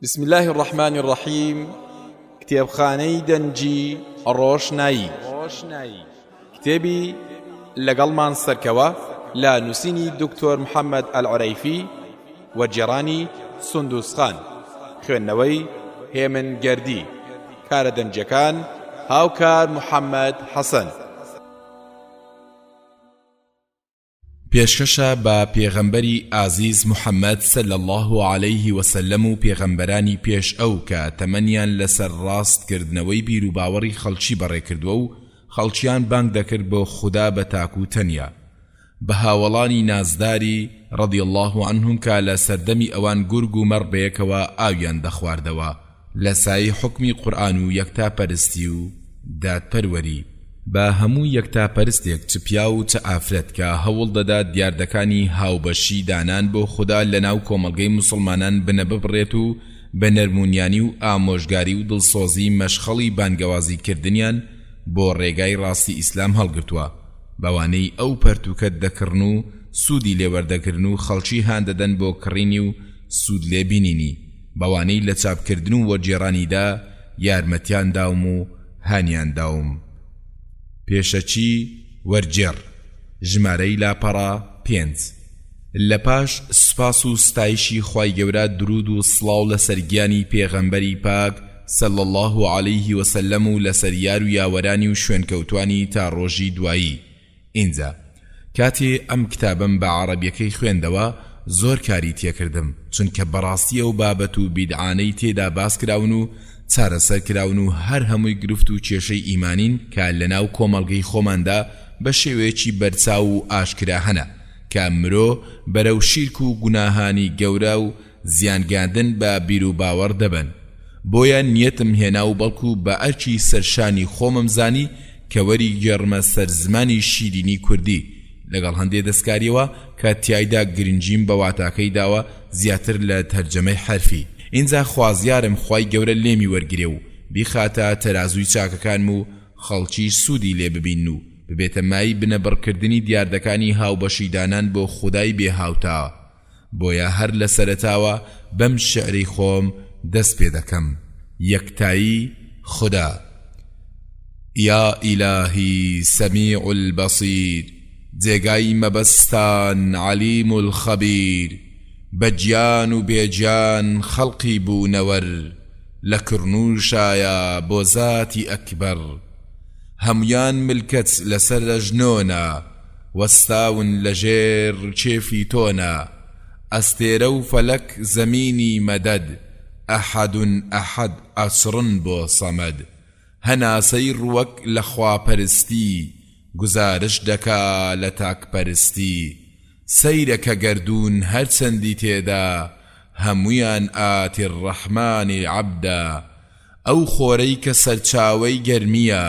بسم الله الرحمن الرحيم. كتابخانەی دەنجی ڕۆشنایی کتێبی لەگەڵمان سەرکەوە لا نووسینی دکتۆر محەممەد ئەلعورەیفی و جێڕانی سوندوسخان، خوێندنەوەی هێمن گەردی، کارە دەنجەکان هاوکار محەممەد حەسەن. پێشکەشە بە پێغەمبەری ئازیز محەممەد صلی الله عليه وسلم و پێغەمبەرانی پێش ئەو کە تەمەنیان لەسەر ڕاستکردنەوەی بیر و باوەڕی خەڵکی بەڕێکردووە و خەڵکیان بانگ دەکرد بۆ خوددا بە تاکو تەنیا، بە هاوڵانی نازداری ڕەضی الله عنهم کە لە سەردەمی ئەوان گورگ و مەڕ بەیەکەوە ئاویان دەخواردەوە لە سایەی حکمی قورئان و یەکتاپەرستی و دادپەروەری بە هەموو یەکتاپەرستێک چ پیا و چ ئافرەت کە هەوڵ دەدا دیاردەکانی هاوبەشی دانان بۆ خوددا لەناو کۆمەڵگەی موسڵمانان بنە ببڕێت و بە نەرمونیانی و ئامۆژگاری و دڵسۆزی مەشخەڵی بانگەوازی کردنیان بۆ ڕێگای ڕاستی ئیسلام هەڵگرتووە، بەوانەی ئەو پەرتوکەت دەکردن و سوودی لێوەردەگرن و خەڵکی هاندەدەن بۆ کڕینی و سوود لێبینینی، بەوانەی لە چاپکردن و وەرجێڕانیدا یارمەتیان داوم و هانیان داوم. پێشەچی وەرجێڕ ژمارەی لاپەڕا 5. لە پاش سوپاس و ستایشی خوای گەورە درود و سڵاو لەسەر گیانی پێغەمبەری پاک صلی الله عليه وسلم و لەسەر یار و یاوەرانی و شوێنکەوتوانی تا ڕۆژی دوایی. اینجا کاتێ ئەم کتابم بە عەرەبیەکەی خوێندەوە زۆر کاری تێکردم، چونکە بەڕاستی ئەو بابەت و بیدعانەی تێدا باس کراون و چارەسەر کراون و هەر هەمووی گرفت و کێشەی ئیمانین کە لەناو کۆمەڵگەی خۆماندا بە شێوەیەکی بەرچاو و ئاشکرا هەنە کە مرۆ بەرەو شیرک و گوناهانی گەورە و زیانگاندن بە بیر و باوەڕ دەبن. بۆیە نیەتم هێنا و بەڵکو بە ئەرکی سەرشانی خۆمم زانی کە وەری گێڕمە سەر زمانی شیرینی کوردی لەگەڵ هەندێک دەستکاریەوە کە تیایدا گرنگیم بە واتاکەی داوە زیاتر لە تەرجەمەی حرفی. اینجا خوازیارم خوای گەورە لێمی وەرگرێ و بیخاتە تەرازووی چاکەکانم و خەڵکیش سوودی لێ ببین و ببێتە مای بنەبڕکردنی دیاردەکانی هاوبەشیدانان بۆ خودای بێ هاوتا. بۆیە هەر لە سەرەتاوە بەم شعری خۆم دەست پێ دەکەم. یەکتایی خوددا. یا ئیلاهی سەمیع البەصیر، جێگای مەبەستان عەلیم الخەبیر، بەجیان و بێجیان خەڵقی بوونەوەر، لە کڕنووشایە بۆ زاتی ئەکبەر، هەمویان ملکەت لەسەر ئەژنۆنە، وەستاون لەژێر کێفی تۆنە، ئەستێرە و فەلەک زەمینی مەدەد، ئەحەدون ئەحەد ئەچڕن بۆ سەمەد، هەناسەی ڕوەک لە خواپەرستی، گزارش دەکا لە تاکپەرستی، سەیرەکە گەردوون هەرچەندی تێدا، هەمویان ئاتی ڕەحمانی عەبدا، ئەو خۆرەی کە سەرچاوەی گەرمیە،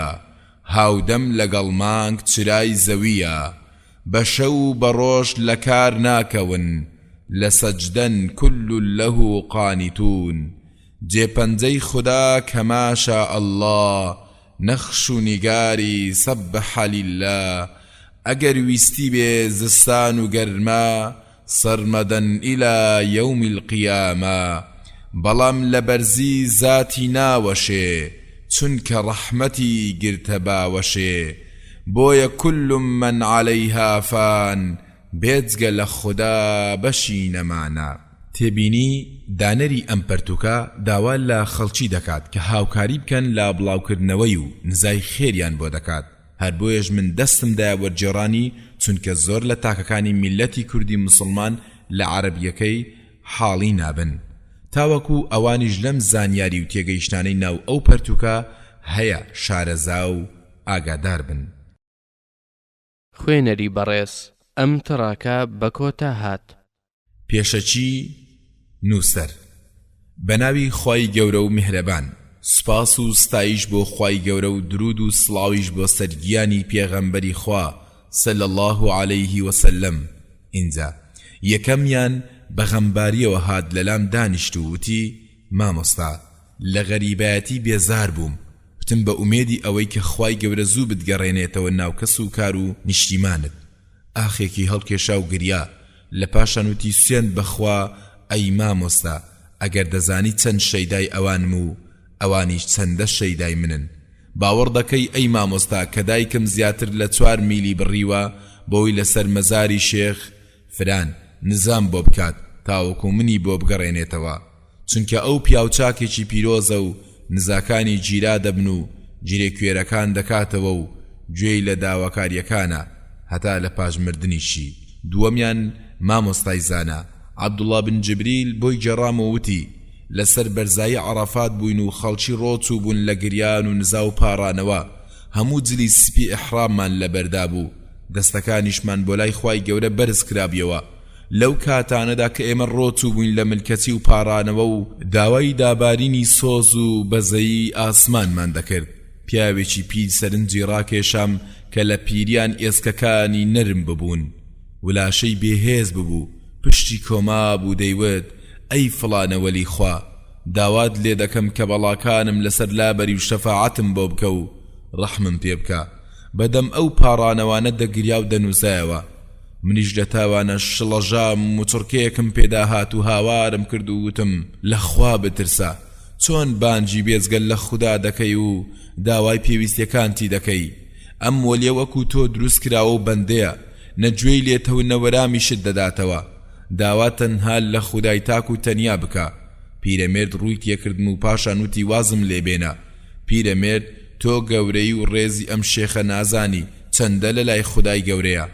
هاودەم لەگەڵ مانگ چرای زەویە، بە شەو و بە ڕۆژ لە کار ناکەون، لە سەجدەن کل لەه قانیتون، جێپەنجەی خوددا کەما شاء الله، نەخش و نیگاری سەبح لله، ئەگەر ویستی بێ زستان و گەرما، سەرمەدەن ئیلا یەومی القیامە، بەڵام لە بەرزی زاتی ناوەشێ، چونکە ڕەحمەتی گرتە باوەشێ، بۆیە كل من عەلەیها فان، بێجگە لە خوددا بەشی نەمانە. تێبینی دانەری ئەم پەرتوکە داوا لە خەڵکی دەکات کە هاوکاری بکەن لە بڵاوکردنەوەی و نزای خێریان بۆ دەکات. هەر بۆیەش من دەستمدایە وەرجێڕانی، چونکە زۆر لە تاکەکانی میلەتی کوردی مسلمان لە عەرەبیەکەی حاڵی نابن، تاوەکو ئەوانیش لەم زانیاری و تێگەیشتانەی ناو ئەو پەرتوکە هەیە شارەزا و ئاگادار بن. خوێنەری بەڕێز، ئەم تڕاکە بە کۆتا هات. پێشەچی نووسەر. بە ناوی خوای گەورە و میهرەبان، سپاس و ستایش بۆ خوای گەورە و درود و سڵاویش بۆ سەرگیانی پێغەمبەری خوا صلی الله عليه وسلم. اینجا یەکەمیان بەغەمباریەوە هات لەلام دانیشت و وتی: مامۆستا، لە غەریبایەتی بێزار بووم، وتم بە ئومێدی ئەوەی کە خوای گەورە زوو بتگەڕێنێتەوە ناو کەس و کار و نیشتیمانت. ئاخێکی هەڵکێشا و گریا، لە پاشان وتی: سوێند بەخوا ئەی مامۆستا، ئەگەر دەزانی چەند شەیدای ئەوانم و ئەوانیش چەندە شەیدای منن. باوەڕ دەکەی ئەی مامۆستا کە دایکم زیاتر لە 4 میلی بڕیوە بۆی لەسەر مەزاری شێخ فران نزام بۆ بکات تاوەکو منی بۆ بگەڕێنێتەوە، چونکە ئەو پیاوچاکێکی پیرۆزە و نزاکانی گیرا دەبن و گیرێ کوێرەکان دەکاتەوە و گوێی لە داواکاریەکانە هەتا لە پاشمردنیشی. دووەمیان مامۆستای زانە عەبدوڵڵا بن جبریل بۆی گەڕامەوە وتی لەسەر بەرزایی عەرەفات بووین و خەڵکی ڕۆچوو بوون لە گریان و نزا و پاڕانەوە، هەموو جلی سپی ئیحراممان لەبەردا بوو، دەستەکانیشمان بۆ لای خوای گەورە بەرز کرابیەوە. لەو کاتانەدا کە ئێمە ڕۆچوو بووین لە ملکەتی و پاڕانەوە و داوای دابارینی سۆز و بەزەیی ئاسمانمان دەکرد. پیاوێکی پیر سەرنجی ڕاکێشام کە لە پیریان ئێسکەکانی نەرم ببوون، ولاشەی بێهێز ببوو، پشتی کۆما بوو دەیوت ئەی فڵانە وەلی خوا، داوات لێ دەکەم کە بەڵاکانم لەسەر لابەری و شەفاعەتم بۆ بکە و ڕەحمم پێ بکە. بەدەم ئەو پاڕانەوانە دەگریا و دەنووسایەوە. منیش دەتاوانە شڵەژام و چڕکەیەکم پێدا هات و هاوارم کرد و وتم لەخوا بترسە، چۆن بانجی بێزگەل لە خوددا دەکەی و داوای پێویستیەکانتی دەکەی؟ ئەم وەلیە وەکو تۆ دروست کراوە و بەندەیە، نەگوێی لێتەوە نەوەرامیشت دەداتەوە، داوا تەنها لە خودای تاک و تەنیا بکە. پیرەمێرد ڕووی تێکردم و پاشان وتی وازم لێبێنە. پیرەمێرد تۆ گەورەی و ڕێزی ئەم شێخە نازانی چەندە لە لای خودای گەورەیە.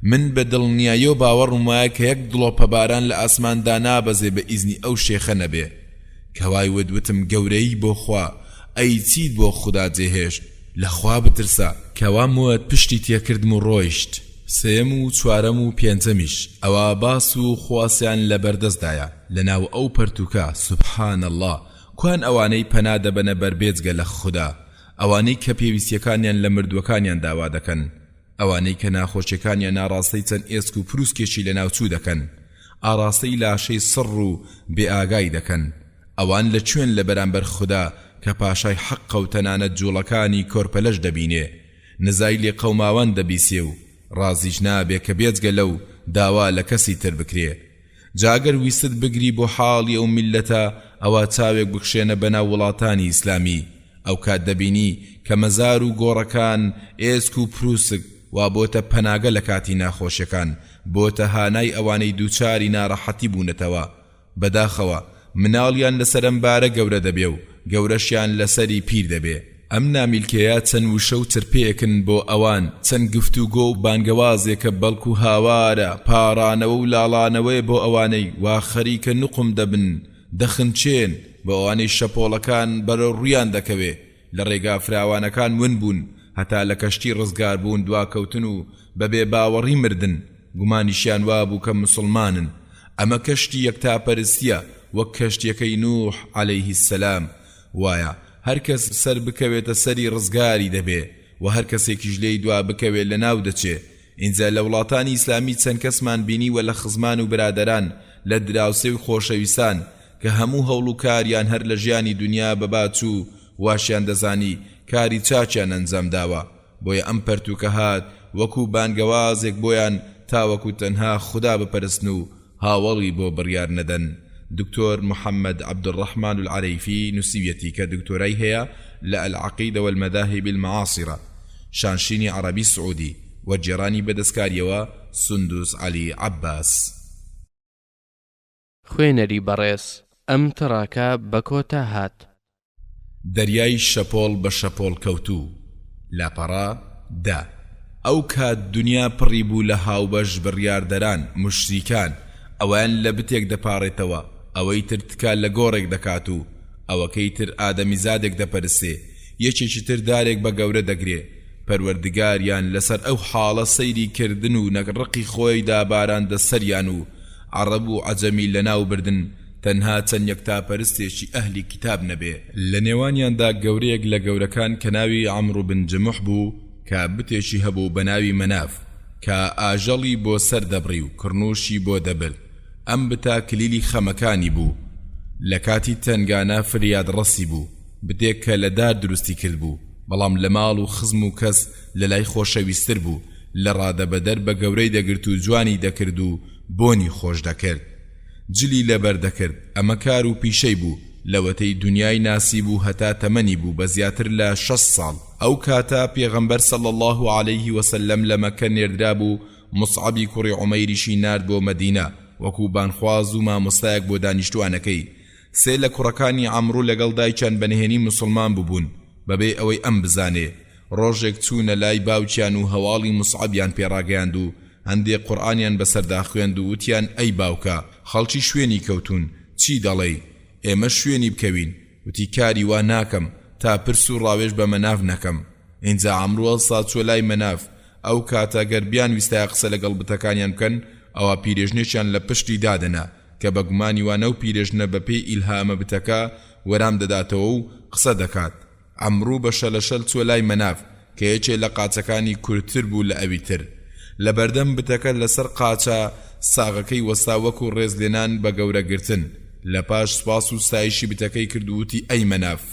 من بە دڵنیایی و باوەڕم وایە کە یەک دڵۆپە باران لە ئاسماندا نابەزێ بە ئیزنی ئەو شێخە نەبێ. کەوای ودوتم گەورەی بۆ خوا، ئەی چیت بۆ خوددا جێهێشت، لەخوا بترسە. کەوام وت پشتی تێکردم و ڕۆیشت. سێم و چوارەم و پێنجەمیش ئەوە باس و خواسیان لە بەردەستدایە لەناو ئەو پەرتوکە. سوبحان الله، کوان ئەوانەی پەنا دەبەنە بەربێجگە لە خوددا، ئەوانەی کە پێویستیەکانیان لە مردووەکانیان داوا دەکەن، ئەوانەی کە ناخۆشیەکانیان ناڕاستەی چەند ئێسک و پرووسکێکی لە ناوچوو دەکەن، ئاراستەی لاشەی سڕ و بێئاگای دەکەن، ئەوان لە کوێن لە بەرامبەر خوددا کە پاشای حەق و تەنانەت جوڵەکانی کۆرپەلەش دەبینێ، نزای لێ قەوماوان دەبیسێ و ڕازیش نابێ کە بێجگە لەو داوا لە کەسی تر بکرێ. جاگەر ویست بگری بۆ حاڵی ئەو میلەتە ئەوە چاوێک بخشێنە بەناو وڵاتانی ئیسلامی، ئەو کات دەبینی کە مەزار و گۆڕەکان ئێسک و پرووسک وا بۆتە پەناگە لە کاتی ناخۆشیەکان، بۆتە هانای ئەوانەی دووچاری ناڕەحەتی بوونەتەوە. بەداخەوە مناڵیان لەسەر ئەم بارە گەورە دەبێ و گەورەشیان لەسەری پیر دەبێ. ئەم نامیلکەیە چەند وشە و چرپەیەکن بۆ ئەوان، چەند گفتوگۆ و بانگەوازێکە بەڵکو هاوارە پاڕانەوە و لاڵانەوەی بۆ ئەوانەی وا خەریکە نوقم دەبن دەخنچێن، بۆ ئەوانەی شەپۆڵەکان بەرە ڕویان دەکەوێ، لە ڕێگا فراوانەکان ون بوون هەتا لە کەشتی ڕزگار بوون دواکەوتن و بەبێ باوەڕی مردن، گومانیشیان وابوو کە مسلمانن. ئەمە کەشتی یەکتاپەرستیە وەک کەشتیەکەی نوح عەلەیهی السەلام. وایە هەر کەس سەر بکەوێتە سەری ڕزگاری دەبێ و هەر کەسێکیش لێی دوا بکەوێت لە ناو دەچێ. ئینجا لە وڵاتانی ئیسلامی چەند کەسمان بینیوە لە خزمان و برادەران لە دراوسێ و خۆشەویستان کە هەموو هەوڵ و کاریان هەر لە ژیانی دنیا بەباچوو واشیان دەزانی کاری چاچیان ئەنجام داوە، بۆیە ئەم پەرتوکە هات وەکو بانگەوازێک بۆیان تاوەکو تەنها خوددا بپەرستن و هاوڵی بۆ بڕیار نەدەن. دكتور محمد عبد الرحمن العريفي نسيبيتي كدكتوري هي للعقيدة والمذاهب المعاصرة، شانشيني عربي سعودي، وجيراني بدسكاريوا سندوس علي عباس. خوێنەری بەڕێز ئەم تڕاکە بەکۆتا هات. دەریای شەپۆڵ بە شەپۆڵ کەوتوو لاپەڕا دا. ئەو کات دنیا پڕی بوو لە هاوبەش بڕیاردەران مشریکان، ئەویان لە بتێک دەپاڕێتەوە، ئەوەی تر تکا لە گۆڕێک دەکات و ئەوەکەی تر ئادەمیزادێک دەپەرسێ، یەکێکی تر دارێک بە گەورە دەگرێ. پەروەردگاریان لەسەر ئەو حاڵە سەیری کردن و نەڕقی خۆی داباران دەسەریان و عەرەب و عەجەمی لەناو بردن، تەنها چەند یەکتاپەرستێکی ئەهلی کتاب نەبێ. لە نێوانیاندا گەورەیەک لە گەورەکان کە ناوی عەمڕو بن جەموح بوو کە بتێکی هەبوو بە ناوی مەناف کە ئاژەڵی بۆ سەر دەبڕی و کڕنوشی بۆ دەبرد. ئەم بتا کلیلی خەمەکانی بوو، لە کاتی تەنگانە فریاد ڕەسی بوو، بتێک کە لە دار دروستی کرد بوو، بەڵام لە ماڵ و خزم و کەس لە لای خۆشەویستتر بوو، لە ڕادەبەدەر بە گەورەی دەگرت و جوانی دەکرد و بۆنی خۆش دەکرد. جلی لەبەردەکرد. ئەمە کار و پیشەی بوو لەوەتەی دنیای ناسی بوو هەتا تەمەنی بوو بە زیاتر لە 6 ساڵ. ئەو کاتە پێغەمبەر صلی الله عليه وسلم لە مەکە نێردرا بوو. مصعبی کوڕی عومەیریشی نارد بۆ مەدینە وەکو بانخواز و مامۆستایەک بۆ دانیشتوانەکەی. سێ لە کوڕەکانی عەمڕو لەگەڵ دایکیان بەنهێنی مسلمان ببوون بەبێ ئەوەی ئەم بزانێ. ڕۆژێک چوونە لای باوکیان و هەواڵی مصعبیان پێڕاگەیاند و هەندێک قورئانیان بەسەردا خوێند و وتیان ئەی باوکە خەڵکی شوێنی کەوتون چی دەڵێی؟ ئێمە شوێنی بکەوین. وتی کاری وا ناکەم تا پرس و ڕاوێژ بە مەناف نەکەم. ئینجا عەمڕو هەڵسا چوە لای مەناف. ئەو کاتە گەربیان ویستایە قسە لەگەڵ بتەکانیان بکەن ئەوە پیرێژنێکیان لە پشتی دادەنا کە بە گومانی وانە و پیرێژنە بەپێی ئیلهامە بتەکە وەرام دەداتەوە و قسە دەکات. عەمڕو بە شەلەشەل چوە لای مەناف کە یەکێ لە قاچەکانی کورتتر بوو لە ئەوی تر. لە بەردەم بتەکە لەسەر قاچە ساغەکەی وەستا وەکو ڕێزلێنان بە گەورەگرتن. لە پاش سوپاس و ستایشی بتەکەی کردووتی ئەی مەناف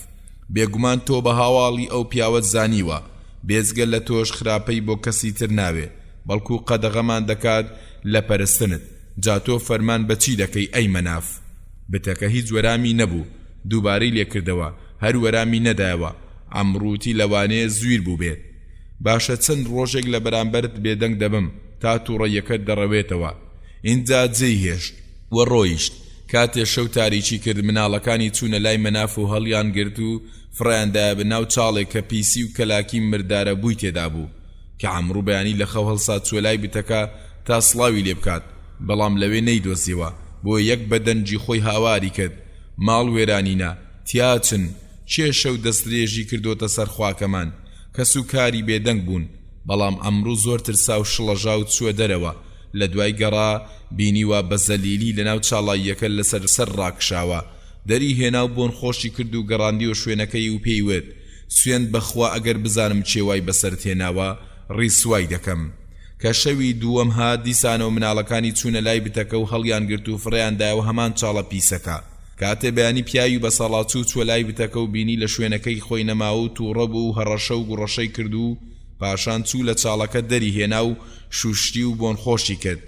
بێگومان تۆ بە هاواڵی ئەو پیاوەت زانیوە بێزگە لە تۆش خراپەی بۆ کەسی تر ناوێ بەڵکو قەدەغەمان دەکات لە پەرستنت. جا تۆ فەرمان بەچی دەکەی ئەی مەناف؟ بتەکە هیچ وەرامی نەبوو. دووبارەی لێکردەوە هەر وەرامی نەدایەوە. عەمڕوتی لەوانەیە زویر بوو بێت. باشە چەند ڕۆژێک لە بەرامبەرت بێدەنگ دەبم تا تووڕەیەکەت دەڕەوێتەوە. اینجا جێی هێشت وە ڕۆیشت. کاتێ شەو تاریکی کرد مناڵەکانی چوونە لای مەناف و هەڵیان گرت و فڕیاندایە بەناو چاڵێک کە پیسی و کەلاکی مردارە بووی تێدا بوو کە عەمڕو بەیانی لە خەو هەڵسا چوە لای بتەکە تا سڵاوی لێ بکات بەڵام لەوێ نەیدۆزیەوە بۆ یەک بەدەنجی خۆی هاواری کرد. ماڵ وێرانینە تیاچن چێ شەو دەسترێژی کردوتە سەر خواکەمان کە سوکاری بێدەنگ بوون. بەڵام عەمڕو زۆر ترسا و شڵەژا و چووە دەرەوە. لە دوای گەڕا بینیوە بە زەلیلی لەناو چاڵاییەکە لەسەر سەر ڕاکشاوە. دەری هێنا و بۆن خۆشی کرد و گەڕاندی و شوێنەکەی و پێیوت سوێند بەخوا ئەگەر بزانم چێوای بەسەر تێناوە ڕیسوای دەکەم. کە شەوی دووەم هات دیسانەوە مناڵەکانی چوونە لای بتەکە و هەڵیان گرت و فڕیاندایەوە هەمان چاڵە پیسەکە. کاتێ بەیانی پیاوی بە سەڵاچوو چوە لای بتەکە و بینی لە شوێنەکەی خۆی نەماوە و تووڕە بوو و هەڕەشە و گوڕەشەی کرد و پاشان چوو لە چاڵەکە دەری هێنا و شوشتی و بۆن خۆشی کرد.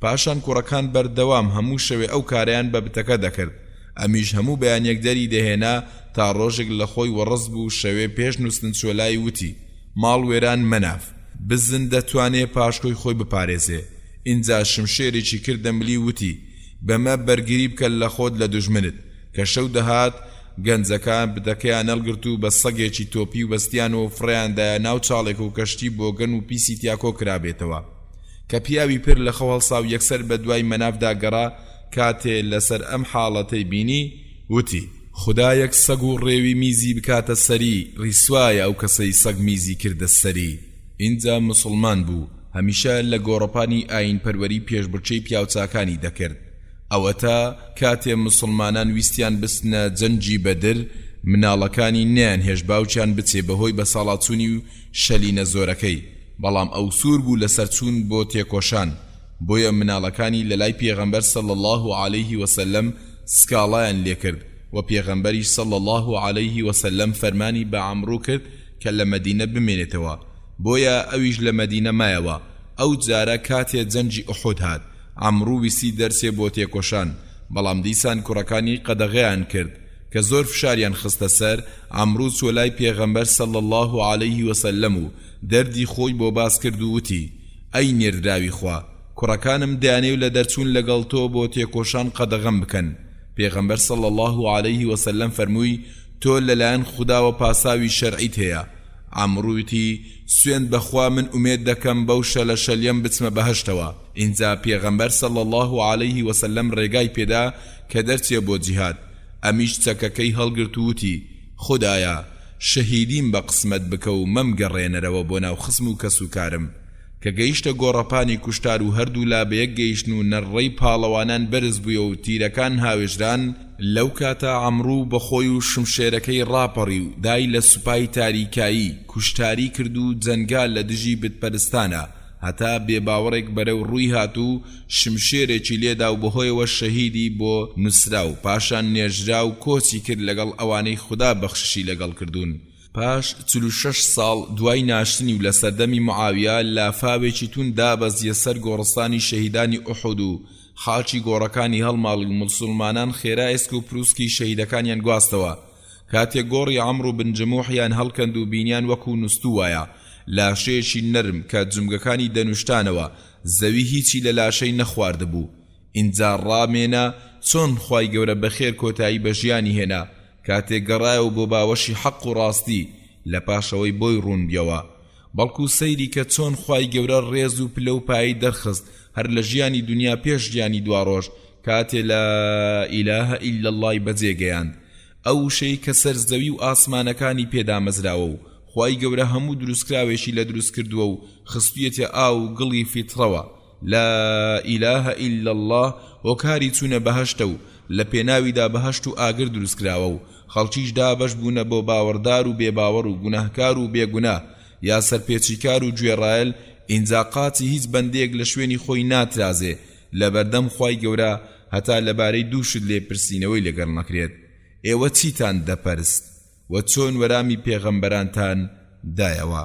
پاشان کوڕەکان بەردەوام هەموو شەوێ ئەو کارەیان بە بتەکە دەکرد. ئەمیش هەموو بەیانیەک دەری دەهێنا تا ڕۆژێک لە خۆی وەڕز بوو شەوێ پێش نووسن چوە لای وتی ماڵ وێران مەناف بزن دەتوانێ پاشکۆی خۆی بپارێزێ. اینجا شمشێرێکی کردە ملی وتی بەمە بەرگری بکە لە خۆت لە دوژمنت. کە شەو دەهات گەنجەکان بتەکەیان هەڵگرت و بە سەگێکی تۆپی و بەستیان و فڕیاندایە ناو چاڵێک و کەشتی بۆ گەن و پیسی تیاکۆ کرابێتەوە. کە پیاوی پر لە خەو هەڵسا و یەکسەر بە دوای مەنافدا گەڕا کاتێ لەسەر ئەم حاڵەتەی بینی وتی خدایەک سەگ و ڕێوی میزی بکاتە سەری ڕیسوایە ئەو کەسەی سەگ میزی کردە سەری. اینجا مسلمان بوو هەمیشە لە گۆڕەپانی ئاین پەروەری پێشبڕکێی پیاوچاکانی دەکرد. ئەوەتە کاتێ مسلمانان ویستیان بستنە جەنجی بەدر مناڵەکانی نیان هێش باوچیان بچێ بەهۆی بەساڵاتچوونی و شەلینە زۆرەکەی. بەڵام ئەو سوور بوو لەسەر چوون بۆ تێکۆشان. بۆیە مناڵەکانی لە لای پێغەمبەر صلی الله عليه وسلم سکاڵایان لێ کرد و پێغەمبەریش صلی الله عليه وسلم فەرمانی بە عەمڕو کرد کە لە مەدینە بمێنێتەوە. بۆیە ئەویش لە مەدینە مایەوە. ئەو جارە کاتێ جەنجی ئوحود هات عەمڕو ویسی دەرسێ بۆ تێکۆشان بەڵام دیسان کوڕەکانی قەدەغەیان کرد کە زۆر فشاریان خستە سەر. عەمڕو چوە لای پێغەمبەر صلی الله عليه وسلم و دەردی خۆی بۆ باس کرد و وتی ئەی نێردراوی خوا کوڕەکانم دەیانێ لە دەرچوون لەگەڵ تۆ بۆ تێکۆشان قەدەغەم بکەن. پێغەمبەر صلی الله عليه وسلم فەرمووی تۆ لەلایەن خوداوە پاساوی شەرعیت هەیە. عەمڕووتی سوێند بەخوا من ئومێد دەکەم بەو شەلە شەلیەم بچمە بەهەشتەوە. اینجا پێغەمبەر صلی الله عليه وسلم ڕێگای پێدا کە دەرچێ بۆ جیهاد. ئەمیش چەکەکەی هەڵگرت و وتی خودایە شەهیدیم بە قسمت بکە و مەم گەڕێنەرەوە بۆ ناو خسم و کەسوکارم. کە گەیشتە گۆڕەپانی کوشتار و هەردوو لا بەیەک گەیشتن و نەڕڕەی پاڵەوانان بەرز بووە و تیرەکان هاوێژران. لەو کاتە عەمڕوو بەخۆی و شمشێرەکەی ڕاپەڕی و دای لە سوپای تاریکایی کوشتاری کرد و جەنگال لە دژی بتپەرستانە هەتا بێباوەڕێک بەرەو ڕووی هات و شمشێرێکی لێدا و بەهۆیەوە شەهیدی بۆ نووسرا و پاشان نێژرا و کۆچی کرد لەگەڵ ئەوانەی خوددا بەخششی لەگەڵ کردوون. پاش 46 ساڵ دوای ناشتنی و لە سەردەمی معاویە لافاوێکی تون دابەزیە سەر گۆڕستانی شەهیدانی ئوحود و خاچی گۆڕەکانی هەڵماڵی موسڵمانان خێرا ئێسک و پرووسکی شەهیدەکانیان گواستەوە کاتێک گۆڕی عەمڕ بن جەموحیان هەڵکەند و بینیان وەکو نووسوایە لاشەیەکی نەرم کە جومگەکانی دەنوشتانەوە زەوی هیچی لە لاشەی نەخواردبوو ئینجا ڕامێنە چۆن خوای گەورە بەخێر کۆتایی بە ژیانی هێنا کاتێک گەڕایەوە بۆ باوەشی حەق و ڕاستی لە پاشەوەی بۆی ڕوون بیەوە بەڵکو سەیری کە چۆن خوای گەورە ڕێز و پلە و پایی دەرخست هەر لە ژیانی دنیا پێش ژیانی دواڕۆژ کاتێ لا ئیلەهە ئیلا اللای بەجێگەیاند ئەو شەی کە سەر زەوی و ئاسمانەکانی پێدامەزراوە و خوای گەورە هەموو دروستکراوێشی لە دروست کردووە و خستویەتە ئاو و گڵی فیتڕەوە لا ئیلەهە ئیلا الله هۆکاری چوونە بەهەشتە و لە پێناویدا بەهەشت و ئاگر دروستکراوە و خەڵکیش دابەش بوونە بۆ باوەڕدار و بێباوەڕ و گوناهکار و بێگوناه یا سەرپێچیکار و گوێڕایەل ئینجا قاچی هیچ بەندێک لە شوێنی خۆی ناترازێ لە بەردەم خوای گەورە هەتا لەبارەی دووشت لێپرسینەوەی لەگەڵ نەکرێت ئێوە چیتان دەپەرست و چۆن وەرامی پێغەمبەرانتان دایەوە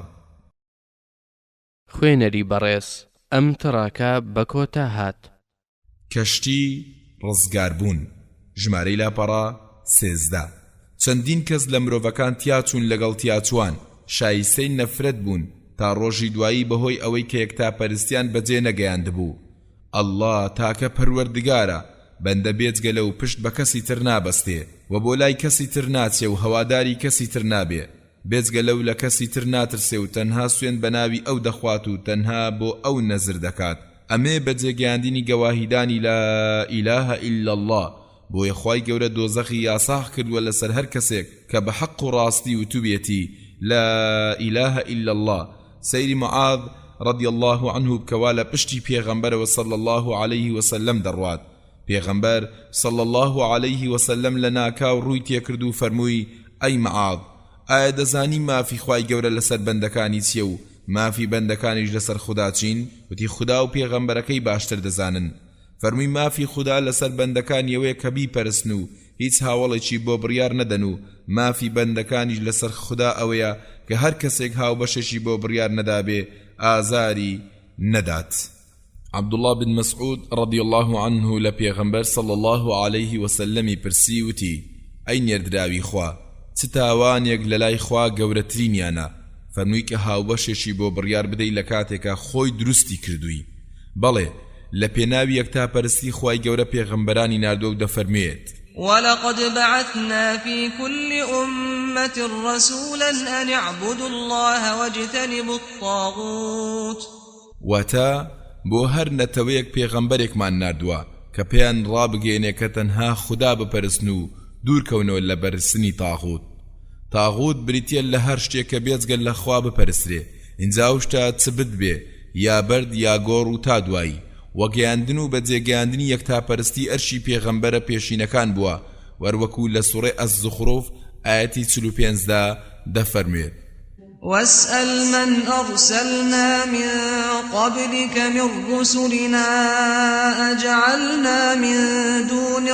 خوێنەری بەڕێز ئەم تڕاکە بە کۆتا هات کەشتی ڕزگاربوون ژمارەی لاپەڕا 13 چەندین کەس لە مرۆڤەکان تیاچوون لەگەڵ تیاچوان شایستەی نەفرەت بوون تا ڕۆژی دوایی بەهۆی ئەوەی کە یەکتاپەرستیان بەجێ نەگەیاندبوو ئەڵڵا تاکە پەروەردگارە بەندە بێجگە لەو پشت بە کەسی تر نابەستێ و بۆ لای کەسی تر ناچێ و هەواداری کەسی تر نابێ بێجگە لەو لە کەسی تر ناترسێ و تەنها سوێن بە ناوی ئەو دەخوات و تەنها بۆ ئەو نەزر دەکات ئەمێ بەجێگەیاندنی گەواهیدانی لا ئیلەهە ئیلا الله بۆیە خوای گەورە دۆزەخی یاساخ کردووە لەسەر هەر کەسێک کە بە حەق و ڕاستی و توبێتی لا ئیلەهە ئیلا الله سەیری معاذ رضی الله عنه بکەوا لە پشتی پێغەمبەرەوە صلی الله عليه وسلم دەڕوات پێغەمبەر صلی الله عليه وسلم لە ناکاو ڕووی تێکرد و فەرمووی ئەی معاذ ئایا دەزانی مافی خوای گەورە لەسەر بەندەکانی چییە و مافی بەندەکانیش لەسەر خوددا چین وتی خوددا و پێغەمبەرەکەی باشتر دەزانن فەرمووی مافی خوددا لەسەر بەندەکانی ئەوەیە کە بیپەرستن و هیچ هاوڵێکی بۆ بڕیار نەدەن و مافی بەندەکانیش لەسەر خوددا ئەوەیە کە هەر کەسێک هاوبەشێکی بۆ بڕیار نەدابێ ئازاری نەدات عبدالله بن مسعود رضی الله عنه لە پێغەمبەر صلی الله عليه وسلمی پرسی وتی ئەی نێردراوی خوا چ تاوانێک لە لای خوا گەورەترینیانە فەرمووی کە هاوبەشێکی بۆ بڕیار بدەی لە کاتێکە خۆی دروستی کردووی بەڵێ لە پێناوی یەکتاپەرستی خوای گەورە پێغەمبەرانی ناردووە و دەفەرمێت ولقد بعثنا في كل أمة رسولا أن اعبدوا الله واجتنبوا الطاغوت واتا بۆ هەر نەتەوەیەک پێغەمبەرێکمان ناردووە کە پێیان ڕابگەێنێ کە تەنها خوددا بپەرستن و دوورکەونەوە لە بەرسنی تاغوت تاغوت بریتە لە هەر شتێکە بێجگەل لە خوا بپەرسترێ ئینجا شتا چ بێ یا بەرد یا گۆڕ و تا دوایی وەگەیاندن و بەجێگەیاندنی یەکتاپەرستی ئەرشی پێغەمبەرە پێشینەکان بووە وەروەکو لە سوڕەی ئەز-زوخروف ئایەتی 45 دەفەرمێت واسأل من أرسلنا من قبلك من رسلنا أجعلنا من دون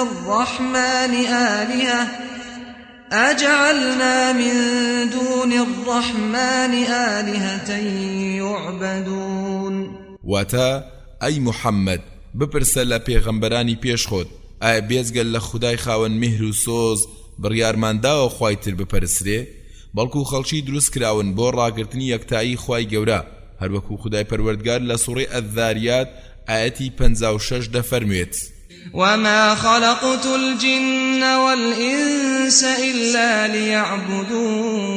الرحمن آلهة يعبدون واتا ئەی محەممەد بپرسە لە پێغەمبەرانی پێش خۆت ئایا بێجگەل لە خودای خاوەن میهر و سۆز بڕیارمانداوە خوای تر بپەرسرێ بەڵکو خەڵکی دروست کراون بۆ ڕاگرتنی یەکتایی خوای گەورە هەروەکو خودای پەروەردگار لە سوڕەی ئەذاریات ئایەتی 56 دەفەرموێت وما خلقت الجن والإنس إلا ليعبدون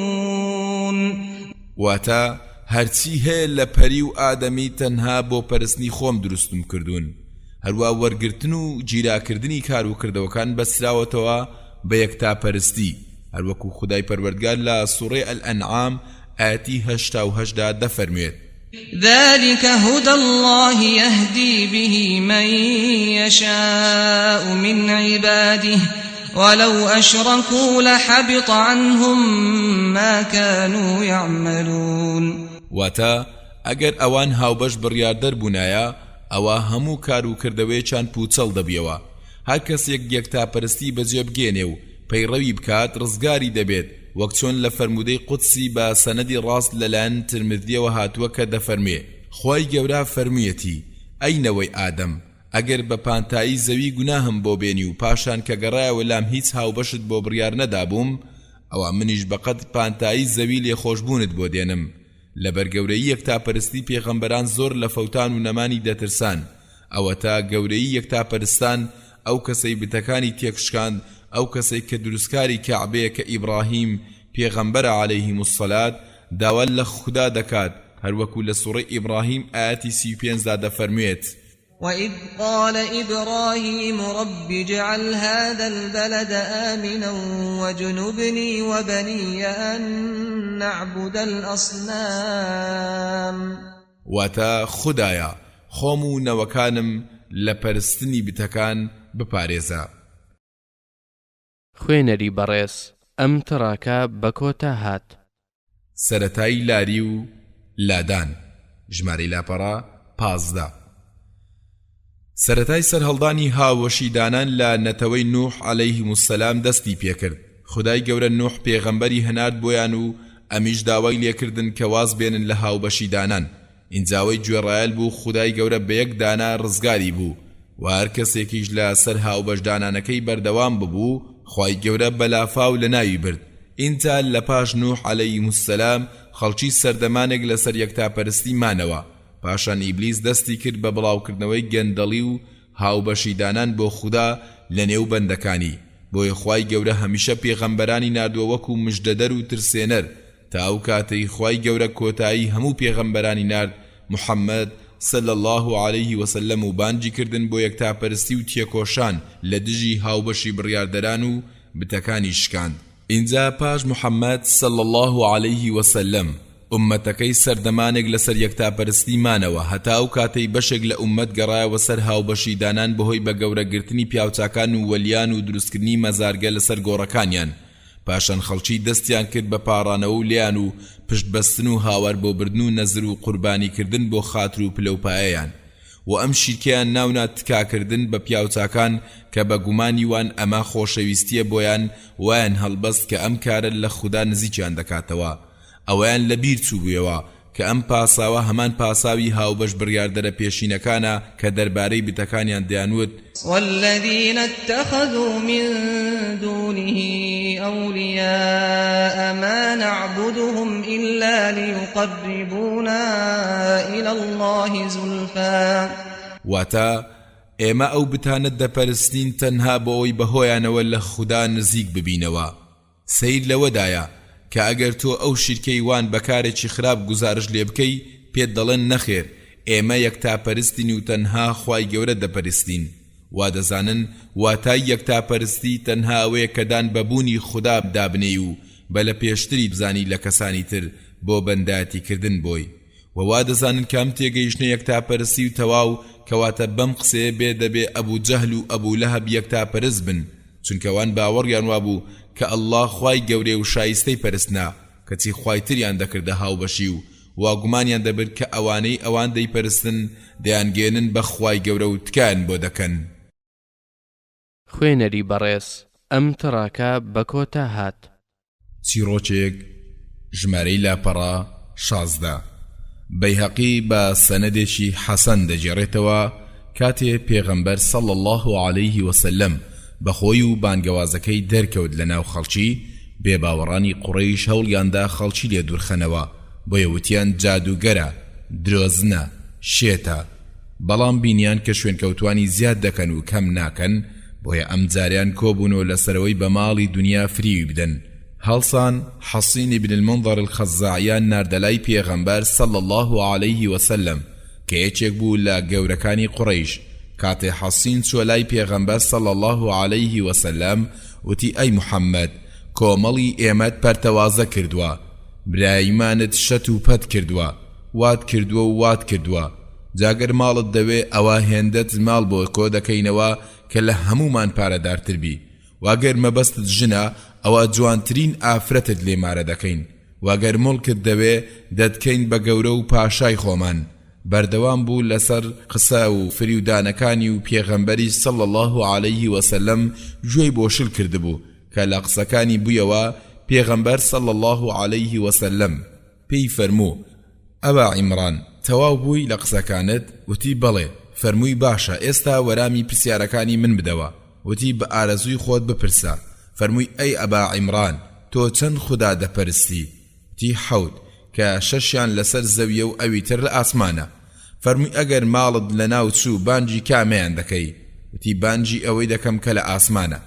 واتا هەرچی هەیە لە پەری و ئادەمی تەنها بۆ پەرستنی خۆم دروستم کردوون هەروە وەرگرتن و گیراکردنی کار و کردەوەکان بەسراوەتەوە بە یەکتاپەرستی هەروەکو خودای پەروەردگار لە سوڕەی ئەلئەنعام ئایەتی 88 دەفەرموێت ذلك هدى الله يهدي به من يشاء من عباده ولو أشركوا لحبط عنهم ما كانوا يعملون واتا ئەگەر ئەوان هاوبەش بڕیاردەر بوونایە ئەوە هەموو کار و کردەوەیەکیان پوچەڵ دەبیەوە هەر کەسێک یەکتاپەرستی بەجێ بگێنێ و پەیڕەوی بکات ڕزگاری دەبێت وەک چۆن لە فەرمودەی قودسی بە سەنەدی ڕاست لەلایەن ترمذیەوە هاتووە کە دەفەرمێ خوای گەورە فەرموویەتی ئەی نەوەی ئادەم ئەگەر بە پانتایی زەوی گوناهم بۆ بێنی و پاشان کە گەڕایەوە لام هیچ هاوبەشت بۆ بڕیار نەدابووم ئەوە منیش بەقەد پانتایی زەوی لێخۆشبوونت بۆ دێنم لەبەر گەورەی یەکتاپەرستی پێغەمبەران زۆر لە فەوتان و نەمانی دەترسان ئەوە تا گەورەی یەکتاپەرستان ئەو کەسەی بتەکانی تێکشکاند ئەو کەسەی کە دروستکاری کەعبەیە کە ئیبراهیم پێغەمبەرە عەلەیهیم السەلات داوا لە خودا دەکات هەروەکو لە سوڕەی ئیبراهیم ئاەتی 35 دا دەفەرموێت وإذ قال إبراهيم رب اجعل هذا البلد آمنا واجنبني وبني أن نعبد الأصنام واتا خدایا خۆم و نەوەکانم لە پەرستنی بتەکان بپارێزە. خوێنەری بەڕێز ئەم تڕاکە بە کۆتا هات. سەرەتای لاری و لادان ژمارەی لاپەڕا 15. سەرەتای سەرهەڵدانی هاوەشیدانان لە نەتەوەی نوح عەلەیهیم السەلام دەستی پێکرد. خدای گەورە نوح پێغەمبەری هەنارد بۆیان و ئەمیش داوای لێکردن کە واز بێنن لە هاوبەشیدانان. ئینجاوەی گوێڕایەل بوو خدای گەورە بە یەک دانا ڕزگاری بوو و هەر کەسێکیش لە سەر هاوبەشدانانەکەی بەردەوام ببوو خوای گەورە بەلافاو لە ناوی برد. ئینجا لە پاش نوح عەلەیهیم السەلام خەڵکی سەردەمانێک لەسەر یەکتاپەرستی مانەوە. پاشان ئیبلیس دەستی کرد بە بڵاوکردنەوەی گەندەڵی و هاوبەشیدانان بۆ خودا لە نێو بەندەکانی. بۆیە خوای گەورە هەمیشە پێغەمبەرانی ناردووە وەکو مژدەدەر و ترسێنەر تا ئەو کاتەی خوای گەورە کۆتایی هەموو پێغەمبەرانی نارد محەممەد صلی الله عليه وسلم و بانجی کردن بۆ یەکتاپەرستی و تێکۆشان لە دژی هاوبەشی بڕیاردەران و بتەکانی شکاند. اینجا پاش محەممەد صلی الله عليه وسلم ئومەتەکەی سەردەمانێک لەسەر یەکتاپەرستی مانەوە هەتا ئەو کاتەی بەشێک لە ئومەت گەڕایەوە سەر هاوبەشیدانان بەهۆی بە گەورەگرتنی پیاوچاکان و وەلیان و دروستکردنی مەزارگە لەسەر گۆڕەکانیان. پاشان خەڵکی دەستیان کرد بە پاڕانەوە و لیان و پشتبەستن و هاوار بۆ بردن و نەزر و قوربانیکردن بۆ خاتر و پلەپایەیان و ئەم شیرکەیان ناونا تکاکردن بە پیاوچاکان کە بە گومانی وان ئەمە خۆشەویستیە بۆیان وایان هەڵبەست کە ئەم کارە لە خودا نزیکیان دەکاتەوە. ئەویان لە بیر چوو بوویەوە کە ئەم پاساوە هەمان پاساوی هاوبەش بڕیاردەرە پێشینەکانە کە دەربارەی بتەکانیان دەیانوت والذين اتخذوا من دونه أولياء ما نعبدهم إلا ليقربونا إلى الله زلفى. واتا ئێمە ئەو بتانت دەپەرستین تەنها بۆەوەی بەهۆیانەوە لە خودا نزیک ببینەوە. سیر لەوەدایە کە ئەگەر تۆ ئەو شیرکەی وان بەکارێکی خراپ گوزارش لێ بکەی پێت دەڵێن نەخێر ئێمە یەکتاپەرستین و تەنها خوای گەورە دەپەرستین. وا دەزانن واتای یەکتاپەرستی تەنها ئەوەیە کە دان بەبوونی خوددا دابنێ و بە لە پێشتری بزانی لە کەسانی تر بۆ بەندایەتیکردن بۆی. ووا دەزانن کام تێگەیشتنە یەکتاپەرستی و تەواو کەواتە بەم قسەیە بێ دەبێ ئەبوو جەهل و ئەبوو لەهەب یەکتاپەرست بن چونکەوان باوەڕیان وابوو کە ئەڵڵا خوای گەورەی و شایستەی پەرستنا کەچی خوای تریان دەکردە هاوبەشی و واگومانیان دەبرد کە ئەوانەی ئەوان دەیپەرستن دەیانگێنن بە خوای گەورە و تکایان بۆ دەکەن. خوێنەری بەڕێز ئەم تڕاکە بە کۆتا هات. چیرۆکێک ژمارەی لاپەڕا 16. بەیهەقی بە سەنەدێکی حەسەن دەجێڕێتەوە کاتێ پێغەمبەر صلی الله عليه وسلم بەخۆی و بانگەوازەکەی دەرکەوت لە ناو خەڵکی بێباوەڕانی قوڕەیش هەوڵیاندا خەڵکی لێ دوورخەنەوە بۆیە وتیان جادوگەرە درۆزنە شێتە بەڵام بینیان کە شوێنکەوتوانی زیاد دەکەن و کەم ناکەن بۆیە ئەم جاریان کۆبوونەوە لەسەرەوەی بە ماڵی دنیا فریوی بدەن. هەڵسان حەسین بن المنظر الخەزاعیان ناردەلای پێغەمبەر صلی الله عليه وسلم کە یەکێک بوو لە گەورەکانی قوڕەیش. کاتێ حەسین چووە لای پێغەمبەر صلی الله عليه وسلم وتی ئەی محەممەد کۆمەڵی ئێمەت پەرتەوازە کردووە برایمانت شەت و پەت کردووە وات کردووە و وات کردووە جاگەر ماڵت دەوێ ئەوە هێندەت ماڵ بۆ کۆ دەکەینەوە کە لە هەمومان پارەدارتر بی واگەر مەبەستت ژنە ئەوە جوانترین ئافرەتت لێمارە دەکەین واگەر مڵکت دەوێ دەتکەین بە گەورە و پاشای خۆمان. بەردەوام بوو لەسەر قسە و فریودانەکانی و پێغەمبەری صلی الله عليه وسلم گوێی بۆ شل کردبوو کە لە قسەکانی بوویەوە پێغەمبەر صلی الله عليه وسلم پێی فەرموو ئەبا عیمران تەواو بووی لە قسەکانت؟ وتی بەڵێ فەرمووی باشە ئێستا وەرامی پرسیارەکانی من بدەوە. وتی بە ئارەزووی خۆت بپرسە. فەرمووی ئەی ئەبا عیمران تۆ چەند خوددا دەپەرستی؟ تی 7 کە 6یان لەسەر زەویە و ئەوی تر لە ئاسمانە. فەرمووی ئەگەر ماڵت لە ناو چوو بانجی کامیان دەکەی؟ وتی بانجی ئەوەی دەکەم کە لە ئاسمانە.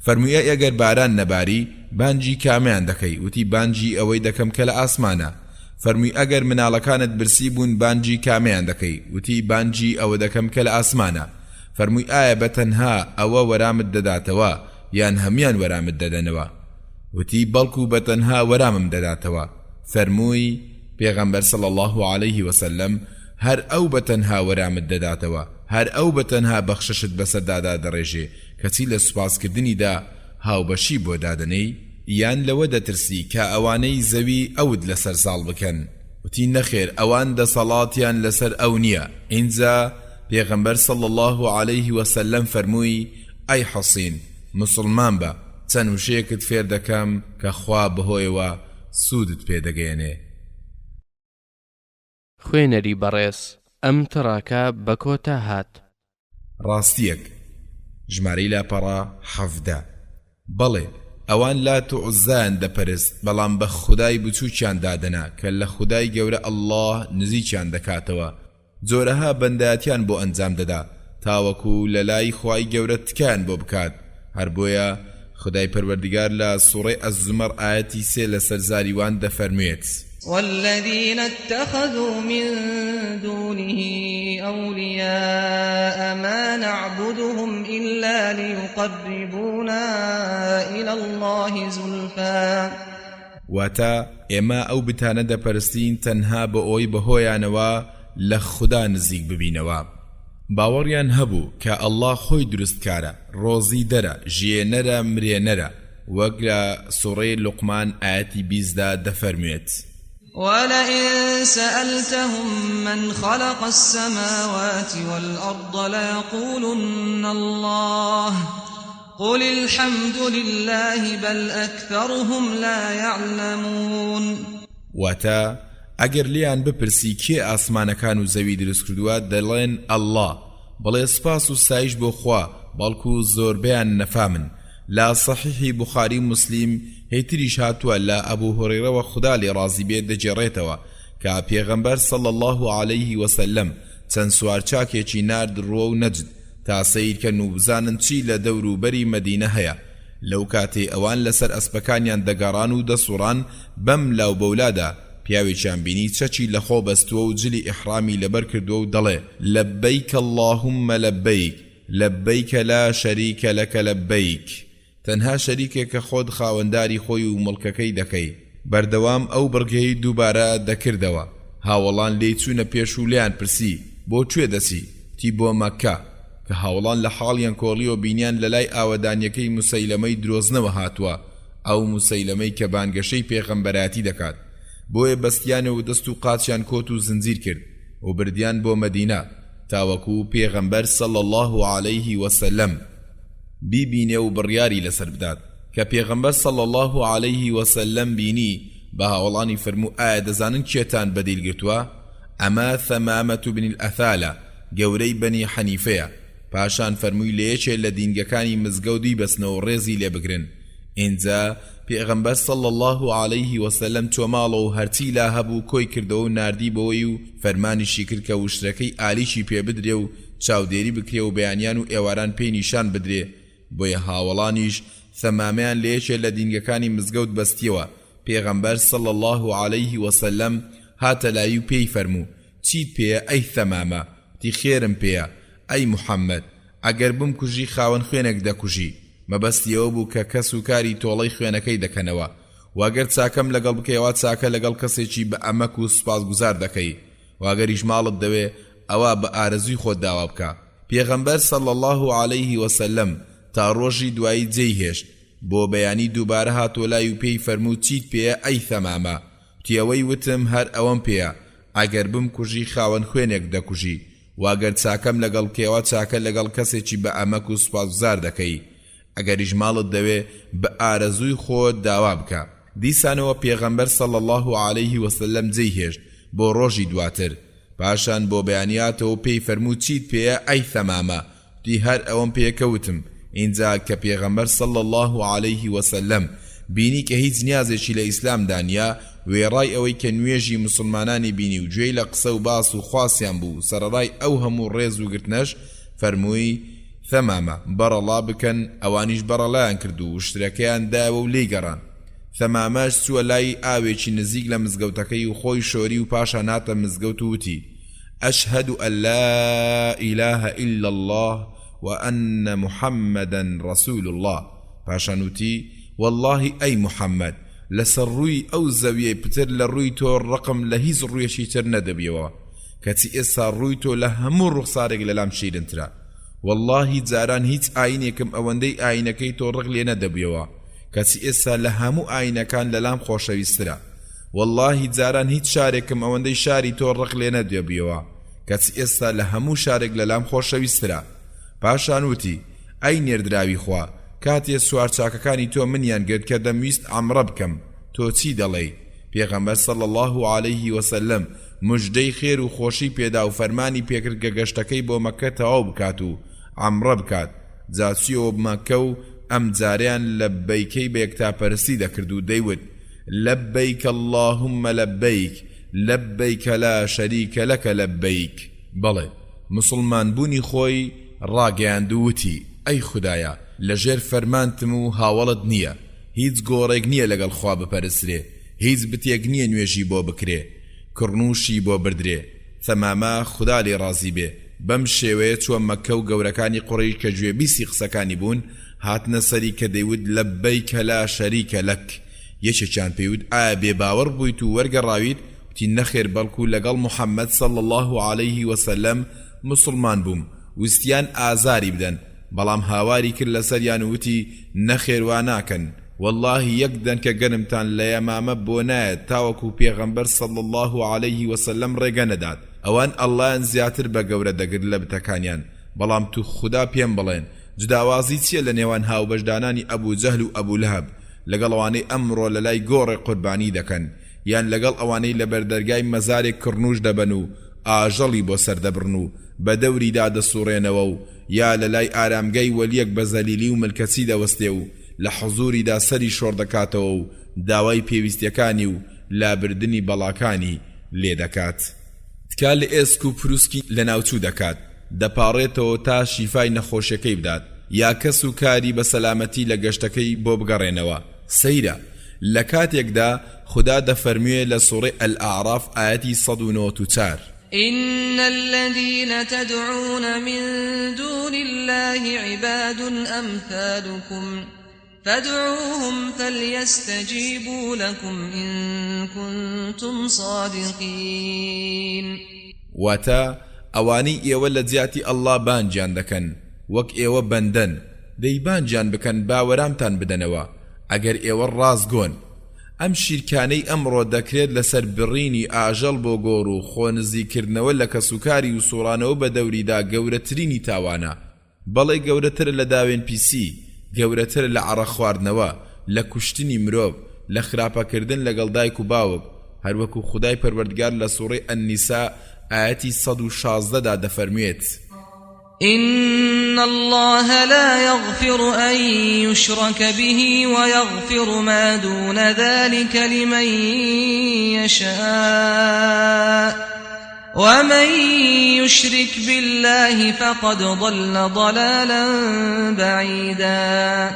فەرمووی ئەگەر باران نەباری بانجی کامیان دەکەی؟ وتی بانجی ئەوەی دەکەم کە لە ئاسمانە. فەرمووی ئەگەر مناڵەکانت برسی بوون بانجی کامیان دەکەی؟ وتی بانجی ئەوە دەکەم کە لە ئاسمانە. فەرمووی ئایا بەتەنها ئەوە وەرامت دەداتەوە یان هەمیان وەرامت دەدەنەوە؟ وتی بەڵکو بەتەنها وەرامم دەداتەوە. فەرمووی پێغەمبەر صلی الله عليه وسلم هەر ئەو بەتەنها وەرامت دەداتەوە، هەر ئەو بەتەنها بەخششت بەسەردادا دەڕێژێ کەچی لە سوپاسکردنیدا هاوبەشی بۆ دادنەی یان لەوە دەترسی کە ئەوانەی زەوی ئەوت لەسەر ساڵ بکەن؟ وتی نەخێر ئەوان دەسەڵاتیان لەسەر ئەو نییە. ئینجا پێغەمبەر صلی الله عليه وسلم فەرمووی ئەی حەسین مسلمان بە، چەند وشەیەکت فێر دەکەم کە خوا بەهۆیەوە سوودت پێدەگەێنێ. خوێنەری بەڕێز ئەم تڕاکە بە کۆتا هات. ڕاستیەک ژمارەی لاپەڕا 17. بەڵێ ئەوان لات و عوزایان دەپەرست بەڵام بە خودای بچووکیان دادەنا کە لە خودای گەورە ئەڵڵاه نزیکیان دەکاتەوە. جۆرەها بەندایەتیان بۆ ئەنجام دەدا تاوەکو لە لای خوای گەورە تکیان بۆ بکات. هەر بۆیە خدای پەروەردگار لە سوڕەی ئەز-زومەر ئاەتی 3 لەسەر زاریوان دەفەرموێت والذين اتخذوا من دونه أولياء ما نعبدهم إلا ليقربونا إلى الله زلفى. واتا ئێمە ئەو بتانە دەپەرستین تەنها بە ئەوەی بەهۆیانەوە لە خوددا نزیک ببینەوە. باوەڕیان هەبوو کە ئەڵڵا خۆی دروستکارە، ڕۆزی دەرە، ژێنەرە، مرێنەرە، وەک لە سوڕەی لوقمان ئاەتی 20 دەفەرموێت ولئن سألتهم من خلق السماوات والأرض ليقولن الله قل الحمد لله بل أكثرهم لا يعلمون. واتا ئەگەر لیان بپرسی کێ ئاسمانەکان و زەوی دروست کردووە دەڵێن ئەڵڵا، بەڵێ سپاس و سایش بۆ خوا بەڵکو زۆربەیان نەفامن. لا صحیحی بوخاری مسلیم هەیتریش هاتووە لە ئەبوو هورەیرەوە خوددا لێ ڕازی بێت دەجێڕێتەوە کە پێغەمبەر صلی الله عليه وسلم چەند سوارچاکێکی نارد ڕۆ و نەجد تا سەیرکەن و بزانن چی لە دەوروبەری مەدینە هەیە. لەو کاتێ ئەوان لەسەر ئەسپەکانیان دەگەڕان و دەسوڕان بەم لاو بەولادا پیاوێکیان بینی چەکی لە خۆ بەستووە و جلی ئیحرامی لەبەر کردووە و دەڵێ لەبەیک اللهم لەبەیک لەبەیک لا شەریکە لەکە لەبەیک. تەنها شەریکێکە خۆت خاوەنداری خۆی و مڵکەکەی دەکەی. بەردەوام ئەو بڕگەی دووبارە دەکردەوە. هاوڵان لێی چوونە پێش و لیان پرسی بۆ کوێ دەچی؟ تی بۆ مەککە، کە هاوڵان لە حاڵیان کۆڵیەوە بینیان لە لای ئاوەدانیەکەی موسەیلەمەی درۆزنەوە هاتووە، ئەو موسەیلەمەی کە بانگەشەی پێغەمبەراتی دەکات. بۆیە بەستیانەوە دەست و قاچیان کۆت و زنجیر کرد و بردیان بۆ مەدینە تاوەکو پێغەمبەر صلی الله عليه وسلم بیبینێ و بڕیاری لەسەر بدات. کە پێغەمبەر صلی الله عليه وسلم بینی بە هاوڵانی فەرموو ئایا دەزانن کێتان بەدیلگرتووە؟ ئەمە ثەمامەة بن الئەثالە، گەورەی بەنی حەنیفەیە. پاشان فەرمووی لە یەکێ لە دینگەکانی مزگەوتی بەسنەوە ڕێزی لێ بگرن. ئینجا پێغەمبەر صلی الله عليه وسلم چۆ ماڵەوە و هەرچی لا هەبوو کۆی کردەوە و ناردی بەوەی و فەرمانیشی کرد کە وشترەکەی ئالیشی پێ بدرێ و چاودێری بکرێ و بەیانیان و ئێواران پێی نیشان بدرێ. بۆیە هاوڵانیش ثەمامیان لە یەکێ لە دینگەکانی مزگەوت بەستیەوە. پێغەمبەر صلی الله عليه وسلم هاتە لای و پێی فەرموو چیت پێیە ئەی ثەمامە؟ تی خێرم پێیە ئەی محەممەد، ئەگەر بم کوژی خاوەن خوێنێک دەکوژی. مەبەستیەوە بوو کە کەس و کاری تۆڵەی خوێنەکەی دەکەنەوە. واگەر چاکەم لەگەڵ بکەیەوە چاکە لەگەڵ کەسێکی بە ئەمەک و سوپاسگوزار دەکەی. واگەریش ماڵت دەوێ ئەوە بە ئارەزوی خۆت داوا بکە. پێغەمبەر صلی الله عليه وسلم تا ڕۆژی دوایی جێی هێشت بۆ بەیانی دووبارە هاتووە لای و پێی فەرموو چیت پێیە ئەی ثەمامە؟ تیەوەی وتم هەر ئەوەم پێیە ئەگەر بم کوژی خاوەن خوێنێک دەکوژی. واگەر چاکەم لەگەڵ بکەیەوە چاکە لەگەڵ کەسێکی بە ئەمەک و سوپاسگوزار دەکەی. ئەگەریش ماڵت دەوێ بە ئارەزووی خۆت داوا بکە. دیسانەوە پێغەمبەر صلی الله عليه وسلم جێی هێشت بۆ ڕۆژی دواتر پاشان بۆ بەیانیاتەوە پێی فەرموو چیت پێیە ئەی ثەمامە دی هەر ئەوەم پێکەوتم اینجا کە پێغەمبەر صلی الله عليه وسلم بینی کە هیچ نیازێکی لە ئیسلام دانیا وێڕای ئەوەی کە نوێژی مسلمانانی بینی و گوێی لە قسە و باس و خواسیان بوو سەرەڕای ئەو هەموو ڕێز و گرتنەش فەرمووی ثەمامە بەڕەڵا بکەن ئەوانیش بەڕەڵایان کرد و شتەکەیان داوە و لێی گەڕان ثەمامەش چووە لای ئاوێکی نزیک لە مزگەوتەکەی و خۆی شۆری و پاشان هاتە مزگەوت و وتی ئەشهەدو ئەن لا ئیلاهە ئیلا الله وأن محمدا رسول الله پاشان وتی والله أي محمد لسر روي أو زاوية بتر لروي تو الرقم لهيز روي شيتر ندبيوا كتي إسا روي تو لهمو رخصارك للام شيرن ترا والله زاران هيت آينيكم أواندي آينكي تو رغلي ندبيوا كتي إسا لهمو آينكان للام خوشويسترا والله زاران هيت شاركم أواندي شاري تو رغلي ندبيوا كتي إسا لهمو شارك للام خوشويسترا پاشان وتی ئەی نێردراوی خوا کاتێ سوار چاکەکانی تۆ منیان گرت کە دەمویست عەمرە بکەم تۆ چی دەڵێی پێغەمبەر صلی الله عليه وسلم مژدەی خێر و خۆشی پێدا و فەرمانی پێکرد کە گەشتەکەی بۆ مەککە تەواو بکات و عەمرە بکات جا چیەوە مەککە و ئەم جاریان لەبەیکەی بە یەکتاپەرستی دەکرد و دەیوت لەبەیک اللهم لەبەیک لەبەیک لا شەریکە لەکە لەبەیک بەڵێ مسلمان بوونی خۆی ڕاگەیاندووتی ئەی خودایە لەژێر فەرمانتم و هاوڵت نییە هیچ گۆڕێک نییە لەگەڵ خوا بپەرسرێ هیچ بتێک نییە نوێژی بۆ بکرێ کڕنوشی بۆ بردرێ ثەمامە خوددا لێ ڕازی بێ بەم شێوەیە چوە مەککە و گەورەکانی قوڕیش کە گوێبیستی قسەکانی بوون هاتنە سەری کە دەیوت لەبەیکە لا شەریکە لەک یەکێکیان پێیوت ئایا بێباوەڕ بوویت و وەرگەڕاویت وتی نەخێر بەڵکو لەگەڵ محەممەد صلی الله عليه وسلم مسلمان بووم وستیان ئازاری بدەن بەڵام هاواری کرد لەسەریان وتی نەخێروا ناکەن والله یەک دەن کە گەرمتان لە یەمامە بۆ نایەت تاوەکو پێغەمبەر صلی الله عليه وسلم ڕێگە نەدات ئەوان ئەڵڵایان زیاتر بە گەورە دەگرت لە بتەکانیان بەڵام تو خوددا پێم بڵێن جداوازی چییە لە نێوان هاوبەشدانانی ئەبوو جەهل و ئەبوو لەهەب لەگەڵ ئەوانەی ئەمڕۆ لە لای گۆڕی قوربانی دەکەن یان لەگەڵ ئەوانەی لە بەردەرگای مەزارێک کڕنوش دەبەن و ئاژەڵی بۆ سەردەبڕن و بە دەوریدا دەسوڕێنەوە و یا لە لای ئارامگەی وەلیەک بە زەلیلی و ملکەچی دەوەستێ و لە حوزوریدا سەری شۆڕ دەکاتەوە و داوای پێویستیەکانی و لابردنی بەڵاکانی لێ دەکات تکا لە ئێسک و پروسکی لە ناوچوو دەکات دەپاڕێتەوە تا شیفای نەخۆشیەکەی بدات یا کەس و کاری بە سەلامەتی لە گەشتەکەی بۆ بگەڕێنەوە سەیرە لە کاتێکدا خوددا دەفەرموێ لە سوڕەی ئەلئاعراف ئایەتی 194 إن الذين تدعون من دون الله عباد أمثالكم فادعوهم فليستجيبوا لكم إن كنتم صادقين واتا ئەوانەی ئێوە لە جیاتی ئەڵڵا بانجیان دەکەن وەک ئێوە بەندەن دەی بانجیان بکەن باوەرامتان بدەنەوە ئەگەر ئێوە ڕازگۆن ئەم شیرکانەی ئەمڕۆ دەکرێت لەسەر بڕینی ئاژەڵ بۆ گۆڕ و خۆنزیکردنەوە لە کەسوکاری و سوڕانەوە بە دەوریدا گەورەترینی تاوانە بەڵێ گەورەتر لە داوێن پیسی گەورەتر لە عەرە خواردنەوە لە کوشتنی مرۆڤ لە خراپەکردن لەگەڵ دایک و باوک هەروەکو خودای پەروەردگار لە سوڕەی ئەننیسا ئایەتی 116 دا دەفەرموێت إن الله لا يغفر أن يشرك به ويغفر ما دون ذلك لمن يشاء ومن يشرك بالله فقد ضل ضلالا بعيدا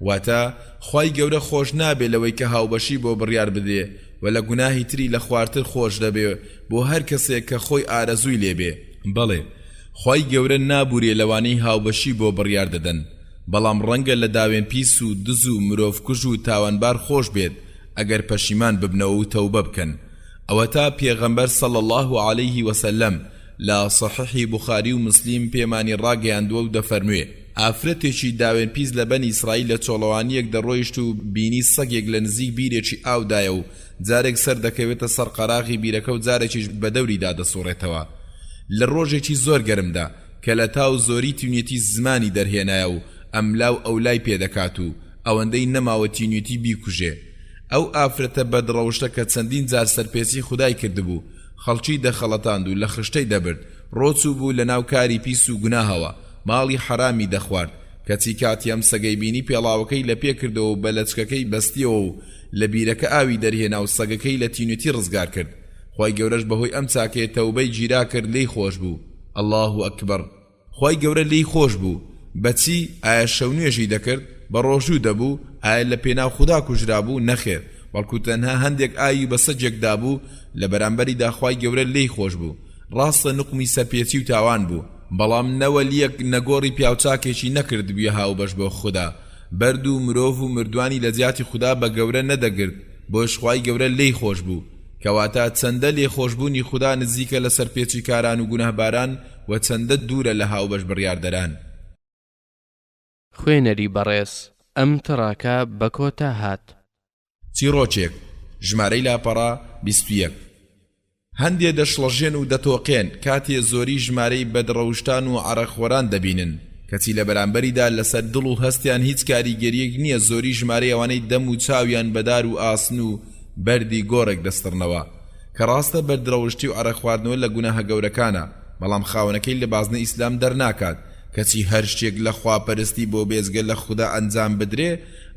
واتا خوای گەورە خۆش نابێ لەوەی کە هاوبەشی بۆ بڕیار بدێ و لە گوناهی تری لە خواردتر خۆش دەبێ بۆ هەر کەسێک کە خۆی ئارەزووی لێبێ بەڵێ خوای گەورە نابورێ لەوانەی هاوبەشی بۆ بڕیار دەدەن بەڵام ڕەنگە لە داوێن پیس و دز و مرۆڤ کوژ و تاوانبار خۆش بێت ئەگەر پەشیمان ببنەوە و تەوبە بکەن ئەوە تا پێغەمبەر صلی الله عليه وسلم لا صحیحی بخاری و مسلیم پێمانی ڕاگەیاندووە و دەفەرموێ ئافرەتێکی داوێن پیس لە بەنی ئیسرائیل لە چۆڵەوانیەک دەڕۆیشت و بینی سەگێک لە نزیک بیرێکی ئاودایە و جارێک سەر دەکەوێتە سەر قەراغی بیرەکە و جارێکیش بە دەوریدا دەسوڕێتەوە لە ڕۆژێکی زۆر گەرمدا کە لە تاو زۆری تینوێتی زمانی دەرهێنایە و ئەملاو ئەولای پێدەکات و ئەوەندەی نەماوە تینوێتی بیکوژێ ئەو ئافرەتە بەدڕەوشتە کە چەندین جار سەرپێچی خودای کردبوو خەڵکی دەخەڵەتاند و لە خشتەی دەبرد ڕۆچوو بوو لە ناو کاری پیس و گوناهەوە ماڵی حرامی دەخوارد کەچی کاتیەم سەگەی بینی پێڵاوەکەی لە پێ کردەوە و بەلەچکەکەی بەستیەوە و لە بیرەکە ئاوی دەرهێنا و سەگەکەی لە تینوێتی ڕزگار کرد خی گەورەش بەهۆی ئەم چاکێ تەوبەی گیرا کرد لی خۆش بوو الله ئەکبەر خی گەورە لی خۆش بوو بەچی ئایا شەو نوێژی دەکرد بە ڕۆژوو دەبوو ئایا لە پێناو خوددا کوژرا بوو نەخێر بەڵکو تەنها هەندێک ئاوی بە سەجێکدا بوو لە بەرامبەریدا خی گەورە لی خۆش بوو ڕاستە نقمی سەرپێچی و تاوان بوو بەڵام نەوەلیەک نەگۆڕی پیاوچاکێکی نەکرد بووە هاو بەش بۆ خوددا بەرد و مرۆڤ و مردوانی لە جیاتی خوددا بە گەورە نەدەگرت بۆش خی گەورە لی خۆش بوو کەواتە چەندە لێ خۆشببوونی خوددا نزیکە لە سەرپێچی کاران و گونەهباران و چەندە دوورە لە هاو بەش بڕیاردەران خوێنەری بەڕێز ئەم تڕاکە بە کۆتا هات چیرۆکێک ژمارەی لاپەڕا 21 هەندێ دەشڵەژێن و دەتۆقێن کاتێ زۆری ژمارەی بەدڕەوشتان و عەرەخۆران دەبینن کەچی لە بەرامبەریدا لەسەر دڵ و هەستیان هیچ کاریگەریەک نییە زۆری ژمارەی ئەوانەی دەم و چاویان بەدار و ئاسن و بەردی گۆڕێک دەستڕنەوە کە ڕاستە بەردڕەوشتی و عەرەخواردنەوە لە گوناهە گەورەکانە بەڵام خاوەنەکەی لە بازنە ئیسلام دەرناکات کەچی هەر شتێک لە خواپەرستی بۆ بێزگە لە خوددا ئەنجام بدرێ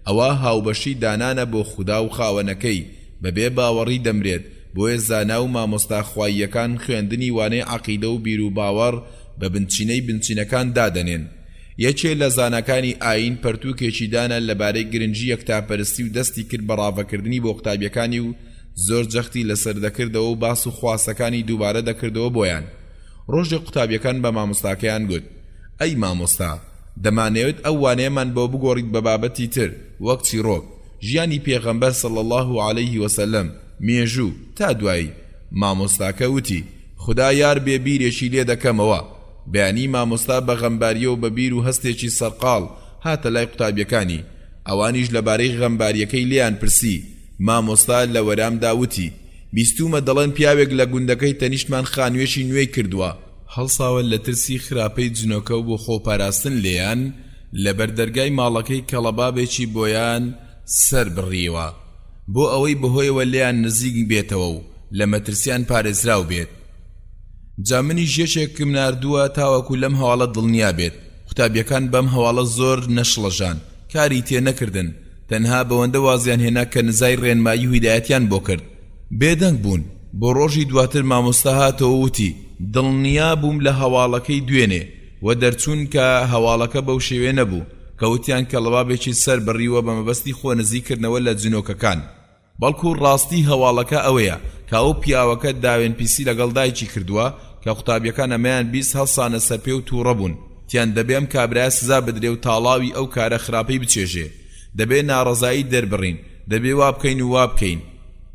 ئەوە هاوبەشی دانانە بۆ خوددا و خاوەنەکەی بەبێ باوەڕی دەمرێت بۆیە زانا و مامۆستا خواییەکان خوێندنی وانەی عەقیدە و بیر و باوەڕ بە بنچینەکان دادەنێن یەکێ لە زانەکانی ئاین پەرتووکێکی دانە لەبارەی گرنگی یەکتاپەرستی و دەستی کرد بە ڕاوەکردنی بۆ قوتابیەکانی و زۆر جەختی لەسەر دەکردەوە و باس و خواسەکانی دووبارە دەکردەوە بۆیان ڕۆژێک قوتابیەکان بە مامۆستاکەیان گوت ئەی مامۆستا دەمانەوێت ئەو وانەیەمان بۆ بگۆڕیت بە بابەتی تر وەک چیرۆک ژیانی پێغەمبەر صلی الله عليه وسلم مێژوو تا دوایی مامۆستاکە وتی خدا یار بێ بیرێکی لێ دەکەمەوە بەیانی مامۆستا بە غەمباریە و بە بیر و هەستێکی سەرقاڵ هاتە لای قوتابیەکانی ئەوانیش لەبارەی غەمباریەکەی لیان پرسی مامۆستا لە وەرامدا وتی بیستومە دەڵێن پیاوێک لە گوندەکەی تەنیشتمان خانوێشی نوێی کردووە هەڵساوە لە ترسی خراپەی جنۆکە و بۆ خۆپاراستن لێیان لە بەردەرگای ماڵەکەی کەڵەبابێکی بۆیان سەر بڕیەوە بۆ ئەوەی بەهۆیەوە لێیان نزیک بێتەوە و لە مەترسیان پارێزراو بێت جا منیش یەکێکم ناردووە تاوەکو لەم هەواڵە دڵنیا بێت قوتابیەکان بەم هەواڵە زۆر نەشڵەژان کاری تێ نەکردن تەنها بەوەندە وازیان هێنا کە نزای ڕێنمایی و هیدایەتیان بۆ کرد بێدەنگ بوون بۆ ڕۆژی دواتر مامۆستا هاتەوە وتی دڵنیا بووم لە هەواڵەکەی دوێنێ و دەرچوون کە هەواڵەکە بەو شێوێ نەبوو کەوتیان کەڵەبابێکی سەر بڕیوە بە مەبەستی خۆ نزیکردنەوە لە جنۆکەکان بەڵکو ڕاستی هەواڵەکە ئەوەیە کە ئەو پیاوەکە داوێن پیسی لەگەڵ دایکی کردووە کە قوتابیەکان ئەمەیان 20 هەڵسانە سەرپێ و تووڕە بوون تیان دەبێ ئەم کابرایە سزا بدرێ و تاڵاوی ئەو کارە خراپەی بچێژێ دەبێ ناڕەزایی دەربڕین دەبێ وا بکەین و وا بکەین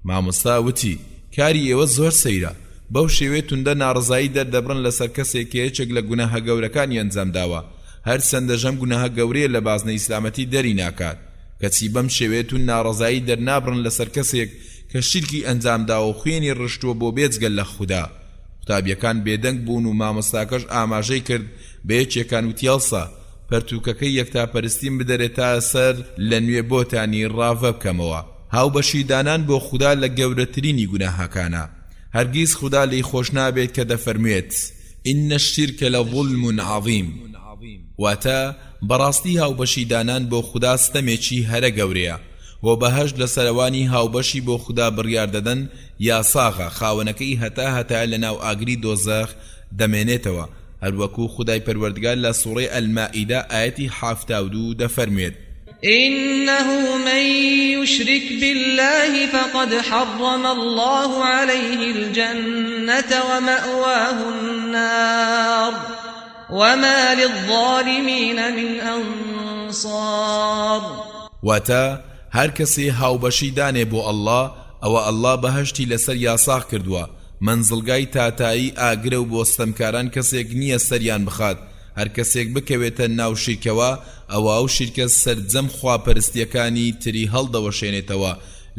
مامۆستا وتی کاری ئێوە زۆر سەیرە بەو شێوێ توندە ناڕزایی دەردەبڕن لەسەر کەسێک یەکێک لە گوناهە گەورەکانی ئەنجام داوە هەر چەندەژەم گوناهە گەورەیە لە بازنە ئیسلامەتی دەری ناکات کەچی بەم شێوێت و ناڕزایی دەرنابڕن لەسەر کەسێک کە شیرکی ئەنجام داوە و خوێنی ڕشتووە بۆ بێجگەل لە خوددا قوتابیەکان بێدەنگ بوون و مامۆستاکەش ئاماژەی کرد بە یەکێکان وتیالسا پەرتووکەکەی یەکتاپەرستیم بدەرێتە سەر لە نوێ بۆتانی ڕاوە بکەمەوە هاوبەشی دانان بۆ خوددا لە گەورەترینی گوناهەکانە هەرگیز خوددا لی خۆش نابێت کە دەفەرموێت ئین الشرک لظلم عظیم واتە بەڕاستی هاوبەشی دانان بۆ خوددا ستەمێکی هەرە گەورەیە و بەهەشت لە سەروانی هاوبەشی بۆ خوددا بڕیار دەدەن یا ساغە خاوەنەکەی هەتا لە ناو ئاگری دۆزەخ دەمێنێتەوە هەروەکو خودای پەروەردگار لە سوڕەی ئەلمائیدە ئاەتی 72 دەفەرموێت إنه من يشرك بالله فقد حرم الله عليه الجنة ومأواه النار وما للظالمين من أنصار واتا هر کسی هاوبەشی دانێ بۆ ئەڵڵا ئەوە ئەڵڵا بەهەشتی لەسەر یاساغ کردووە منزڵگای تاتایی ئاگرە و بۆ ستەمکاران کەسێک نییە سەریان بخات هەر کەسێک بکەوێتە ناو شیرکەوە ئەوە ئەو شیرکە سەرجەم خواپەرستیەکانی تری هەڵدەوەشێنێتەوە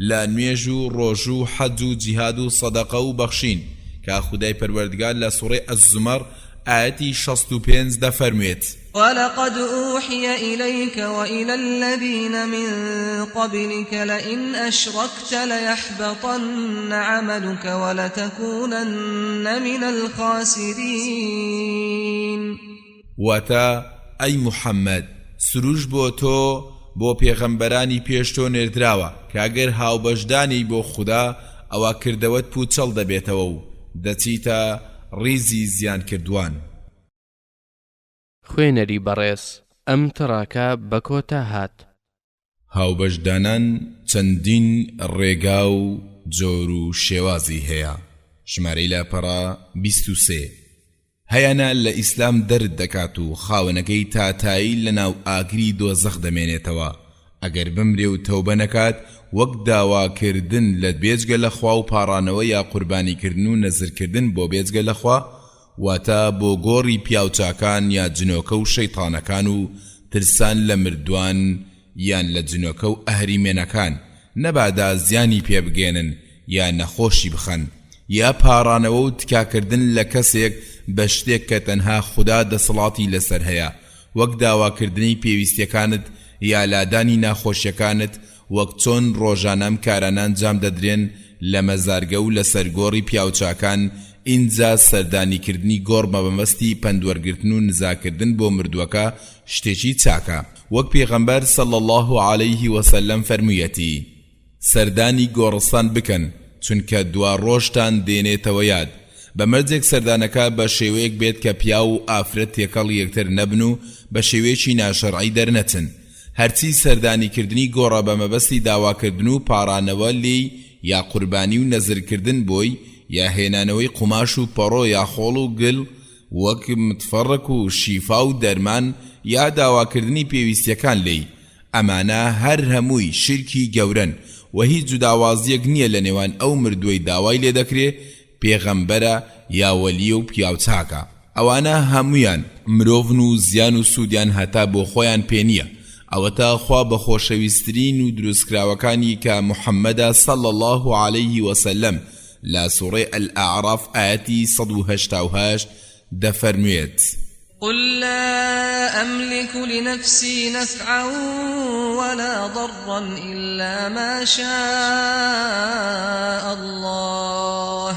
لە نوێژ و ڕۆژ و حەج و جیهاد و سەدەقە و بەخشین کە خودای پەروەردگار لە سوڕەی ئەز-زومەر ئاەتی 65 دەفەرموێت ولقد أوحي إليك وإلى الذين من قبلك لئن أشركت ليحبطن عملك ولتكونن من الخاسرين واتە ئەی محەممەد سروش بۆ تۆ بۆ پێغەمبەرانی پێش تۆ نێردراوە کاگەر هاوبەشدانی بۆ خوددا ئەوە کردەوەت پوچەڵ دەبێتەوە و دەچیتە ڕیزی زیان کردوان. خوێنەری بەڕێز ئەم تڕاکە بەکۆتا هات. هاوبەشدانان چەندین ڕێگا و جۆر و شێوازی هەیە. ژمارەی لاپەڕا 23 هەیەنە لە ئیسلام دەرد دەکات و خاوەنەکەی تاتایی لە ناو ئاگری دۆزەخ دەمێنێتەوە ئەگەر بمرێ و تەوبە نەکات وەک داواکردن لە بێجگە لەخوا و پاڕانەوە یا قوربانیکردن و نەزرکردن بۆ بێجگە لەخوا واتە بۆ گۆڕی پیاوچاکان یا جنۆکە و شەیتانەکان و ترسان لە مردوان یان لە جنۆکە و ئەهریمێنەکان نەبادا زیانی پێبگێنن یا نەخۆشی بخەن یا پاڕانەوە و تکاکردن لە کەسێک بە شتێک کە تەنها خوددا دەسەڵاتی لەسەر هەیە وەک داواکردنی پێویستیەکانت یا لادانی ناخۆشیەکانت وەک چۆن ڕۆژانەم کارانان جام دەدرێن لە مەزارگە و لە سەرگۆڕی پیاوچاکان ئینجا سەردانیکردنی گۆڕ مەبەمەستی پەندوەرگرتن و نزاکردن بۆ مردووەکە شتێکی چاکە وەک پێغەمبەر صلی الله عليه وسلم فەرموویەتی سەردانی گۆڕستان بکەن چونکە دوا ڕۆژتان دێنێتەوە یاد بەمەرجێک سەردانەکە بە شێوەیەک بێت کە پیا و ئافرەت تێکەڵ یەکتر نەبن و بە شێوەیەکی ناشەرعی دەرنەچن هەرچی سەردانیکردنی گۆڕە بە مەبەستی داواکردن و پاڕانەوە لێی یا قوربانی و نەزرکردن بۆی یا هێنانەوەی قوماش و پەڕۆ یا خۆڵ و گل وەک متفەڕق و شیفا و دەرمان یا داواکردنی پێویستیەکان لێی ئەمانە هەر هەمووی شرکی گەورن و هیچ جوداوازیەک نییە لە نێوان ئەو مردووی داوای لێ دەکرێ پێغەمبەرە یا وەلیە و پیاوچاکە ئەوانە هەمویان مرۆڤن و زیان و سوودیان هەتا بۆ خۆیان پێ نییە ئەوەتە خوا بە خۆشەویستترین و دروستکراوەکانی کە محەممەدە صلی الله عليه وسلم لا سوڕەی الأعراف ئاەتی 188 دەفەرموێت قل لا أملك لنفسي نفعا ولا ضرا إلا ما شاء الله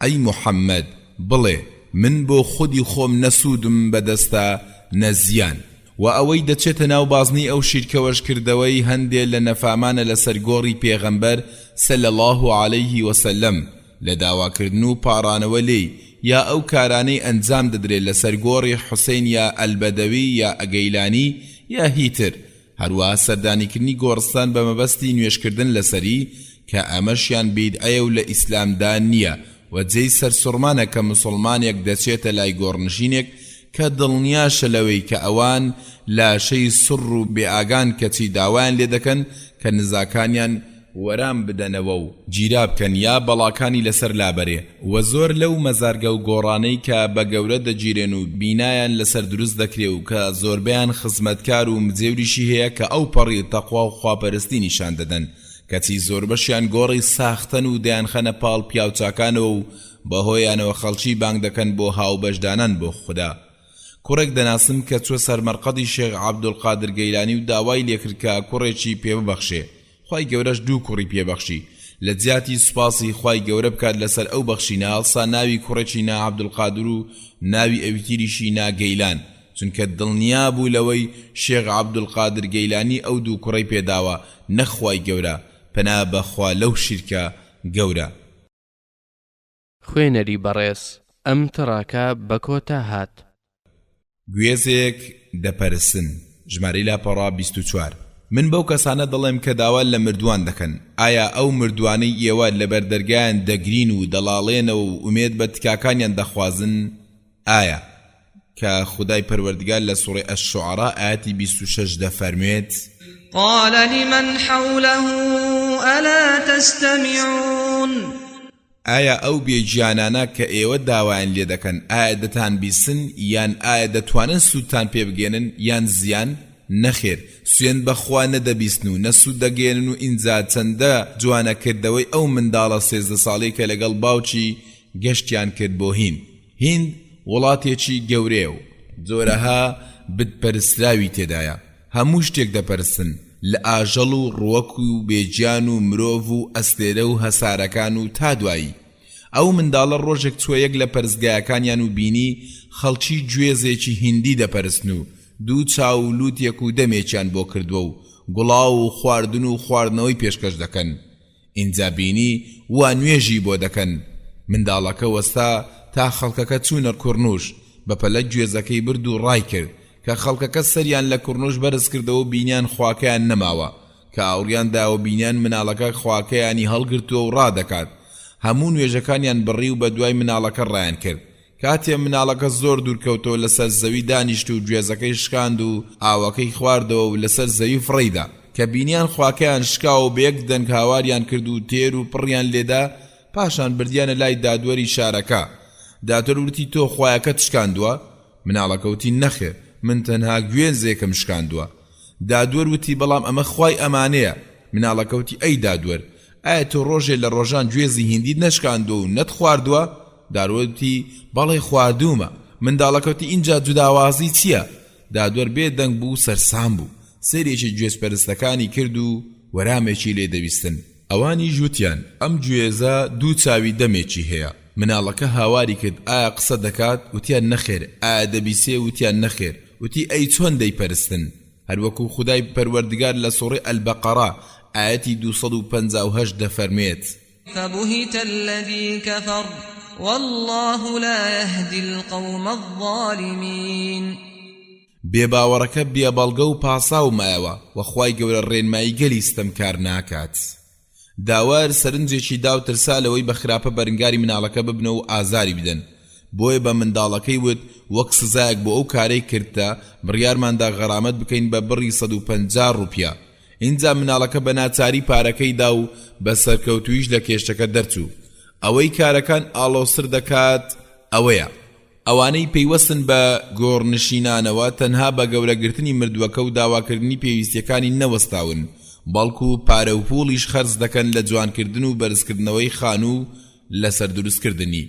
أي محمد بڵێ من بۆ خودی خۆم نەسوودم بەدەستە نەزیان و ئەوەی دەچێتە ناو بازنی ئەو شیرکەوەش کردەوەی هەندێ لە نەفامانە لەسەر گۆڕی پێغەمبەر صلی الله عليه وسلم لە داواکردن و پاڕانەوە لێی یا ئەو کارانەی ئەنجام دەدرێت لەسەر گۆڕی حوسین یا ئەلبەدەوی یا ئەگەیلانی یا هیتر هەروەها سەردانیکردنی گۆڕستان بە مەبەستی نوێشکردن لەسەری کە ئەمەشیان بیدعەیە و لە ئیسلامدا نییە و جێی سەرسوڕمانە کە مسلمانێک دەچێتە لای گۆڕنشینێک کە دڵنیاشە لەوەی کە ئەوان لاشەی سڕ و بێئاگان کەچی داوایان لێ دەکەن کە نزاکانیان وەرام بدەنەوە و گیرا بکەن یا بەڵاکانی لەسەر لابەرێ و زۆر لەو مەزارگە و گۆڕانەی کە بە گەورە دەگیرێن و بینایان لەسەر دروست دەکرێ و کە زۆربیان خزمەتکار و مجێوریشی هەیە کە ئەو پەڕی تەقوا و خواپەرستی نیشان دەدەن کەچی زۆربەشیان گۆڕی ساختن و دەیانخەنە پاڵ پیاوچاکانەوە و بەهۆیانەوە خەڵکی بانگ دەکەن بۆ هاوبەشدانان بۆ خوددا کوڕێک دەناسم کە چوە سەرمەرقەدی شێخ عەبدولقادر گەیلانی و داوای لێکرد کە کوڕێکی پێ ببەخشێ خوای گەورەش دوو کوڕی پێبەخشی لە جیاتی سوپاسی خوای گەورە بکات لەسەر ئەو بەخشینە هەڵسا ناوی کوڕێکی نا عەبدولقادر و ناوی ئەویتریشی نا گەیلان چونکە دڵنیا بوو لەوەی شێخ عەبدولقادر گەیلانی ئەو دوو کوڕی پێداوە نەخوای گەورە پەنا بەخوا لەو شیرکە گەورە. خوێنەری بەڕێز ئەم تڕاکە بەکۆتا هات. گوێزێک دەپەرسن ژمارەی لاپەڕا 24 من بەو کەسانە دەڵێم کە داوا لە مردووان دەکەن ئایا ئەو مردوانەی ئێوە لە بەردەرگایان دەگرین و دەڵاڵێنەوە و ئومێد بە تکاکانیان دەخوازن ئایا کە خودای پەروەردگار لە سوڕەی ئەش-شوعەرا ئاەتی 26 دەفەرموێت قال لمن حوله ألا تستمعون ئایا ئەو بێگیانانە کە ئێوە داوایان لێ دەکەن ئایا دەتان بیسن یان ئایا دەتوانن سوودتان پێ بگێنن یان زیان نەخێر سوێن بەخوا نەدەبیستن و نەسوود دەگێنن و ئینجا چەندە جوانەکردەوەی ئەو منداڵە 13 ساڵەی کە لەگەڵ باوکی گەشتیان کرد بۆ هین وڵاتێکی گەورەیە و جۆرەها بتپەرستراوی تێدایە هەموو شتێک دەپەرستن لە ئاژەڵ و ڕووەک و بێجیان و مرۆڤ و ئەستێرە و هەسارەکان و تا دوایی ئەو منداڵە ڕۆژێک چووەیەک لە پەرستگایەکانیان و بینی خەڵکی گوێزێکی هیندی دەپەرستن و دوو چاو و لووتێک و دەمێکیان بۆ کردووە و گوڵاو و خواردن و خواردنەوەی پێشکەش دەکەن ئینجا بینی وا نوێژی بۆ دەکەن منداڵەکە وەستا تا خەڵکەکە چوونە کوڕنوش بەپەلە گوێزەکەی برد و ڕای کرد کە خەڵکەکە سەریان لە کوڕنوش بەرز کردەوە بینیان خواکەیان نەماوە کە ئاوریان داوە بینیان مناڵەکە خواکەیانی هەڵگرتووە و ڕادەکات هەموو نوێژەکانیان بڕی و بە دوای مناڵەکە ڕایان کرد کاتێ مناڵەکە زۆر دوورکەوتەوە لەسەر زەوی دانیشت و گوێزەکەی شکاند و ئاوەکەی خواردەوە و لەسەر زەوی فڕیدا کە بینیان خواکەیان شکاوە و بەیەک دەنگ هاواریان کرد و تێر و پڕیان لێدا پاشان بردیانە لای دادوەری شارەکە دادوەر وتی تۆ خوایەکەت شکاندووە مناڵەکەوتی نەخێر من تەنها گوێزێکم شکاندووە دادوەر وتی بەڵام ئەمە خوای ئەمانەیە مناڵەکەوتی ئەی دادوەر ئایا تۆ ڕۆژێ لە ڕۆژان گوێزی هیندی نەشکاندووە و نەت خواردووە دادوەری بەڵێ خواردوومە منداڵەکەوتی اینجا جوداوازی چییە دادوەر بێ دەنگ بوو سەرسام بوو سەرێکی گوێزپەرستەکانی کرد و وەرامێکی لێ دەویستن ئەوانی ژووتیان ئەم گوێزە دوو چاوی دەمێکی هەیە مناڵەکە هاواری کرد ئایا قسە دەکات وتیان نەخێر ئایا دەبیسێ وتیان نەخێر وتی ئەی چۆن دەیپەرستن هەروەکو خودای پەروەردگار لە سوڕی ئەلبەقەرە ئاەتی 258 دەفەرمێت فبهت الذي كفر والله لا يهدي القوم الظالمين بێباوەڕەکە بێبەڵگە و پاسا و مایەوە وەخوای گەورە ڕێنمایی گەلی ستەمکار ناکات داوار سەرنجێکی دا و ترسا لەوەی بە خراپە بەرنگاری مناڵەکە ببنە و ئازاری بدەن بۆیە بە منداڵەکەی وت وەک سزایەک بۆ ئەو کارەی کردە بڕیارماندا غەرامەت بکەین بە بڕی 150 ڕوپیا اینجا مناڵەکە بە ناچاری پارەکەی دا و بە سەرکەوتویش لە کێشتەکە دەرچوو ئەوەی کارەکان ئاڵۆسر دەکات ئەوەیە ئەوانەی پەیوەستن بە گۆڕنشینانەوە تەنها بە گەورەگرتنی مردووەکە و داواکردنی پێویستیەکانی نەوەستاون بەڵکو پارە و پوڵیش خەرج دەکەن لە جوانکردن و بەرزکردنەوەی خان و لەسەر دروستکردنی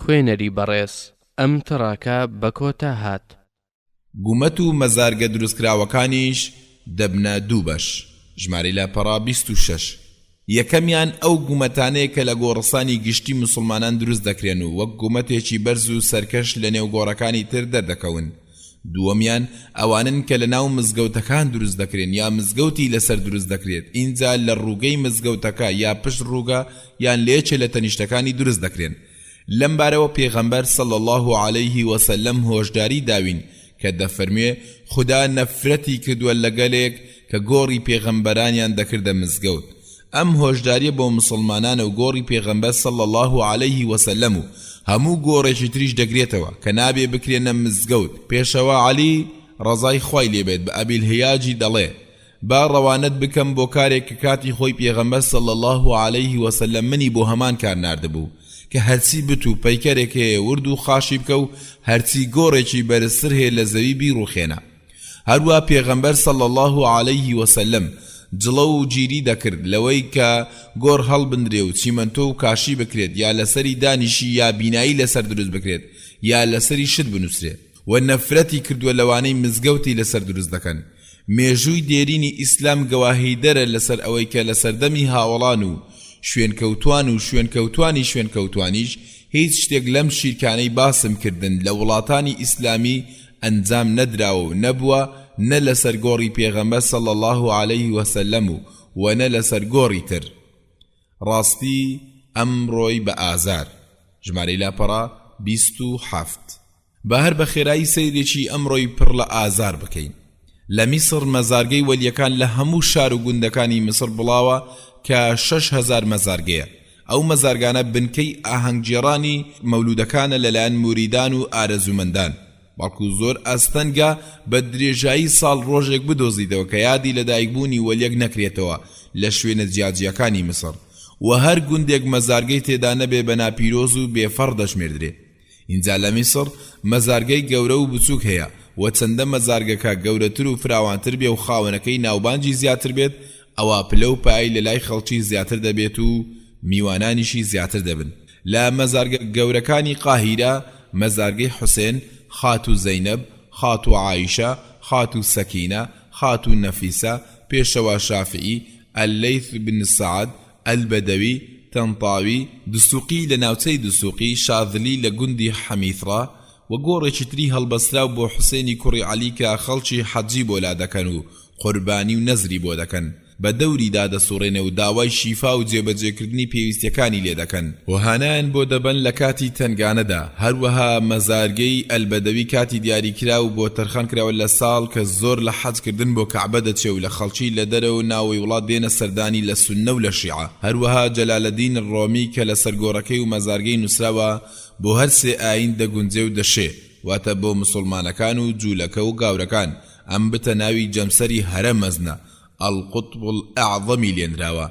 خوێنەری بەڕێز ئەم تڕاکە بە کۆتا هات گومەت و مەزارگە دروستکراوەکانیش دەبنە دوو بەش ژمارەی لاپەڕا 26 یەکەمیان ئەو گومەتانەیە کە لە گۆڕستانی گشتی موسڵمانان دروست دەکرێن و وەک گومەتێکی بەرز و سەرکەش لە نێو گۆڕەکانی تر دەردەکەون دووەمیان ئەوانن کە لە ناو مزگەوتەکان دروست دەکرێن یا مزگەوتی لەسەر دروست دەکرێت اینجا لە ڕووگەی مزگەوتەکە یا پشت ڕووگە یان لێچە لە تەنیشتەکانی دروست دەکرێن لەم بارەوە پێغەمبەر صلی الله عليه وسلم هۆشداری داوین کە دەفەرمێ خدا نەفرەتی کردووە لەگەلێک کە گۆڕی پێغەمبەرانیان دەکردە مزگەوت ئەم هۆشداریە بۆ مسلمانانە و گۆڕی پێغەمبەر صلی الله عليه وسلم و هەموو گۆڕێکی تریش دەگرێتەوە کە نابێ بکرێنە مزگەوت پێشەوە عەلی ڕەزای خوای لێبێت بە ئەبیل هەیاجی دەڵێ با ڕەوانەت بکەم بۆ کارێک کە کاتی خۆی پێغەمبەر صلی الله عليه وسلم منی بۆ هەمان کار ناردبوو کە هەرچی بت و پەیکەرێک هەیە ورد و خاشی بکە و هەرچی گۆڕێکی بەرزتر هەیە لە زەوی بیڕوخێنە هەروە پێغەمبەر صلی الله عليه وسلم جڵە و گیری دەکرد لەوەی کە گۆڕ هەڵبندرێ و چیمەنتۆ و کاشی بکرێت یا لەسەری دانیشی یا بینایی لەسەر دروست بکرێت یا لەسەری شت بنووسرێت و نەفرەتی کردووە لەوانەی مزگەوتی لەسەر دروست دەکەن مێژووی دێرینی ئیسلام گەواهی دەرە لەسەر ئەوەی کە لە سەردەمی هاوڵان و شوێنکەوتوان و شوێنکەوتوانی شوێنکەوتوانیش هیچ شتێک لەم شیرکانەی باسم کردن لە وڵاتانی ئیسلامی ئەنجام نەدراوە و نەبووە نە لەسەر گۆڕی پێغەمبەر صلی الله عليه وسلم و نە لەسەر گۆڕی تر ڕاستی ئەم ڕۆی بە ئازار ژمارەی لاپەڕا 27 بە هەر بە خێرایی سەیرێکی ئەم ڕۆی پڕ لە ئازار بکەین لە میسر مەزارگەی وەلیەکان لە هەموو شار و گوندەکانی میسر بڵاوە کە 6000 مەزارگەیە ئەو مەزارگانە بنکەی ئاهەنگجێڕانی مەولودەکانە لەلایەن موریدان و ئارەزومەندان باڵکو زۆر ئەستەنگە بە درێژایی ساڵ ڕۆژێک بدۆزیدەوە کە یادی لە دایکبوونی وەلیەک نەکرێتەوە لە شوێنە جیاجیەکانی میسر و هەر گوندێک مەزارگەی تێدا نەبێ بە ناپیرۆز و بێفەڕ دەشمێردرێ اینجا لە میسر مەزارگەی گەورە و بچووک هەیە و چەندە مەزارگەکە گەورەتر و فراوانتر بێ و خاوەنەکەی ناوبانجی زیاتر بێت ئەوە پلە و پای لە لای خەڵکی زیاتر دەبێت و میوانانیشی زیاتر دەبن لا مەزارگە گەورەکانی قاهیرە مەزارگەی حوسێن، خاتو زەینەب، خاتو عایشە، خاتو سەکینە، خاتو نەفیسە، پێشەوە شافعی، ئەلەیث بن سعد، ئەلبەدەوی، تەنطاوی، دسوقی لە ناوچەی دسوقی، شاذلی لە گوندی حەمیثڕا و گۆڕێکی تری هەڵبەستراو بۆ حوسێنی کوڕی عەلی کە خەڵکی حەجی بۆ لا دەکەن و قوربانی و نەزری بۆ دەکەن، بە دەوریدا دەسوڕێنە و داوای شیفا و جێبەجێکردنی پێویستیەکانی لێ دەکەن و هانایان بۆ دەبەن لە کاتی تەنگانەدا. هەروەها مەزارگەی ئەلبەدەوی کاتی دیاریکرا و بۆ تەرخان کراوە لە ساڵ کە زۆر لە حەجکردن بۆ کەعبە دەچێ و لە خەڵکی لە دەرەوە ناوەی وڵات دێنە سەردانی لە سوننە و لە شیعە. هەروەها جەلالەدین ڕۆمی کە لە سەرگۆڕەکەی و مەزارگەی نووسراوە بۆ هەر سێ ئاین دەگونجێ و دەشێ، واتە بۆ مسلمانەکان و جوولەکە و گاورەکان. ئەم بتە ناوی جەمسەری هەرە مەزنە القطب الأعظمی لێنراوە.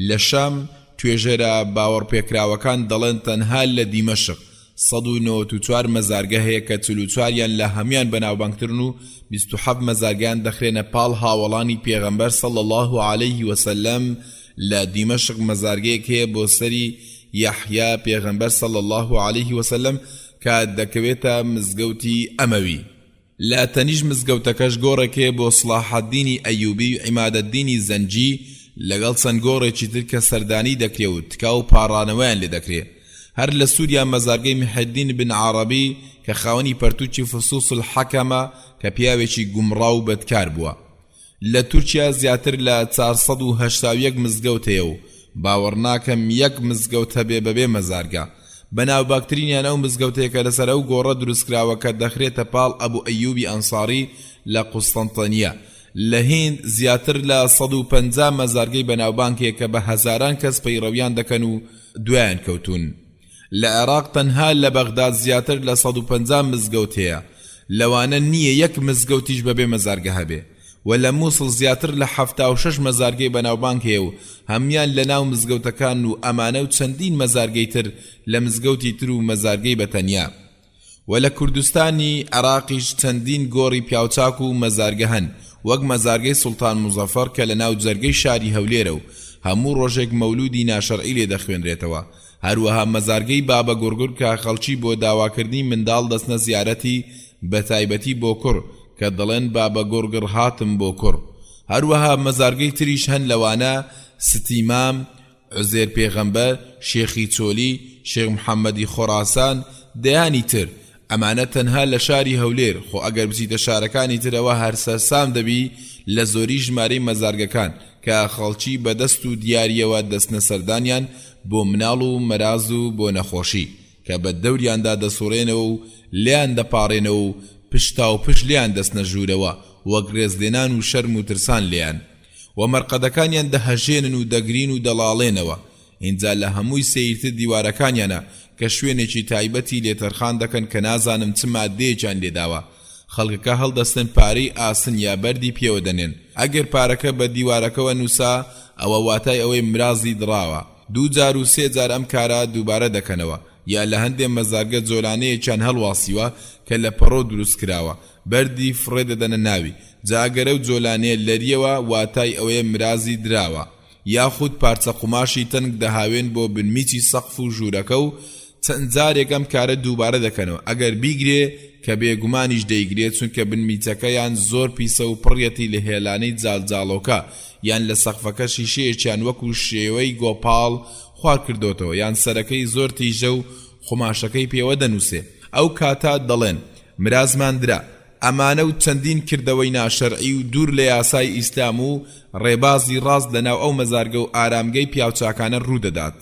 لە شام توێژەرە باوەڕپێکراوەکان دەڵێن تەنها لە دیمەشق 194 مەزارگە هەیە کە 44یان لە هەمیان بەناوبانگترن و 27 مەزارگەیان دەخرێنە پاڵ هاوڵانی پێغەمبەر صلی الله عليه وسلم. لە دیمەشق مەزارگەیەک هەیە بۆ سەری یەحیا پێغەمبەر صلی الله عليه وسلم کە دەکەوێتە مزگەوتی ئەمەوی. لا تەنیش مزگەوتەکەش گۆڕێکێ بۆ سڵاحەددینی ئەیوبی و عیمادەددینی زەنجی لەگەڵ چەند گۆڕێکی تر کە سەردانی دەکرێ و تکا و پاڕانەوەیان لێ دەکرێ. هەر لە سووریا مەزارگەی محەددین بن عەرەبی کە خاوەنی پەرتووکی فسوس الحەکەمە کە پیاوێکی گومڕا و بەدکار بووە. لە تورکیا زیاتر لە 481 مزگەوت هەیە و باوەڕ ناکەم یەک مزگەوت هەبێ بەبێ مەزارگە. بەناو باکترینیان ئەو مزگەوتەیەکە لەسەر ئەو گۆڕە دروستکراوە کە دەخرێتە پاڵ ئەبوو ئەیوبی ئەنساری لە قوستەنتینیە. لە هێند زیاتر لە 150 مەزارگەی بەناوبانگێک کە بە هەزاران کەس پەیڕەویان دەکەن و دوایان کەوتون. لە عێراق تەنها لە بەغداد زیاتر لە 150 مزگەوت هەیە، لەوانە نییە یەک مزگەوتیش بەبێ مەزارگە هەبێ. و لە مووسڵ زیاتر لە 76 مەزارگەی بەناوبانگ هەیە و هەمیان لە ناو مزگەوتەکان و ئەمانە و چەندین مەزارگەی تر لە مزگەوتی تر و مەزارگەی بەتەنیا. و لە کوردستانی عێراقیش چەندین گۆڕی پیاوچاک و مەزارگە هەن، وەک مەزارگەی سوڵتان مزەفەر کە لە ناو جەرگەی شاری هەولێرە و هەموو ڕۆژێک مەولودی ناشەرعی لێ دەخوێنرێتەوە. هەروەها مەزارگەی بابە گورگر کە خەڵکی بۆ داواکردنی منداڵ دەستنە زیارەتی بەتایبەتی بۆ کوڕ کە دەڵێن بابە گورگر هاتم بۆ کوڕ. هەروەها مەزارگەی تریش هەن لەوانە ستیمام، عوزێر پێغەمبەر، شێخی چۆلی، شێخ محەممەدی خۆراسان دەیانی تر. ئەمانە تەنها لە شاری هەولێر، خۆ ئەگەر بچیتە شارەکانی ترەوە هەر سەرسام دەبی لە زۆری ژمارەی مەزارگەکان کە خەڵکی بەدەست و دیاریەوە دەستنە سەردانیان بۆ مناڵ و مەراز و بۆ نەخۆشی کە بە دەوریاندا دەسوڕێنەوە و لیان دەپاڕێنەوە و پشتا و پشت لیان دەستنە ژوورەوە وەک ڕێزلێنان و شەرم و ترسان لیان و مەرقەدەکانیان دەهەژێنن و دەگرین و دەڵاڵێنەوە. اینجا لە هەمووی سەیرتر دیوارەکانیانە کە شوێنێکی تایبەتی لێتەرخان دەکەن کە نازانم چ مادەیەکیان لێداوە. خەڵکەکە هەڵدەستن پارەی ئاسن یا بەردی پێوە دەنێن. ئەگەر پارەکە بە دیوارەکەوە نووسا ئەوە واتای ئەوەی مرازی دڕاوە. 2 جار و 3 جار ئەم کارە دووبارە دەکەنەوە. یا لە هەندێک مەزارگە جۆلانەیەکیان هەڵواسیوە کە لە پەڕۆ دروست کراوە، بەردی فڕێ دەدەنە ناوی. جاگەرە و جۆلانەیە لەریەوە واتای ئەوەیە مرازی دراوە. یاخود پارچە قوماشی تەنگ دەهاوێن بۆ بنمیچی سەقف و ژوورەکە و چەند جارێک ئەم کارە دووبارە دەکەنەوە. ئەگەر بیگرێ کە بێگومانیش دەیگرێت چونکە بنمیچەکە یان زۆر پیسە و پڕیەتی لە هێلانەی جاڵجاڵۆکە یان لە سەقفەکە شیشەیەکیان وەکو شێوەی گۆپاڵ خوار کردوتەوە یان سەرەکەی زۆر تیژە و خۆماشەکەی پێوە دەنووسێ. ئەو کاتا دەڵێن مرازمان درا. ئەمانە و چەندین کردەوەی ناشەرعی و دوور لە یاسای ئیسلام و ڕێبازی ڕاست لەناو ئەو مەزارگە و ئارامگەی پیاوچاکانە ڕوودەدات.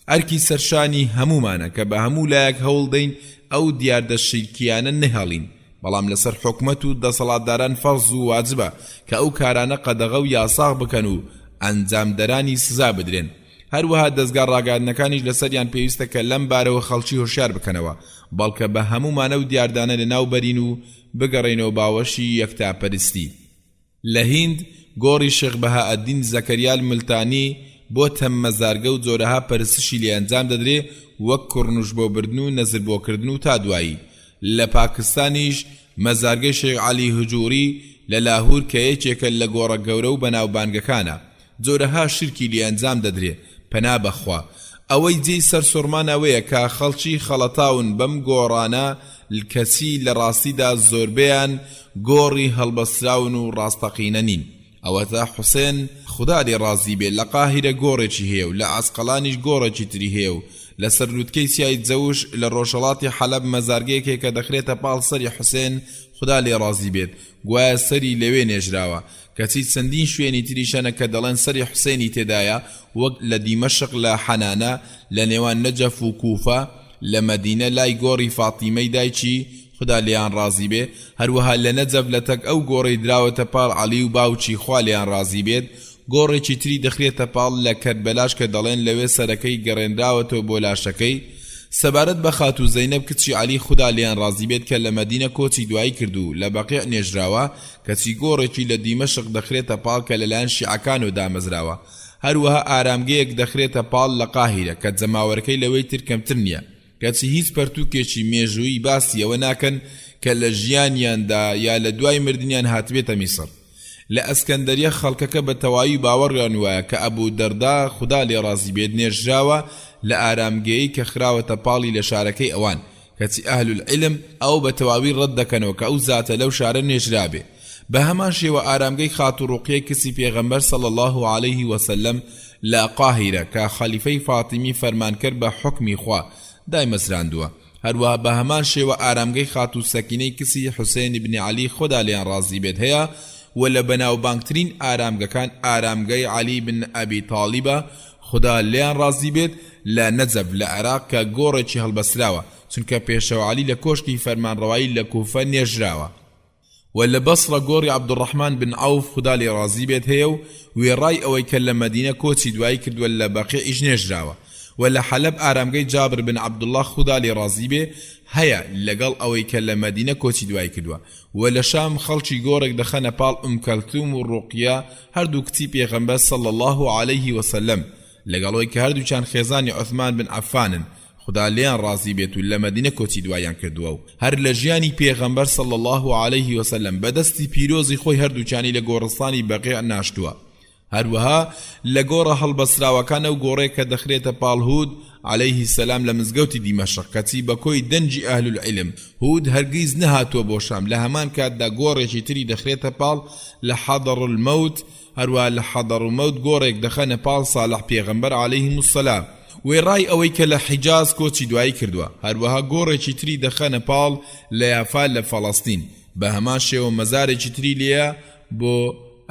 ئەرکی سەرشانی هەمومانە کە بە هەموو لایەک هەوڵ دەین ئەو دیاردە شیرکیانە نەهێڵین، بەڵام لەسەر حکومەت و دەسەڵاتداران فەرز و واجبە کە ئەو کارانە قەدەغە و یاساغ بکەن و ئەنجامدەرانی سزا بدرێن. هەروەها دەستگا ڕاگەاندنەکانیش لەسەریان پێویستە کە لەم بارەوە خەڵکی هۆشیار بکەنەوە، بەڵکە بە هەمومانە و دیاردانە لەناو بەرین و بگەڕێنەوە باوەشی یەکتاپەرستی. لە هیند گۆڕی شێخ بەهائەدین زەکەریال ملتانی بۆ تەم مەزارگە و جۆرەها پەرستشی لێ ئەنجام دەدرێ وەک کوڕنوش بۆ بردن و نەزر بۆکردن و تا دوایی. لە پاکستانیش مەزارگەی شێخ عەلی هجووری لە لاهور کە یەکێکە لە گۆڕە گەورە و بەناوبانگەکانە جۆرەها شرکی لێ ئەنجام دەدرێ. پەنا بەخوا ئەوەی جێی سەرسوڕمان ئەوەیە کە خەڵکی خەڵەتاون بەم گۆڕانە کەچی لە ڕاستیدا زۆربیان گۆڕی هەڵبەستراون و ڕاستەقینە نین. ئەوەتە حوسێن خوددا لێ ڕازی بێ لە قاهیرە گۆڕێکی هەیە و لە ئاسقەڵانیش گۆڕێکی تری هەیە و لە سەرلووتکەی سیای جەوش لە ڕۆژهەڵاتی حەلەب مەزارگەیەکێ کە دەخرێتە پاڵ سەری حوسێن خوددا لێ ڕازی بێت گوایە سەری لەوێ نێژراوە کەچی چەندین شوێنی تریشەنە کە دەڵێن سەری حوسێنی تێدایە وەک لە دیمەشق لە حەنانە لە نێوان نەجەف و کوفە لە مەدینە لای گۆڕی فاتیمەی دایکی خوددا لێیان ڕازی بێ هەروەها لە نەجەف لە تەک ئەو گۆڕی دراوەتە پاڵ عەلی و باوکی خوا لێیان ڕازی بێت گۆڕێکی تری دەخرێتە پاڵ لە کەربەلاش کە دەڵێن لەوێ سەرەکەی گەڕێنراوەتەوە بۆ لاشەکەی سەبارەت بە خاتو زەینەب کچی عەلی خوددا لێیان ڕازی بێت کە لە مەدینە کۆچی دوایی کردو لە بەقیع نێژراوە کەچی گۆڕێکی لە دیمەشق دەخرێتە پاڵ کە لەلایەن شیعەکان و دامەزراوە هەروەها ئارامگەیەک دەخرێتە پاڵ لە قاهیرە کە جەماوەرەکەی لەوەی تر کەمتر نییە کەچی هیچ پەرتووکێکی مێژووی باسی ئەوە ناکەن کە لە ژیانیاندا یا لە دوای مردنیان هاتبێتە میسر لە ئەسکەندەریە خەڵکەکە بە تەواوی باوەڕیان وایە کە ئەبوو دەردا خوددا لێ ڕازی بێت نێژراوە لە ئارامگەیی کە خراوەتە پاڵی لە شارەکەی ئەوان کەچی ئەهل العلم ئەو بە تەواوی ڕەت دەکەنەوە کە ئەو زاتە لەو شارە نێژرابێ بە هەمان شێوە ئارامگەی خات و ڕوقیەی کسی پێغەمبەر صلی الله عليه وسلم لە قاهیرە کە خەلیفەی فاتیمی فەرمانکرد بە حکمی خوا دایمەزراندووە هەروەها بە هەمان شێوە ئارامگەی خات و سەکینەی کسی حوسێن بن عەلی خوددا لێیان ڕازی بێت هەیە و لە بەناوبانگترین ئارامگەکان ئارامگەی عەلی بن ئەبی تاڵیبە خوددا لێیان ڕازی بێت لە نەجەف لە عێراق کە گۆڕێکی هەڵبەسراوە چونکە پێشەوە عەلی لە کۆشکی فەرمانڕەوایی لە کوفە نێژراوە و لە بەسڕە گۆڕی عەبدوڕەحمان بن عەوف خوددا لێ ڕازی بێت هەیە و وێڕای ئەوەی کە لە مەدینە کۆچی دوایی کردووە لە بەقیعیش نێژراوە و لە حەلەب ئارامگەی جابر بن عەبدوڵڵاه خوددا لێ ڕازی بێ هەیە لەگەڵ ئەوەی کە لە مەدینە کۆچی دوای کردووە و لە شام خەڵکی گۆڕێک دەخەنە پاڵ کەلتوم و ڕوقیە هەردوو کچی پێغەمبەر صلی الله عليه وسلم لەگەڵەوەی کە هەردووچان خێزانی عوثمان بن عەفانن خوددا لێیان ڕازی بێت و لە مەدینە کۆچی دوایان کردووە و هەر لە ژیانی پێغەمبەر صلی الله عليه وسلم بەدەستی پیرۆزی خۆی هەردووچانی لە گۆڕستانی بەقیع ناشتووە هەروەها لە گۆڕە هەڵبەسراوەکان ئەو گۆڕەیە کە دەخرێتە پاڵ هود عليه السلام لە مزگەوتی دیمەشق کەچی بە کۆی دەنجی ئەهل العلم هود هەرگیز نەهاتووە بۆ شام لە هەمان کاتدا گۆڕێکی تری دەخرێتە پاڵ لە حەضر المەوت هەروەها لە حەضر المەوت گۆڕێک دەخەنە پاڵ صالح پێغەمبەر عليه السلام وێڕای ئەوەی کە لە حیجاز کۆچی دوایی کردووە هەروەها گۆڕێکی تری دەخەنە پاڵ لە یافا لە فەڵەستین بە هەمان شێوە مەزارێکی تری لێیە بۆ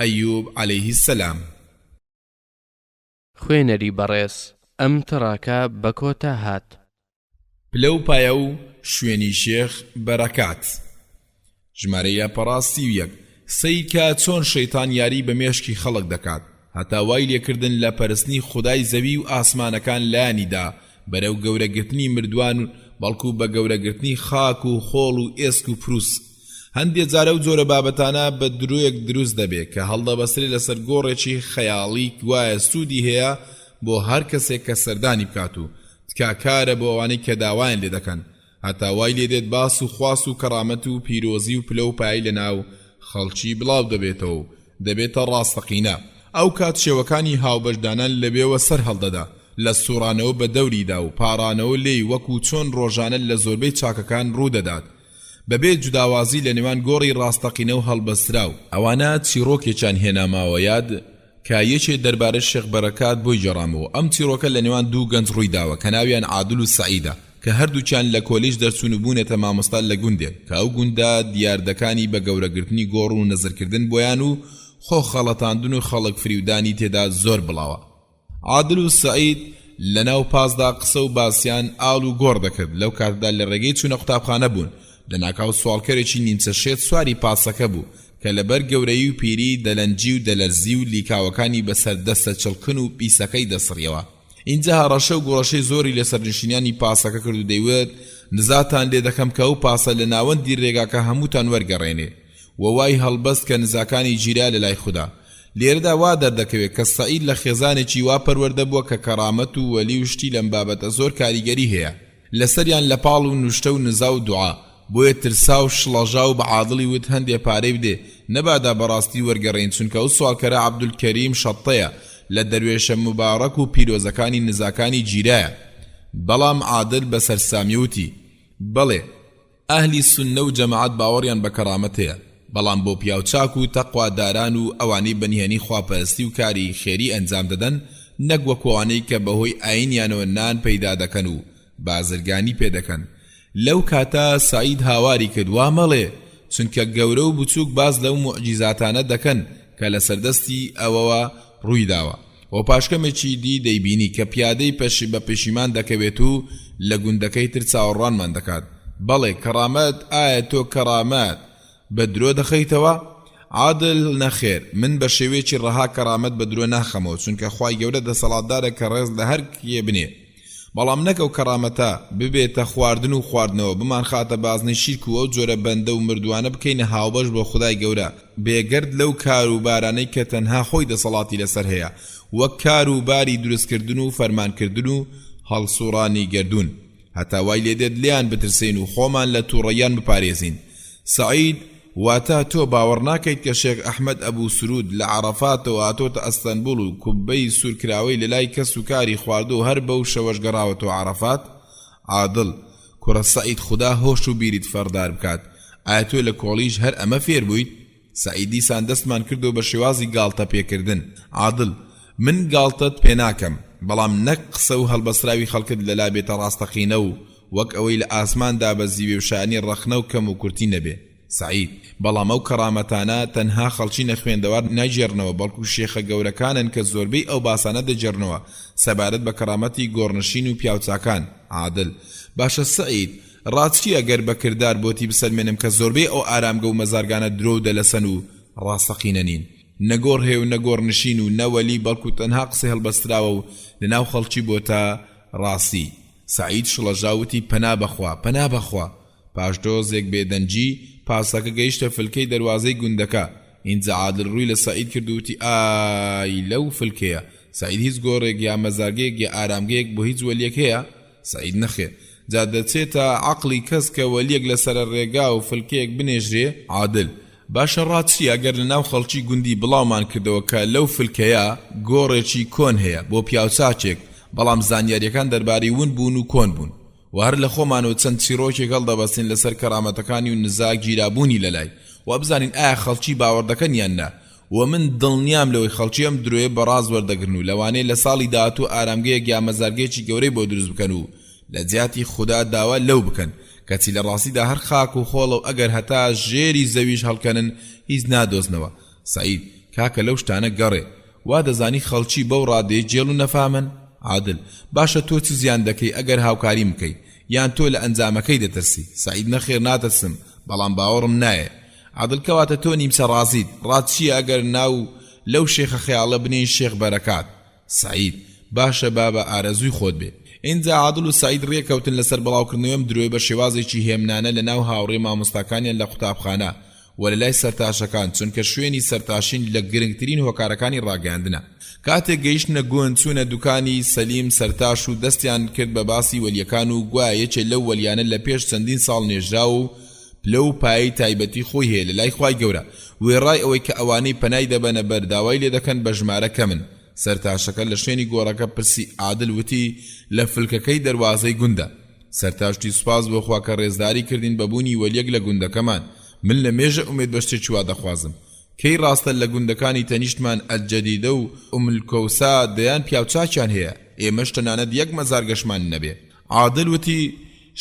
ئەیوب عليه السلام خوێنەری بەڕێز ئەم تڕاکە بە کۆتا هات پلە و پایە و شوێنی شێخ بەرەکات ژمارەیە پەڕاستی و یەک سەیکە چۆن شەیتان یاری بە مێشکی خەڵک دەکات هەتا وای لێکردن لە پەرستنی خودای زەوی و ئاسمانەکان لایانیدا بەرەو گەورەگرتنی مردووان بەڵکو بە گەورەگرتنی خاک و خۆڵ و ئێسک و پرووس هەندێک جارە و جۆرە بابەتانە بە درۆیەک دروست دەبێت کە هەڵدەبەسرێت لەسەر گۆڕێکی خەیاڵی وایە سوودی هەیە بۆ هەر کەسێک کە سەردانی بکات و تکاکارە بۆ ئەوانەی کە داوایان لێ دەکەن هەتا وای لێ دێت باس و خواست و کەڕامەت و پیرۆزی و پلە و پایی لەناو خەڵکی بڵاو دەبێتەوە و دەبێتە ڕاستەقینە ئەو کات شێوەکانی هاوبەشدانان لەبێوە سەر هەڵدەدا لە سوڕانەوە بە دەوریدا و پارانەوە لێی وەکو چۆن ڕۆژانە لە زۆربەی چاکەکان ڕوودەدات بەبێت جوداوازی لە نێوان گۆڕی ڕاستەقینە و هەڵبەستراو ئەوانە چیرۆکێکیان هێناماوە یاد کە یەکێ دەربارەی شێخ بەرەکات بۆی جەڕامەوە ئەم چیرۆکە لە نێوان دوو گەنج ڕوویداوە کە ناویان عادل و سەعیدە کە هەردووچیان لە کۆلیژ دەرچوون و بوونێتە مامۆستا لە گوندێک کە ئەو گوندە دیاردەکانی بە گەورەگرتنی گۆڕ و نەزرکردن بۆیان و خۆ خەڵەتاندن و خەڵک فریودانی تێدا زۆر بڵاوە عادل و سەعید لەناو پاسدا قسە و باسییان ئاڵ و گۆڕ دەکرد لەو کاتدا لە ڕێگەی چوونە قوتابخانە بوون لە ناکاو سوالکەرێکی نیمچە شێت سواری پاسەکە بوو کە لەبەر گەورەی و پیری دەلەنجی و دەلەرزی و لیکاوەکانی بەسەر دەستە چڵکن و پیسەکەی دەسڕیەوە اینجا هەڕەشە و گۆڕەشەی زۆری لەسەر نشینیانی پاسەکە کرد و دەیوێت نزاتان لێ دەکەم کە ئەو پاسە لە ناوەندی ڕێگاکە هەمووتان وەرگەڕێنێ وەوای هەڵبەست کە نزاکانی گیرا لە لای خوددا لێرەدا وا دەردەکەوێت کە سەعید لە خێزانێکی وا پەروەردە بووە کە کەرامەت و وەلی و شتی لەم بابەتە زۆر کاریگەری هەیە لەسەریان لە پاڵ و نوشتە و نزا و دوعا بۆیە ترسا و شڵەژا و بە عادڵی وت هەندێ پارەی بدێ نەبادا بەڕاستی وەرگەڕین چونکە ئەو سوالکەرە عەبدولکەریم شەتەیە لە دەروێشە مبارەک و پیرۆزەکانی نزاکانی جیرایە. بەڵام عادل بەسەر سامیوتی بەڵێ ئەهلی سوننە و جەماعەت باوەڕیان بە کەرامەت هەیە، بەڵام بۆ پیاوچاک و تەقواداران و ئەوانەی بەنهێنی خواپەرستی و کاری خێری ئەنجام دەدەن، نەک وەکوانەی کە بەهۆی ئاینیانەوە نان پەیدا دەکەن و بازرگانی پێدەکەن. لەو کاتا سعید هاواری کرد وا مەڵێ، چونکە گەورە و بچووک باز لەو موعجیزاتانە دەکەن کە لە سەردەستی ئەوەوە ڕوویداوە. و پاشکەمێکی دی دەیبینی کە پیادەی بە پێشیمان دەکەوێت و لە گوندەکەی تر چاوەڕوانمان دەکات. بەڵێ کەرامەت، ئایا تۆ کەرامەت بە درۆ دەخەیتەوە؟ عادل نەخێر، من بە شێوەیەکی ڕەها کەرامەت بە درۆ ناخەمەوە، چونکە خوای گەورە دەسەڵاتدارە کە ڕێز لە هەر کێ بنێ. بەڵام نەک ئەو کەرامەتە ببێتە خواردن و خواردنەوە، بمان خاتە بازنەی شیرک و ئەو جۆرە بەندە و مردوانە بکەینە هاوبەش بۆ خودای گەورە، بێگەرد لەو کار و بارانەی کە تەنها خۆی دەسەڵاتی لەسەر هەیە، وەک کار و باری دروستکردن و فەرمانکردن و هەڵسوڕانی گردون، هەتا وای لێدێت لیان بترسین و خۆمان لە تووڕەیان بپارێزین. سعید واتا تۆ باوەڕ ناکەیت کە شێخ ئەحمەد ئەبوو سرود لە عەرەفاتەوە هاتۆتە ئەستەنبوڵ و کوبەی سوورکراوەی لە لای کەس و کاری خواردو و هەر بەو شەوەش گەڕاوەتەوە عەرەفات؟ عادڵ کوڕە سعید خدا هۆش و بیریت فەردار بکات، ئایا تۆ لە کۆڵیش هەر ئەمە فێر بوویت؟ سعیدی سان دەستمان کردو بە شێوازی گاڵتە پێکردن. عادڵ من گاڵتەت پێ ناکەم، بەڵام نەک قسە و هەڵبەسراوی خەڵکت لەلا بێتە ڕاستەقینە و وەک ئەوەی لە ئاسماندا بە زیوێ و شانی ڕەخنە و کەم و کورتی نەبێ. سعید بەڵام ئەو کەرامەتانە تەنها خەڵکی نەخوێندەوار ناجێڕنەوە، بەڵکو شێخە گەورەکانن کە زۆربەی ئەو باسانە دەجێڕنەوە سەبارەت بە کەرامەتی گۆڕنشین و پیاوچاکان. عادل باشە سعید، ڕاچی ئەگەر بە کردار بۆتی بسەلمێنم کە زۆربەی ئەو ئارامگە و مەزارگانە درۆ دەلەسەن و ڕاستەقینە نین، نەگۆڕ هەیە و نەگۆڕنشین و نەوەلی، بەڵکو تەنها قسەی هەڵبەستراوە و لەناو خەڵکی بۆتە ڕاستی. سعید شڵەژاوتی پەنا بەخوا، پەنا بەخوا. پاش دۆزێک بێدەنجی پاسەکە گەیشتە فلکەی دەروازەی گوندەکە. اینجا عادل ڕووی لە سعید کردووتی ئای لەو فلکەیە. سعید هیچ گۆڕێک یا مەزارگەیەک یا ئارامگەیەک بۆ هیچ وەلیەک هەیە؟ سعید نەخێر. جا دەچێتە عەقڵی کەس کە وەلیەک لەسەر ڕێگا و فلکەیەک بنێژرێ؟ عادل باشە ڕاچی ئەگەر لە ناو خەڵکی گوندی بڵاومان کردەوە کە لەو فلکەیە گۆڕێکی کۆن هەیە بۆ پیاوچاکێک، بەڵام زانیاریەکان دەربارەی ون بوون و کۆن بوون و هەر لە خۆمانەوە چەند چیرۆکێک هەڵدەبەستین لەسەر کەرامەتەکانی و نزاک گیرابوونی لەلای و بزانین ئایا خەڵکی باوەڕدەکەن یان نا. و من دڵنیام لەوەی خەڵکی ئەم درۆیە بەڕاز وەردەگرن و لەوانەیە لە ساڵی داهاتوو ئارامگەیەک یا مەزارگەیەکی گەورەی بۆ دروست بکەن و لە جیاتی خوددا داوا لەو بکەن کەچی لە ڕاستیدا هەر خاک و خۆڵە و ئەگەر هەتا ژێری زەویش هەڵکەنن هیچ نادۆزنەوە. سعید کاکە لەو شتانە گەڕێ، وا دەزانی خەڵکی بەو ڕادەیە جێڵ و نەفامن؟ عادل باشە تۆ چ زیان دەکەی ئەگەر هاوکاری بکەی یان تۆ لە ئەنجامەکەی دەترسی؟ سعید نەخێر ناتەسم، بەڵام باوەڕم نایە. عادل کەواتە تۆ نیمسە ڕازیت، ڕات چیە ئەگەر ناو لەو شێخە خەیاڵە بنین شێخ بەرەکات؟ سعید باشە بابە ئارەزووی خۆت بێ. اینجا عادل و سعید ڕێکەوتن لەسەر بڵاوکردنەوەم درۆی بە شێوازێکی هێمنانە لە ناو هاوڕێ مامۆستاکانیان لە قوتابخانە و لە لای سەرتاشەکان، چونکە شوێنی سەرتاشین لە گرنگترین هۆکارەکانی ڕاگەاندنە. کاتێک گەیشتنە گوێن چوونە دوکانی سەلیم سەرتاش و دەستیان کرد بە باسی وەلیەکان و گوایە یەکێ لەو وەلیانە لە پێش چەندین ساڵ نێژرا و پلە و پایی تایبەتی خۆی هەیە لە لای خوای گەورە، وێڕای ئەوەی کە ئەوانەی پەنای دەبەنە بەر داوای لێ دەکەن بە ژمارە کەمن. سەرتاشەکە لە شوێنی گۆڕەکە پرسی عادل وتی لە فلکەکەی دەروازەی گوندە. سەرتاشتی سوپاس بۆ خوا کە ڕێزداری کردین بەبوونی وەلیەک لە گوندەکەمان. من لە مێژە ئومێد بە شتێکی وا دەخوازم. کەی ڕاستە لە گوندەکانی تەنیشتمان ئەلجەدیدە و ئوملکەوسا دەیان پیاوچاکیان هەیە، ئێمەش تەنانەت یەک مەزارگەشمان نەبێ. عادل وتی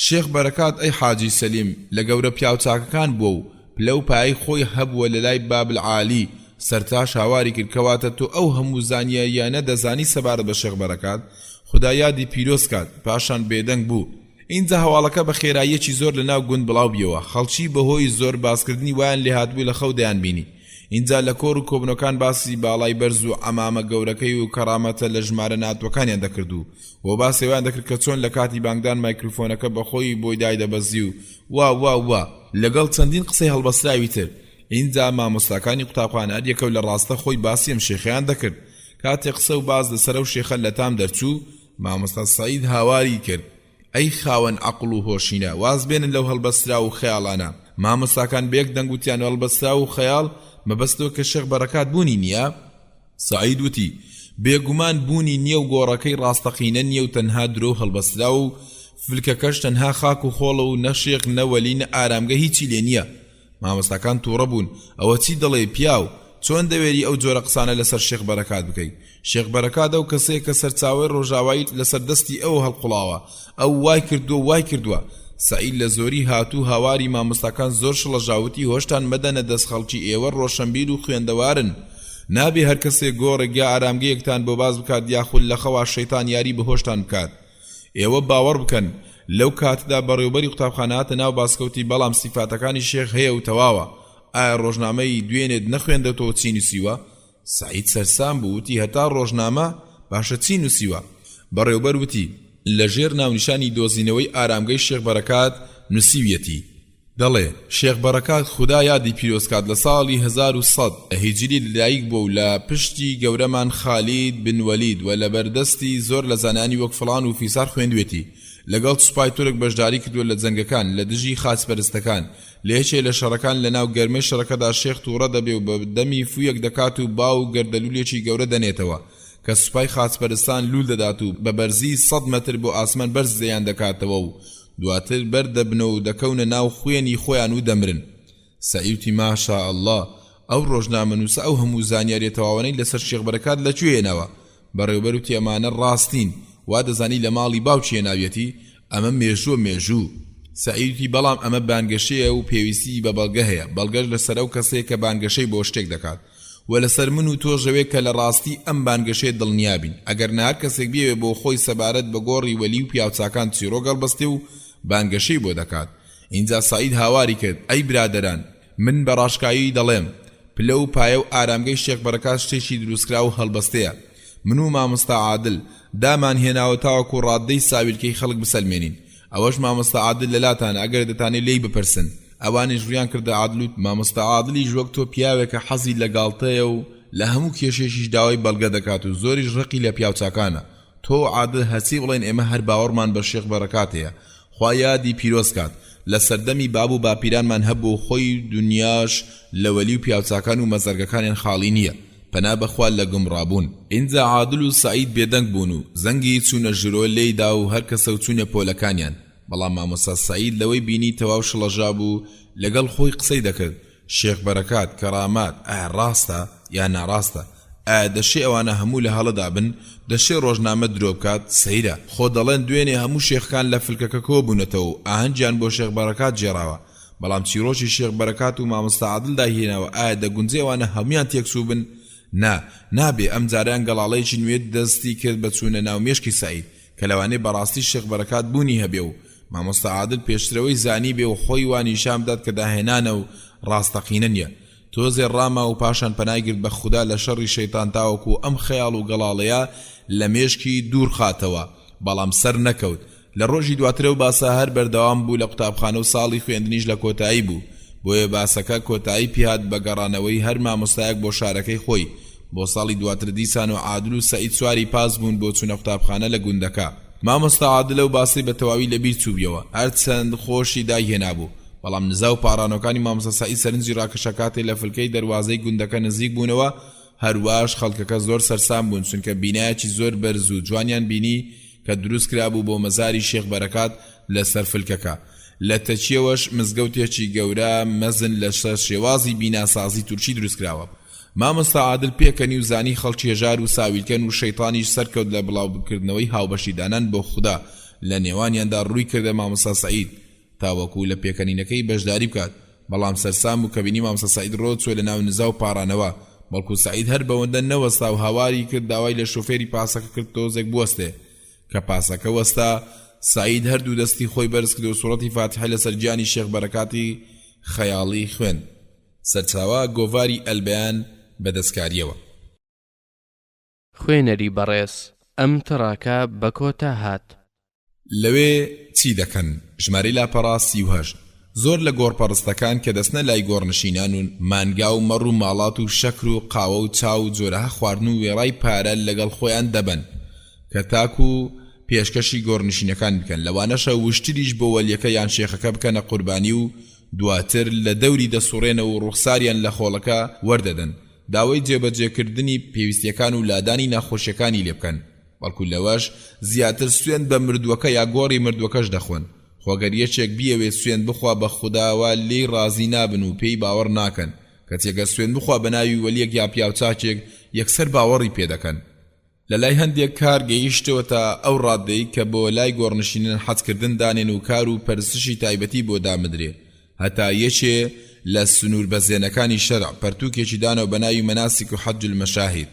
شێخ بەرەکات ئەی حاجی سەلیم لە گەورە پیاوچاکەکان بووە و پلە و پایی خۆی هەبووە لە لای بابل عالی. سەرتاش هاواری کرد کەواتە تۆ ئەو هەموو زانیاریانە دەزانی سەبارەت بە شێخ بەرەکات؟ خدا یادی پیرۆز کات. پاشان بێدەنگ بوو. اینجا هەواڵەکە بە خێراییەکی زۆر لە ناو گوند بڵاو بیەوە. خەڵکی بەهۆی زۆر باسکردنی وایان لێ هاتبووی لە خەو دەیان بینی. اینجا لە کۆڕ و کۆبنەکان باسی باڵای بەرز و ئەمامە گەورەکەی و کەرامەتە لە ژمارە ناتوەکانیان دەکردو و باسێوان دەکرد کە چۆن لە کاتی بانگدان مایکروفۆنەکە بەخۆی بۆی دایدەبەزی و وا لەگەڵ چەندین قسەی هەڵبەستراوی تر. اینجا مامۆستاکانی قوتابخانە یەکەو لە ڕاستە خۆی باسی ئەم شێخەیان دەکرد. کاتێک قسە و باز لەسەر و شێخە لە تام دەرچوو، مامۆستا سعید هاواری کرد ئەی خاوەن عەقڵ و هۆشینە، واز بێنن لەو هەڵبەسترا و خەیاڵانە. مامۆستاکان بەیەک دەنگوتیان هەڵبەسترا و خەیاڵ مەبەستەوە کە شێخ بەرەکات بوونی نییە؟ سعید وتی بێگومان بوونی نییە و گۆڕەکەی ڕاستەقینە نییە و تەنها درۆ هەڵبەسترا و فلکەکەش تەنها خاک و خۆڵە و نەشێق نەوەلی نە ئارامگە هیچی لێ نییە. مامۆستاکان تووڕە بوون ئەوە چی دەڵێ پیاو چۆن دەوێری ئەو جۆرە قسانە لەسەر شێخ بەرەکات بکەیت؟ شێخ بەرەکات ئەو کەسەیە کە سەرچاوەی ڕۆژاوایی لەسەر دەستی ئەو هەڵقوڵاوە، ئەو وای کردووە. سعید لە زۆری هاتوو هاواری مامۆستاکان زۆر شڵەژاوتی هۆشتان مەدەنە دەست خەڵکی ئێوە ڕۆشنبیر و خوێندەوارن. نابێ هەر کەسێک گۆڕێک یا ئارامگەیەکتان بۆ باز بکات یاخود لە خەوا شەیتان یاری بەهۆشتان بکات. ئێوە باوەڕ بکەن لەو کاتدا بەڕێوەبەری قوتابخانەهاتە ناو باسکەوتی بەڵام سیفاتەکانی شێخ هەیە و تەواوە. ئایا ڕۆژنامەی دوێنێت نەخوێندەتەوە چی نووسیوە؟ سعید سەرسام بوو وتی هەتا ڕۆژنامە باشە چی نووسیوە؟ بەڕێوەبەر وتی لەژێر ناونیشانی دۆزینەوەی ئارامگەی شێخ بەرەکات نووسیویەتی. دەڵێ شێخ بەرەکات خوددا یادی پیرۆزکات لە ساڵی 1100 هیجری لەلایک بوو و لە پشتی گەورەمان خالید بن وەلید و لە بەردەستی زۆر لە زانانی وەک فڵان و فیسار خوێندوێتی. لەگەڵ سوپای تورک بەشداری کردووە لە جەنگەکان لە دژی خاچپەرستەکان. لە یەکێ لە شەڕەکان لە ناو گەرمەی شەڕەکەدا شێخ تووڕە دەبێ و بە دەمی فویەک دەکات و باو گەردەلوولێکی گەورە دەنێتەوە کە سوپای خاچپەرستان لول دەدات و بە بەرزی 100 مەتر بۆ ئاسمان بەرز دەیان دەکاتەوە و دواتر بەردەبنە و دەکەونە ناو خوێنی خۆیان و دەمرن. سعیدی ماشا ئەڵڵا ئەو ڕۆژنامەنووسە ئەو هەموو زانیاریە تەواوانەی لەسەر شێخ بەرەکات لەکوێنەوە؟ بەڕێوەبەر وتی ئەمانە ڕاستین، وا دەزانی لە ماڵی باوکیە ناویەتی ئەمە مێژووە. سعیدی بەڵام ئەمە بانگەشەیە و پێویستی بە بەڵگە هەیە. بەڵگەش لەسەر ئەو کەسەیە کە بانگەشەی بۆ شتێک دەکات و لەسەر من و تۆ ژەوێت کە لە ڕاستی ئەم بانگەشەیە دڵنیابین. ئەگەر نهار کەسێک بێوێ بۆ خۆی سەبارەت بە گۆڕی وەلی و پیاوچاکان چیرۆ گەڵبەستێ و بانگەشەی بۆ دەکات. اینجا سعید هاواری کرد ئەی برادەران من بە ڕاشکایی دەڵێم پلە و پایە و ئارامگەی شێخ بەرەکات شتێکی دروستکرا و هەڵبەستەیە. من و مامۆستا عادل دامان هێناوە تاوەکو ڕادەی ساویلکەی خەڵک بسەلمێنین. ئەوەش مامۆستا عادل لەلاتانە ئەگەر دەتانێت لێی بپرسن. ئەوانش ڕویان کردە عادل و مامۆستا عادلی ژوەک تۆ پیاوێکە حەزی لە گاڵتەیە و لە هەموو کێشێکیش داوای بەڵگە دەکات و زۆریش ڕقی لە پیاوچاکانە. تۆ عادل هەچی بڵێن ئێمە هەر باوەڕمان بە شێخ بەرەکاتەیە. خوا یادی پیرۆز کات لە سەردەمی باب و باپیرانمان هەبوو خۆی دنیاش لە وەلی و پیاوچاکان و مەزەرگەکانیان خاڵی نییە. پەنا بەخوا لە گمڕابوون. ئینجا عادل و سعید بێدەنگ بوون و زەنگی چوونە ژرۆ لێیدا و هەر کەسە و چوونە پۆلەکانیان. بەڵام مامۆستا سعید لەوەی بینی تەواو شڵەژا بوو لەگەڵ خۆی قسەی دەکرد. شێخ بەرەکات کەرامات ئایا ڕاستە یا ناڕاستە؟ ئایا دەشێ ئەوانە هەموو لە هەڵەدا بن؟ دەشێ ڕۆژنامە درۆ بکات؟ سەیرە خۆ دەڵێن دوێنێ هەموو شێخەکان لە فلکەکە کۆ بوونەتەوە و ئاهەنگیان بۆ شێخ بەرەکات جێراوە. بەڵام چیرۆکی شێخ بەرەکات و مامۆستا عادل داهێناوە. ئایا دەگونجێ ئەوانە هەمویان تێکسوو بن؟ نابێ. ئەم جاریان گەڵاڵەیەکی نوێت دەستی کرد بە چوونە ناو مێشکی سعید کە لەوانەیە بەڕاستی شێخ بەرەکات بوونی هەبێ و مامۆستا عادل پێشترەوەی زانی بێ و خۆی وانی شام داد کە داهێنانە و ڕاستەقینە نییە. تۆزێ ڕاما و پاشان پەنایگرت بە خوددا لە شەڕی شەیتان تاوەکو ئەم خەیاڵ و گەڵاڵەیە لە مێشکی دوور خاتەوە. بەڵام سەر نەکەوت. لە ڕۆژی دواترە و باسە هەر بەردەوام بوو لە قوتابخانە و ساڵی خوێندنیش لە کۆتایی بوو. بۆیە باسەکە کۆتایی پیهات بە گەڕانەوەی هەر مامۆستایەک بۆ شارەکەی خۆی. بۆ ساڵی دواتر دیسان و عادل و سعید سواری پاس بوون بۆ چوونە قوتابخانە لە گوندەکە. مامۆستا عادل و باسی بە تەواوی لەبیر چووبیەوە. هەرچەند خۆشی داهێنابوو بەڵام نزا و پارانەکانی مامۆستا سعید سەرنجی ڕاکەشەکاتێ لە فلکەی دەروازەی گوندەکە نزیک بوونەوە. هەروەش خەڵکەکە زۆر سەرسام بوون چونکە بینایەکی زۆر بەرز و جوانیان بینی کە دروست کرابوو بۆ مەزاری شێخ بەرەکات لەسەر فلکەکە. لە تەچیەوەش مزگەوتێکی گەورە مەزن لە شێوازی بیناسازی تورکی دروست کراوە. مامۆستا عادل پێکەنی و زانی خەڵکی هێژار و ساویلکەن و شەیتانیش سەرکەوت لە بڵاوکردنەوەی هاوبەشیدانان بۆ خوددا. لە نێوانیاندا ڕووی کردە مامۆستا سعید تاوەکو لە پێکەنینەکەی بەشداری بکات. بەڵام سەرسام بوو کە بینی مامۆستا سعید ڕۆچوە لە ناو نزا و پارانەوە. بەڵکو سعید هەر بەوەندە نەوەستا و هاواری کرد داوای لە شۆفێری پاسەکە کرد تۆزێک بوەستێ. کە پاسەکە وەستا سعید هەردوو دەستی خۆی بەرز کرد و سوڕەتی فاتحە لەسەر گیانی شێخ بەرەکاتی خەیاڵی خوێند. سەرچاوە گۆڤاری ئەلبەیان بەدەستکاریەوە. خوێنەری بەڕێز ئەم تڕاکە بە کۆتا هات. لەوێ چی دەکەن؟ ژمارەی لاپەڕا 38. زۆر لە گۆڕپەرستەکان کە دەستنە لای گۆڕنشینان و مانگا و مەڕ و ماڵات و شەکر و قاوە و چاو و جۆرەها خواردن و وێڕای پارە لەگەڵ خۆیان دەبن کە تاکو پێشکەشی گۆڕنشینەکان بکەن. لەوانەشە وشتریش بۆ وەلیەکە یان شێخەکە بکەنە قوربانی و دواتر لە دەوری دەسوڕێنە و ڕوخساریان لە خۆڵەکە وەردەدەن. داوای جێبەجێکردنی پێویستیەکان و لادانی ناخۆشیەکانی لێ بکەن بەڵکو لەوەش زیاتر سوێن بە مردووەکە یا گۆڕی مردووەکەش دەخۆن خۆگەر یەکێک بیەوێت سوێن بخوا بە خوداوە لێی ڕازی نابن و پێی باوەڕ ناکەن کەچێگە سوێن بخوا بە ناوی وەلیەک یا پیاوچاکێک یەکسەر باوەڕی پێ دەکەن لە لای هەندێک کار گەیشتەوە تا ئەو ڕادەی کە بۆ لای گۆڕنشینن حەجکردن دانێن و کار و پەرستشی تایبەتی بۆ دامدرێ هەتا یەکێ لە سنوور بەزێنەکانی شەرع پەرتووکێکی دانەوە بە ناوی مەناسک و حەج المەشاهید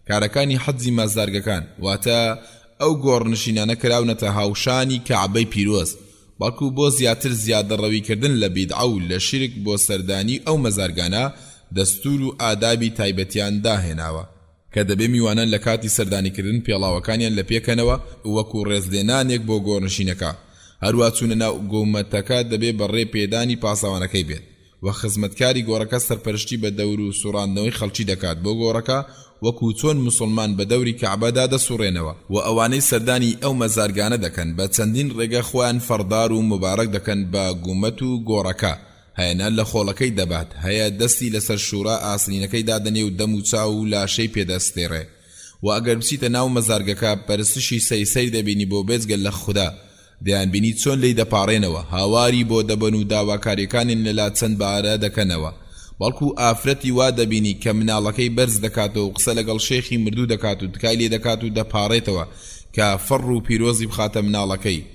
کارەکانی حەجی مازدارگەکان واتە ئەو گۆڕنشینانە کراونەتە هاوشانی کەعبەی پیرۆز بەڵکو بۆ زیاتر زیادەڕەویکردن لە بیدعە و لە شرک بۆ سەردانی ئەو مەزارگانە دەستور و ئادابی تایبەتیان داهێناوە کە دەبێ میوانان لە کاتی سەردانیکردن پێڵاوەکانیان لە پێکەنەوە وەکو ڕێزلێنانێک بۆ گۆڕنشینەکە هەروە چوونە ناو گۆمەتەکە دەبێ بەڕێ پێدانی پاسەوانەکەی بێت و خزمەتکاری گۆڕەکە سەرپەرشتی بە دەور و سوڕاندنەوەی خەڵکی دەکات بۆ گۆڕەکە وەکو چۆن مسلمان بە دەوری کەعبەدا دەسوڕێنەوە و ئەوانەی سەردانی ئەو مەزارگانە دەکەن بە چەندین ڕێگە خۆیان فەردار و مبارەک دەکەن بە گومەت و گۆڕەکە هەیەنە لە خۆڵەکەی دەبات هەیە دەستی لەسەر شوورا ئاسنینەکەی دادەنێ و دەم و چاو و لاشەی پێدەستێڕێ و ئەگەر بچیتە ناو مەزارگەکە پەرستشی سەیسەی دەبینی بۆ بێزگەل لە خوددا دەیانبینی چۆن لی دەپاڕێنەوە هاواری بۆ دەبن و داواکاریەکانیان لەلا چەند بارە دەکەنەوە بەڵکو ئافرەتی وا دەبینی کە مناڵەکەی بەرز دەکاتەوە و قسە لەگەڵ شێخی مردوو دەکات و تکای لێ دەکات و دەپاڕێتەوە کە فەڕ و پیرۆزی بخاتە مناڵەکەی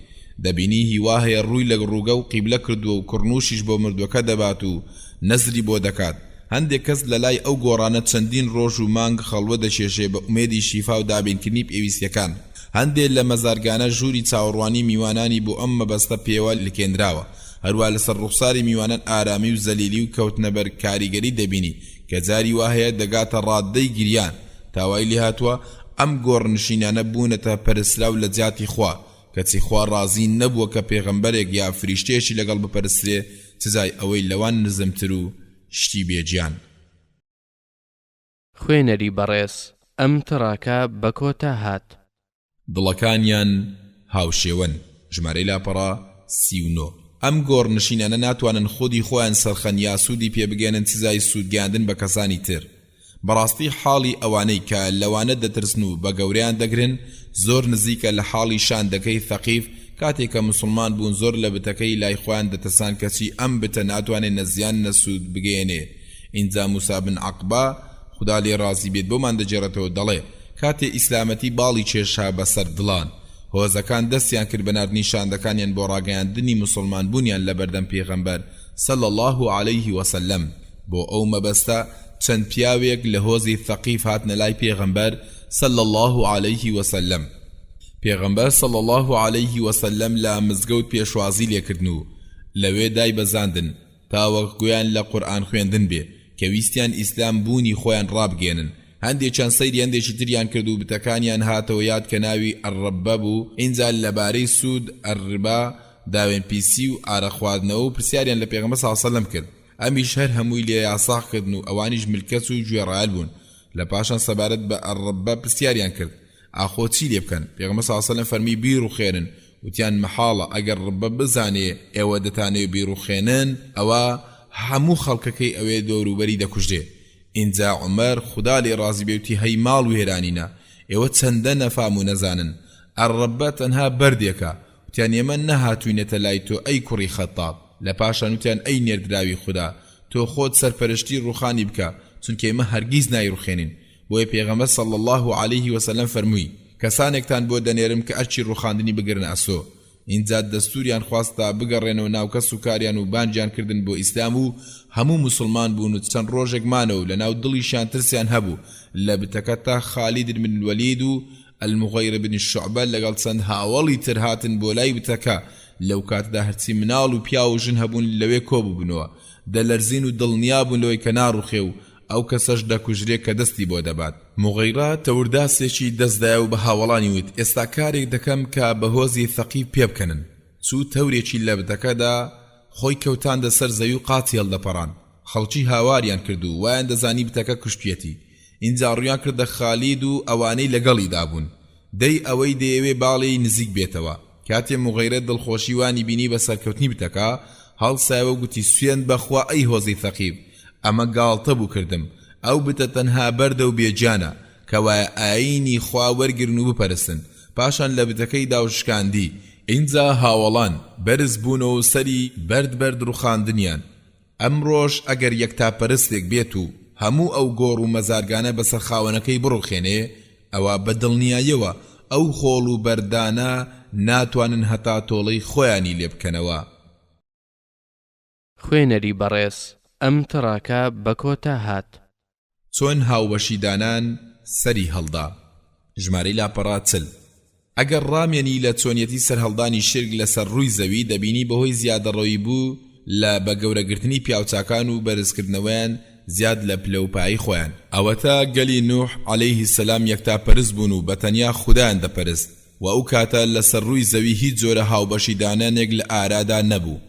دەبینی هیوا هەیە ڕووی لە ڕووگە و قیبلە کردووە و کڕنوشیش بۆ مردووەکە دەبات و نەزری بۆ دەکات هەندێک کەس لە لای ئەو گۆڕانە چەندین ڕۆژ و مانگ خەڵوە دەشێشێ بە ئومێدی شیفا و دابینکردنی پێویستیەکان هەندێک لە مەزارگانە ژووری چاوەڕوانی میوانانی بۆ ئەم مەبەستە پێوە لکێنراوە هەروە لەسەر ڕوخساری میوانان ئارامی و زەلیلی و کەوتنەبەر کاریگەری دەبینی کە جاری وهەیە دەگاتە ڕاددەی گریان تاوای لێ هاتووە ئەم گۆڕنشینانە بوونەتە پەرسراو لە جاتی خوا کەچی خوا ڕازی نەبووە کە پێغەمبەرێک یا فریشتێکی لەگەڵ بپەرسرێ سزای ئەوەی لەوان نزمتر و شتی بێجیان خوێنەری بەڕێز ئەم تڕاکە بە کۆتا هات دڵەکانیان هاوشێوەن ژمارەی لاپەڕا 39 ئەم گۆڕنشینانە ناتوانن خودی خۆیان سەرخەن یا سوودی پێبگەێنن سزای سوودگاندن بە کەسانی تر بەڕاستی حاڵی ئەوانەی کە لەوانە دەترسن و بە گەوریان دەگرن زۆر نزیکە لە حاڵی شاندەکەی ثەقیف کاتێک کە مسلمان بوون زۆر لە بتەکەی لای خۆیان دەتەسان کەچی ئەم بتە ناتوانێت نەزیان نەسوود بگەێنێ ئینجا موسا بن عەقبە خدا لێ ڕازی بێت بۆمان دەجێڕێتەوە دەڵێ کاتێ ئیسلامەتی باڵی کێشا بەسەر دڵان هۆزەکان دەستیان کرد بە ناردنی شاندەکانیان بۆ ڕاگەیاندنی مسلمان بوونیان لە بەردەم پێغەمبەر صلی الله عليه وسلم بۆ ئەو مەبەستە چەند پیاوێک لە هۆزی ثەقیف هاتنە لای پێغەمبەر صلی الله عليه وسلم پێغەمبەر صلی الله عليه وسلم لە مزگەوت پێشوازی لێکردن و لەوێ دای بەزاندن تاوەک گویان لە قورئان خوێندن بێ کە ویستیان ئیسلام بوونی خۆیان ڕابگێنن هەندێکیان سەیری هەندێکی تریان کرد و بتەکانیان هاتەوە یاد کە ناوی ئەڕەبە بوو ئینجا لەبارەی سوود ئەڕبا داوێن پیسی و ئارە خواردنەوە و پرسیاریان لە پێغەمبەر صلی الله علیه وسلم کرد ئەمیش هەر هەمووی لێ یاساغکردن و ئەوانیش ملکەت و گوێڕایەل بوون لە پاشان سەبارەت بە ئەڕەبە پرسیاریان کرد ئاخۆ چی لێ بکەن پێغەمبەر صلی الله علیه وسلم فەرمی بیر و خێنن وتیان مەحاڵە ئەگەر ڕەبە بزانێ ئێوە دەتانێ بیر و خێنن ئەوە هەموو خەڵکەکەی ئەوێ دەوروبەری دەکوژێ ئینجا عومەر خدا لێ ڕازی بێوتی هەی ماڵ و هێرانینە ئێوە چەندە نەفام و نەزانن ئەڕەبە تەنها بەردێکە وتیان ئێمە نەهاتووینەتە لای تۆ ئەی کوڕی خەتاب لە پاشان وتیان ئەی نێردراوی خوددا تۆ خۆت سەرپەرشتی ڕوخانی بکە چونکە ئێمە هەرگیز نایڕوخێنین بۆیە پێغەمبەر صلی الله عليه وسلم فەرمووی کەسانێکتان بۆ دەنێرم کە ئەرچی ڕوخاندنی بگرن ئەسۆ اینجا دەستوریان خواستا بگەڕێنەوە ناو کەس و کاریان و بانجیان کردن بۆ ئیسلام و هەموو مسلمان بوون و چەند ڕۆژێک مانەوە لە ناو دڵیشیان ترسیان هەبوو لە بتەکە تا خالید بن الولید و المغیرە بن الشعبە لەگەڵ چەند هاوڵی تر هاتن بۆ لای بتەکە لەو کاتدا هەرچی مناڵ و پیا و ژن هەبوون لەوێ کۆبووبنەوە دەلەرزین و دڵنیا بوون لەوەی کە ناڕوخێ و ئەو کەسەش دەکوژرێ کە دەستی بۆ دەبات مغیرە تەورداسێکی دەستدایە و بە هاوڵانی وت ئێستا کارێک دەکەم کە بە هۆزی ثەقیف پێ بکەنن چوو تەورێکی لە بتەکەدا خۆی کەوتاندە سەر زەوی و قاچی هەڵدەپەڕان خەڵکی هاواریان کرد و وایان دەزانی بتەکە کوشتێتی ئینجا ڕویان کردە خالید و ئەوانەی لەگەڵی دابوون دەی ئەوەی دەیەوێ باڵی نزیک بێتەوە کاتێ مغیرە دڵخۆشیوانی بینی بە سەرکەوتنی بتەکە هەڵسایەوە گوتی سوێن بەخوا ئەی هۆزی ثەقیف ئەمە گاڵتە بوو کردم ئەو بتە تەنها بەردە و بێجانە کەوایە ئاینی خوا وەرگرن و بپەرستن پاشان لە بتەکەی داوشکاندی ئینجا هاوڵان بەرز بوونەوە سەری بەرد ڕوخاندنیان ئەمڕۆژ ئەگەر یەکتاپەرستێک بێت و هەموو ئەو گۆڕ و مەزارگانە بەسەر خاوەنەکەی بڕوخێنێ ئەوە بەدڵنیاییەوە ئەو خۆڵ و بەردانە ناتوانن هەتا تۆڵەی خۆیانی لێ بکەنەوە. خوێنەری بەڕێز ئەم تڕاکە بە کۆتا هات. چۆن هاوبەشیدانان سەری هەڵدا. ژمارەی لاپەڕا چل. ئەگەر ڕامێنی لە چۆنیەتی سەرهەڵدانی شرک لەسەر ڕووی زەوی دەبینی بەهۆی زیادەڕەوی بوو لە بە گەورەگرتنی پیاوچاکان و بەرزکردنەوەیان زیاد لە پلەپایی خۆیان. ئەوەتە گەلی نوح عەلەیهی سەلام یەکتاپەرست بوون و بەتەنیا خودایان دەپەرست و ئەو کاتە لەسەر ڕووی زەوی هیچ جۆرە هاوبەشیدانانێک لە ئارادا نەبوو.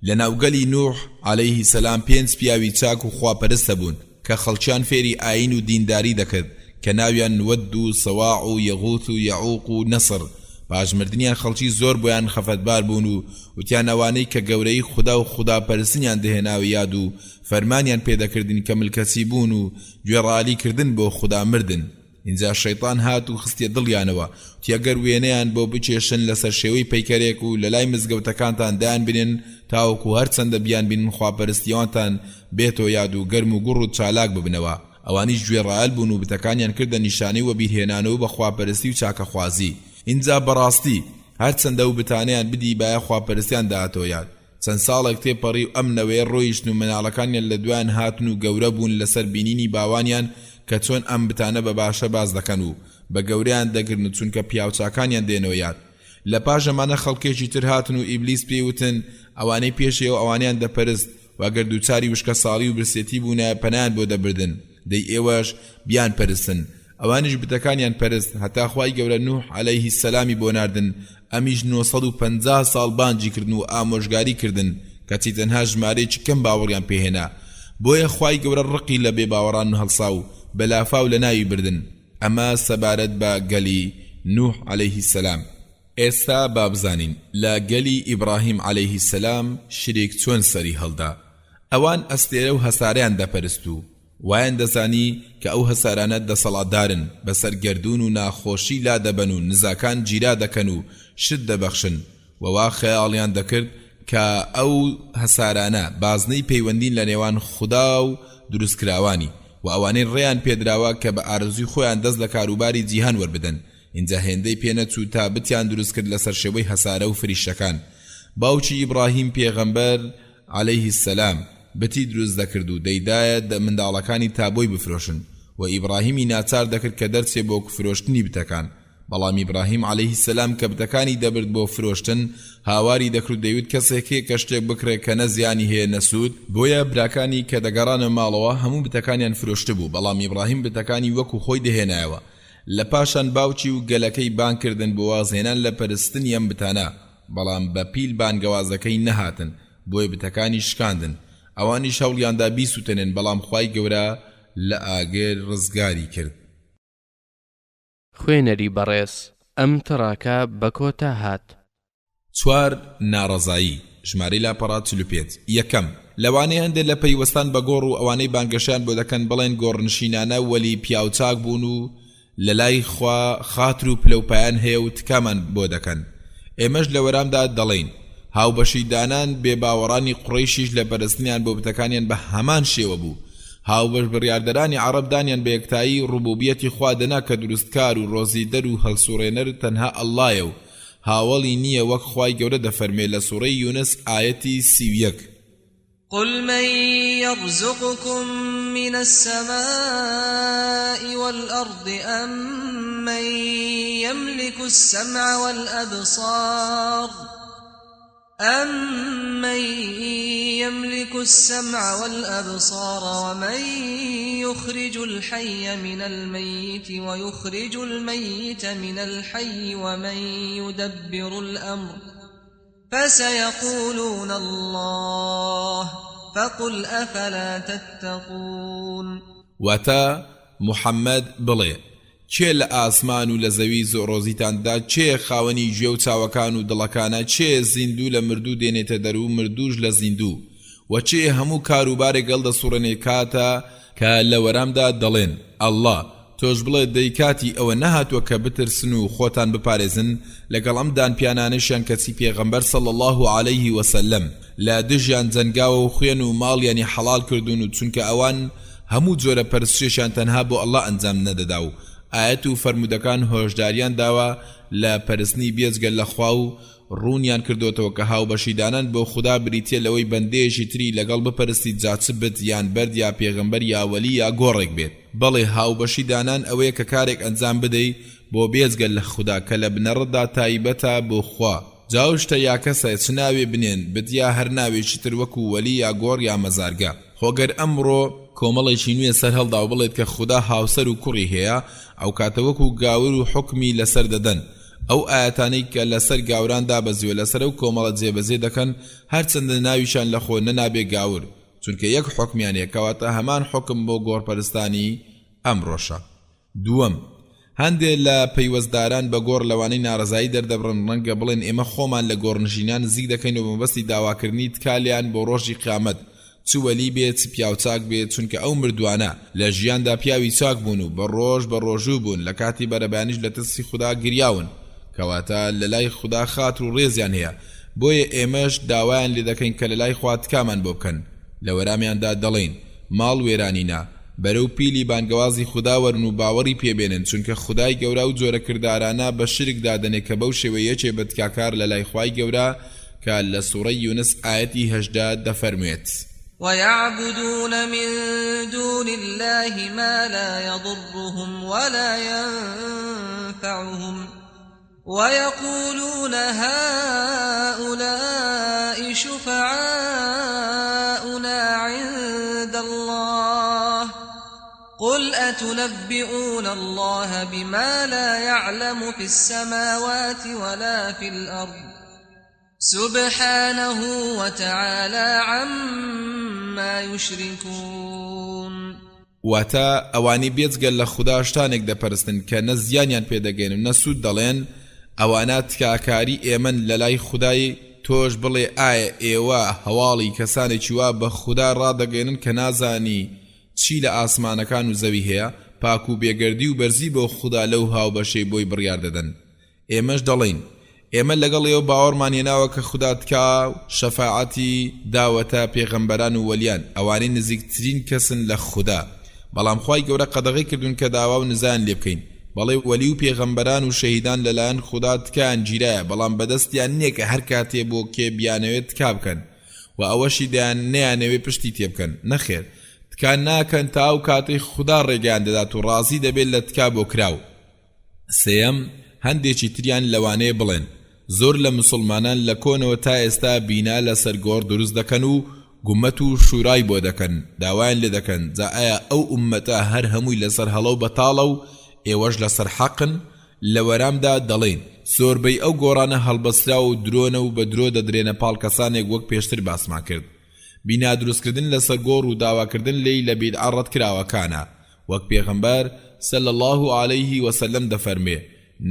لە ناوگەلی نوح عەلەیهی سەلام 5 پیاوی چاک و خواپەرست هەبوون کە خەڵکیان فێری ئاین و دینداری دەکرد کە ناویان وەد و سەواع و یەغوث و یەعوق و نەسر. پاشمردنیان خەڵکی زۆر بۆیان خەفەتبار بوون و وتیان ئەوانەی کە گەورەی خوددا و خوداپەرستنیان دەهێناوە یاد و فەرمانیان پێدەکردین کە ملکەچی بوون و گوێڕالیکردن بۆ خوددا مردن. اینجا شەیطان هات و خستیە دڵیانەوە تیەگەر وێنەیان بۆ بچێشن لەسەر شێوەی پەیکەرێک و لە لای مزگەوتەکانتان دایان بنێن تاوەکو هەرچەندە بیان بینن خواپەرستیەوەتان بێتۆ یاد و گەرم و گوڕ و چالاک ببنەوە. ئەوانیش گوێڕایەل بوون و بتەکانیان کردە نیشانەی و بیرهێنانەوە بە خواپەرستی و چاکەخوازی. اینجا بەڕاستی هەرچەندە و بتانیان بدی بایە خواپەرستیان داهاتۆ یاد. چەند ساڵێک تێپەڕی و ئەم نەوەیە ڕۆیشتن و مناڵەکانیان لە دوایان هاتن و گەورە بوون لەسەر بینینی باوانیان کە چۆن ئەم بتانە بە باشە باز دەکەن و بە گەورەیان دەگرن چونکە پیاوچاکانیان دێنەوە یاد. لە پاش ئەمانە خەڵکێکی تر هاتن و ئیبلیس پێیوتن ئەوانەی پێشەوە ئەوانیان دەپەرست واگەر دووچاری وشکە ساڵی و برسێتی بوونە پەنایان بۆ دەبردن دەی ئێوەش بیان پەرستن. ئەوانیش بتەکانیان پەرست هەتا خوای گەورە نوح عەلەیهی سەلامی بۆ ناردن ئەمیش 950 ساڵ بانجی کردن و ئامۆژگاری کردن کەچی تەنها ژمارەیەکی کەم باوەڕیان پێهێنا. بۆیە خوای گەورە ڕقی لە بێ باوەڕان هەڵسا و بەلافاو لە ناوی بردن. ئەمە سەبارەت بە گەلی نوح عەلەیهی سەلام. ئێستا با بزانین لە گەلی ئیبراهیم عەلەیهی سەلام شرێک چۆن سەری هەڵدا. ئەوان ئەستێرە و هەسارەیان دەپەرست و وایان دەزانی کە ئەو هەسارانە دەسەڵاتدارن بەسەر گەردون و ناخۆشی لا دەبەن و نزاکان گیرا دەکەن و شت دەبەخشن وەوا خەیاڵیان دەکرد کە ئەو هەسارانە بازنەی پەیوەندین لە نێوان خودا و دروستکراوانی و ئەوانەی ڕێیان پێدراوە کە بە ئارزوی خۆیان دەست لە کاروباری جیهان وەربدەن. اینجا هێندەی پێنەچوو تا بتیان دروست کرد لەسەر شێوەی هەسارە و فریشتەکان. باوکی ئیبراهیم پێغەمبەر عەلەیهی سەلام بتی دروست دەکرد و دەیدایە منداڵەکانی تا بۆی بفرۆشن و ئیبراهیمی ناچار دەکرد کە دەرچێ بۆ فرۆشتنی بتەکان. بەڵام ئیبراهیم عەلەیهی سەلام کە بتەکانی دەبرد بۆ فرۆشتن هاواری دەکرد دەیوت کەسێکێ کە شتێک بکرێت کە نەزیانی هەیە نەسوود. بۆیە براکانی کە دەگەڕانە ماڵەوە هەموو بتەکانیان فرۆشت بوو بەڵام ئیبراهیم بتەکانی وەکو خۆی دەهێنایەوە. لە پاشان باوکی و گەلەکەی بانکردن بۆ وازهێنان لە پەرستنی ئەم بتانە بەڵام بە پیل بانگەوازەکەی نەهاتن بۆی بتەکانی شکاندن. ئەوانی شەوڵیاندا بیسووتنن بەڵام خوای گەورە لە ئاگەر ڕزگاری کرد. خوێنەری بەڕێز ئەم تڕاکە بە کۆتا هات. 4 ناڕەزایی. ژمارەی لاپەڕا 45. یەکەم لەوانەیە هەندێک لە پەیوەستان بە گۆڕ و ئەوانەی بانگەشیان بۆ دەکەن بڵێن گۆڕنشینانە وەلی پیاوچاک بوون و لە لای خوا خاتر و پلەپایان هەیە و تکامان بۆ دەکەن. ئێمەش لە وەرامدا دەڵێن هاوبەشیدانان بێباوەڕانی قوڕەیشیش لە پەرستنیان بۆ بتەکانیان بە هەمان شێوە بوو. هاوبەش بڕیاردەرانی عەرەبدانیان بە یەکتایی ڕوبوبیەتی خوا دەنا کە دروستکار و ڕۆزیدەر و هەڵسوڕێنەر تەنها ئەڵڵایە و هاوڵی نییە وەک خوای گەورە دەفەرمێ لە سوورەی یونس ئایەتی 31. قل من يرزقكم من السماء والأرض أم من يملك السمع والأبصار أَمَّن يَمْلِكُ السَّمْعَ وَالْأَبْصَارَ وَمَن يُخْرِجُ الْحَيَّ مِنَ الْمَيِّتِ وَيُخْرِجُ الْمَيِّتَ مِنَ الْحَيِّ وَمَن يُدَبِّرُ الْأَمْرَ فَسَيَقُولُونَ اللَّهُ فَقُلْ أَفَلَا تَتَّقُونَ. واتا محمد بڵێ چێ لە ئاسمان و لە زەوی زۆڕۆزیتاندا چێ خاوەنی گوێ و چاوەکان و دڵەکانە چێ زیندوو لە مردوو دێنێتە دەرو مردووش لە زیندوو وچێ هەموو کاروبارێک گەڵدەسوڕێنێ کاتە کە لە وەرامدا دەڵێن ئەڵڵا تۆش بڵێ دەی کاتی ئەوە نەهاتووە کە بترسن و خۆتان بپارێزن لەگەڵ ئەم دانپیانانەشیان کەچی پێغەمبەر صلی الله عليه وسلم لە دژیان جەنگاوە و خوێن و ماڵیانی حەڵال کردوون و چونکە ئەوان هەموو جۆرە پەرستشێشیان تەنها بۆ ئەڵڵا ئەنجام نەدەدا و ئاەت و فەرمودەکان هۆشداریان داوە لە پەرستنی بێجگەل لەخوا و ڕوونیان کردوتەوە کە هاوبەشیدانان بۆ خوددا بریتیە لەوەی بەندەیەشی تری لەگەڵ بپەرستی جاچ بت یان بەرد یا پێغەمبەر یا وەلی یا گۆڕێک بێت بەڵێ هاوبەشیدانان ئەوەیە کە کارێک ئەنجام بدەی بۆ بێجگەل لە خوددا کە لە بنەڕەتدا تایبەتە بۆ خوا جاوشتە یا کەسە چ ناوێ بنێن بتیا هەر ناوێکی تر وەکو وەلی یا گۆڕ یا مەزارگە خۆگەر ئەمڕۆ کۆمەڵێکی نوێ سەر هەڵدا و بڵێت کە خوددا هاوسەر و کوڕی هەیە ئەو کاتە وەکو گاور و حکمی لەسەر دەدەن ئەو ئاەتانەی کە لەسەر گاوراندا بەزیوە لەسەر و کۆمەڵە جێبەجێ دەکەن هەرچەندە ناویشان لە خۆ نەنابێ گاور چونکە یەک حکمیانەیە کەواتە هەمان حکم بۆ گۆڕپەرستانی ئەمڕۆشە دووەم هەندێک لە پەیوەستداران بە گۆڕ لەوانەی ناڕزایی دەردەبڕن ڕەنگە بڵێن ئێمە خۆمان لە گۆڕنشینان نزیک دەکەین و بەمەبەستی داواکردنی تکالیان بۆ ڕۆژی قیامەت چ وەلی بێت چ پیاو چاک بێت چونکە ئەو مردوانە لە ژیاندا پیاوی چاک بوون و بە ڕۆژ بە ڕۆژوو بوون لە کاتی بەرەبیانیش لە ترسی خوددا گریاون کەواتە لە لای خوددا خاتر و ڕێزیان هەیە بۆیە ئێمەش داوایان لێ دەکەین کە لە لای خوا تکامان بۆ بکەن لە وەرامياندا دەڵێن ماڵ وێرانینە بەرەو پیلی بانگەوازی خوددا وەرن و باوەڕی پێبێنن چونکە خودای گەورە و جۆرە کردارانە بە شرک دادنێ کە بەو شێوەیەکێ بەتکاکار لە لای خوای گەورە کە لە سوورەی یونس ئاەتی 18 دەفەرموێت ويعبدون من دون الله ما لا يضرهم ولا ينفعهم ويقولون هؤلاء شفعاؤنا عند الله قل أتنبئون الله بما لا يعلم في السماوات ولا في الأرض سبحانه وتعالى عما يشركون واتا ئەوانی بێجگەل لە خوددا شتانێک دەپەرستن کە نە زیانیان پێدەگەین و نەسوود دەڵێن ئەوانە تکاکاری ئێمن لە لای خودای تۆش بڵێ ئایا ئێوە هەواڵی کەسانێکی وا بە خوددا ڕادەگەێنن کە نازانی چی لە ئاسمانەکان و زەوی هەیە پاک و بێگەردی و بەرزی بۆ خوددا لەو هاوبەشەی بۆی بڕیار دەدەن ئێمەش دەڵێن ئێمە لەگەڵ ئێوە باوەڕمانێناوە کە خوددا تکا شەفاعەتی داوەتە پێغەمبەران و وەلیان ئەوانەی نزیکترین کەسن لە خوددا بەڵام خوای گەورە قەدەغی کردوون کە داوا و نزان لێ بکەین بەڵێ وەلی و پێغەمبەران و شەهیدان لەلایەن خوددا تکایان گیرایە بەڵام بەدەستیان نییە کە هەر کاتێ بۆ کێ بیانەوێت تکا بکەن و ئەوەشی دەیان نەیانەوێ پشتی تێ بکەن نەخێر تکان ناکەن تا ئەو کاتەی خوددا ڕێگەیان دەدات و ڕازی دەبێت لە تکا بۆ کراو سێەم هەندێکی تریان لەوانەیە بڵێن زۆر لە مسلمانان لە کۆنەوە تا ئێستا بینا لەسەر گۆڕ دروست دەکەن و گومەت و شورای بۆ دەکەن داوایان لێ دەکەن جا ئایا ئەو ئومەتە هەر هەمووی لەسەر هەڵە و بەتاڵە و ئێوەش لەسەر حەقن لە وەرامدا دەڵێن زۆربەی ئەو گۆڕانە هەڵبەسرا و درۆنە و بە درۆ دەدرێنە پاڵ کەسانێک وەک پێشتر باسمان کرد بینا دروستکردن لەسەر گۆڕ و داواکردن لێی لە بیدعە ڕەت کراوەکانە وەک پێغەمبەر صلی الله عليه وسلم دەفەرمێ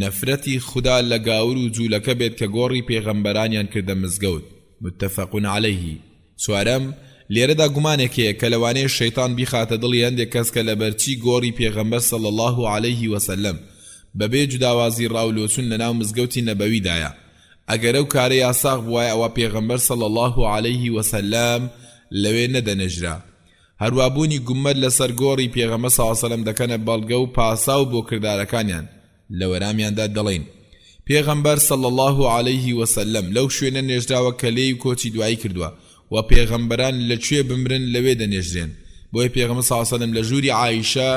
نەفرەتی خوددا لە گاور و جوولەکە بێت کە گۆڕی پێغەمبەرانیان کردە مزگەوت متفقون عليه سوارەم لێرەدا گومانێکەیە کە لەوانەیە شەیطان بیخاتە دڵی هەندێک کەس کە لەبەرچی گۆڕی پێغەمبەر صلی الله عليه وسلم بەبێ جوداوازی ڕاولۆچون لەناو مزگەوتی نەبەویدایە ئەگەر ئەو کارە یاساغ بووایە ئەوە پێغەمبەر صلی الله عليه وسلم لەوێ نەدەنێژرا هەروابوونی گومەت لەسەر گۆڕی پێغەمبەر صلی الله عليه وسلم دەکەنە بەڵگە و پاساو بۆ کردارەکانیان لە وەرامياندا دەڵێن پێغەمبەر صلی الله عليه وسلم لەو شوێنە نێژراوە کە لێی و کۆچی دوایی کردووە و پێغەمبەران لەکوێ بمرن لەوێ دەنێژرێن بۆیە پێغەمبەر صلی الله عليه وسلم لە ژووری عایشە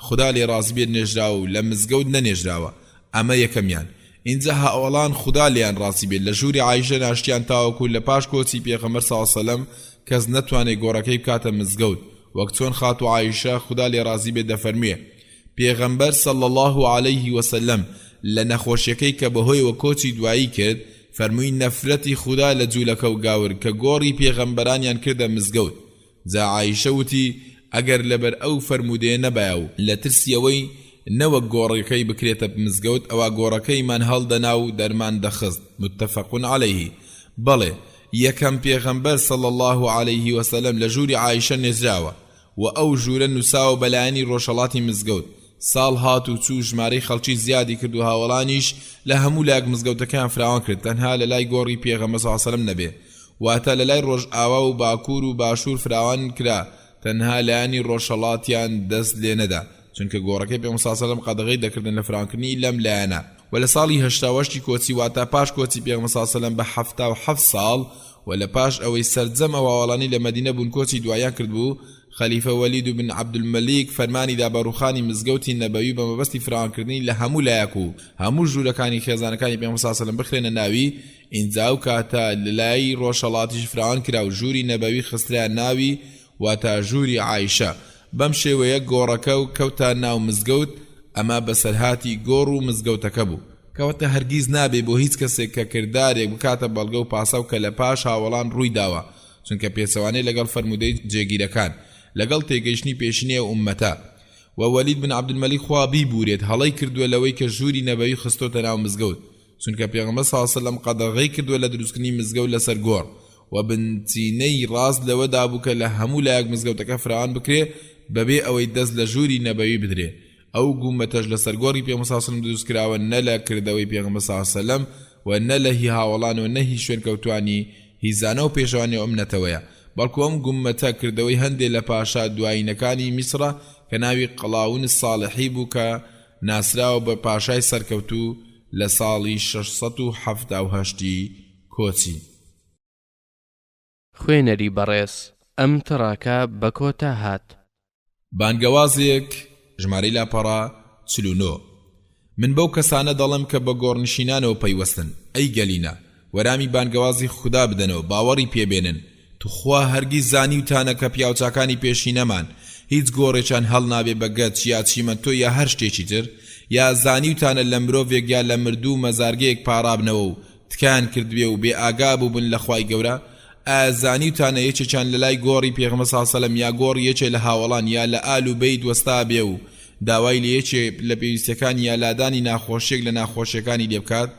خدا لێ ڕازی بێت نێژراوە و لە مزگەوت نەنێژراوە ئەمە یەکەمیان اینجا هاوڵان خدا لێیان ڕازی بێت لە ژووری عایشە ناشتیان تاوەکو لە پاش کۆچی پێغەمبەر صلی الله عليه وسلم کەس نەتوانێت گۆڕەکەی بکاتە مزگەوت وەک چۆن خات و عایشە خدا لێ ڕازی بێت دەفەرمێ پێغەمبەر صلی الله عليه وسلم لە نەخۆشیەکەی کە بەهۆیەوە کۆچی دوایی کرد فەرمووی نەفرەتی خوددا لە جوولەکە و گاور کە گۆڕی پێغەمبەرانیان کردە مزگەوت جا عایشە وتی ئەگەر لەبەر ئەو فەرمودەیە نەبایە و لە ترسیەوەی نەوەک گۆڕەکەی بکرێتە مزگەوت ئەوە گۆڕەکەیمان هەڵدەنا و دەرمان دەخست متفقون عليه بەڵێ یەکەم پێغەمبەر صلی الله عليه وسلم لە ژووری عایشە نێزراوە و ئەو ژوورە نووساوە بەلایەنی ڕۆژهەڵاتی مزگەوت. ساڵ هات و چوو ژمارەی خەڵکی زیادی کرد و هاوڵانیش لە هەموو لایەک مزگەوتەکان فراوان کرد، تەنها لە لای گۆڕی پێغەمبەر صلی الله عليه وسلم نەبێ، واتە لە لای ڕۆژ ئاوا و باکوور و باشوور فراوان کرا، تەنها لایەنی ڕۆژهەڵاتیان دەست لێ نەدا، چونکە گۆڕەکەی پێغەمبەر صلی الله عليه وسلم قەدەغەی دەکردن لە فراوانکردنی لەم لایەنە. و لە ساڵی 88 کۆچی واتە پاش کۆچی پێغەمبەر صلی الله عليه وسلم بە 77 ساڵ و لە پاش ئەوەی سەرجەم ئەوڵانی لە مەدینە بوون کۆچی دوایان کرد بوو، خەلیفە وەلید بن عەبدولمەلیک فەرمانی دا بە ڕوخانی مزگەوتی نەبەوی بە مەبەستی فراوانکردنی لە هەموو لایەک و هەموو ژوورەکانی خێزانەکانی پێغەمبەر صلی الله عليه وسلم بخرێنە ناوی. ئینجا و کاتە لە لای ڕۆژهەڵاتیش فراوان کرا و ژووری نەبەوی خسترا ناوی واتە ژووری عایشە. بەم شێوەیە گۆڕەکە و کەوتە ناو مزگەوت، ئەمە بەسەرهاتی گۆڕ و مزگەوتەکە بوو، کەواتە هەرگیز نابێ بۆ هیچ کەسێک کە کردارێک بکاتە بەڵگە و پاسە و کە لە پاش هاوڵان ڕووی داوە، چونکە پێچەوانەی لەگەڵ فەرمودەی جێگیرەکان لەگەڵ تێگەیشتنی پێشینەیە ئومەتە. و وەلید بن عەبدولمەلیک خوا بیبورێت هەڵەی کردووە لەوەی کە ژووری نەبەوی خستۆتە ناو مزگەوت، چونکە پێغەمبەر صلی الله عليه وسلم قەدەغەی کردووە لە دروستکردنی مزگەوت لەسەر گۆڕ و بنچینەی ڕاست لەوەدا بوو کە لە هەموو لایەک مزگەوتەکە فراوان بکرێ بەبێ ئەوەی دەست لە ژووری نەبەوی بدرێ. ئەو گومەتەش لەسەر گۆڕی پێغەمبەر صلی الله عليه وسلم دروست کراوە، نە لە کردەوەی پێغەمبەر صلی الله عليه وسلم و نە لە هی هاوڵانەوە نە هی شوێن کەوتوانی هیزانە و پێشەوانی ئەم نەتەوەیە، بەڵکو ئەم گومەتە کردەوەی هەندێک لە پاشا دوایینەکانی میسرە کە ناوی قەڵاون ساڵحی بوو کە ناسراوە بە پاشای سەرکەوتوو لە ساڵی 678 کۆچی. خوێنەری بەڕێز ئەم تڕاکە بە کۆتا هات. بانگەوازێک ژمارەی لاپەڕا 49. من بەو کەسانە دەڵم کە بە گۆڕنشینانەوە پەیوەستن، ئەی گەلینە وەرامی بانگەوازی خوددا بدەنەوە، باوەڕی پێبێنن، توخوا هەرگیز زانیوتانە کە پیاوچاکانی پێشینەمان هیچ گۆڕێکیان هەڵ نابێ بە گەچ یا چیمەنتۆ یا هەر شتێکی تر، یا زانیوتانە لە مرۆڤێک یا لە مردوو مەزارگەیەک پارابنەوە و تکان کردوێ و بێ ئاگا بوو بن لە خوای گەورە، ئازانیوتانە یەکێکیان لە لای گۆڕی پێغەمبەر صلی الله عليه وسلم یا گۆڕی یەکێک لە هاوڵان یا لە ئال و بەیت وەستا بێ و داوای لە یەکێک لە پێویستەکانی یا لادانی ناخۆشیێک لە ناخۆشیەکانی لێ بکات،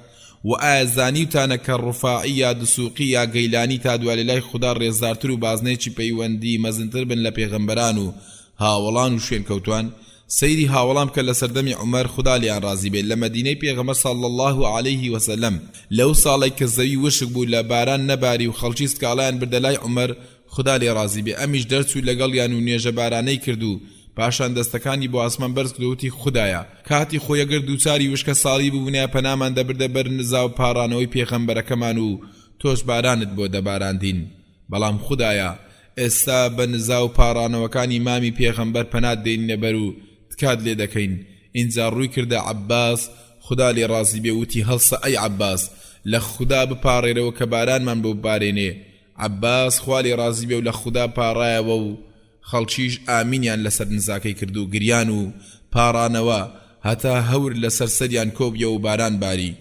و ئازانیوتانە کە ڕوفاعی یا دسوقی یا گەیلانی تا دوای لە لای خوددا ڕێزدارتر و بازنێکی پەیوەندی مەزنتر بن لە پێغەمبەران و هاوڵان و شوێن کەوتوان. سەیری هاوڵام کە لە سەردەمی عومەر خوددا لیان ڕازی بێت لە مەدینەی پێغەمبەر صلی الله عليه وسلم لەو ساڵێک کە زەوی وشک بوو لە باران نەباری و خەڵکی سکاڵیان بردە لای عومەر خوددا لێ ڕازی بێ، ئەمیش دەرچوو لەگەڵیان و نوێژە بارانەی کردو، پاشان دەستەکانی بۆ ئاسمان بەرز کردووتی خوددایە کاتی خۆی ئەگەر دووچاری وشکە ساڵی ببوونە پەنامان دەبردە بەر نزا و پارانەوەی پێغەمبەرەکەمان و تۆش بارانت بۆ دەباراندین، بەڵام خوددایە ئێستا بە نزا و پارانەوەکانی مامی پێغەمبەر پەنات دێنینە بەر و تکات لێ دەکەین. ئینجا ڕووی کردە عەباس خوددا لێ ڕازی بێ، وتی هەڵسە ئەی عەباس لە خوددا بپارێرەوە کە بارانمان بۆ ببارێنێ. عەباس خوا لێ ڕازی بێ و لە خوددا پاڕایەوە و خەڵکیش ئامینیان لەسەر نزاکەی کرد و گریان و پارانەوە هەتا هەور لەسەر سەریان کۆبیە و باران باری.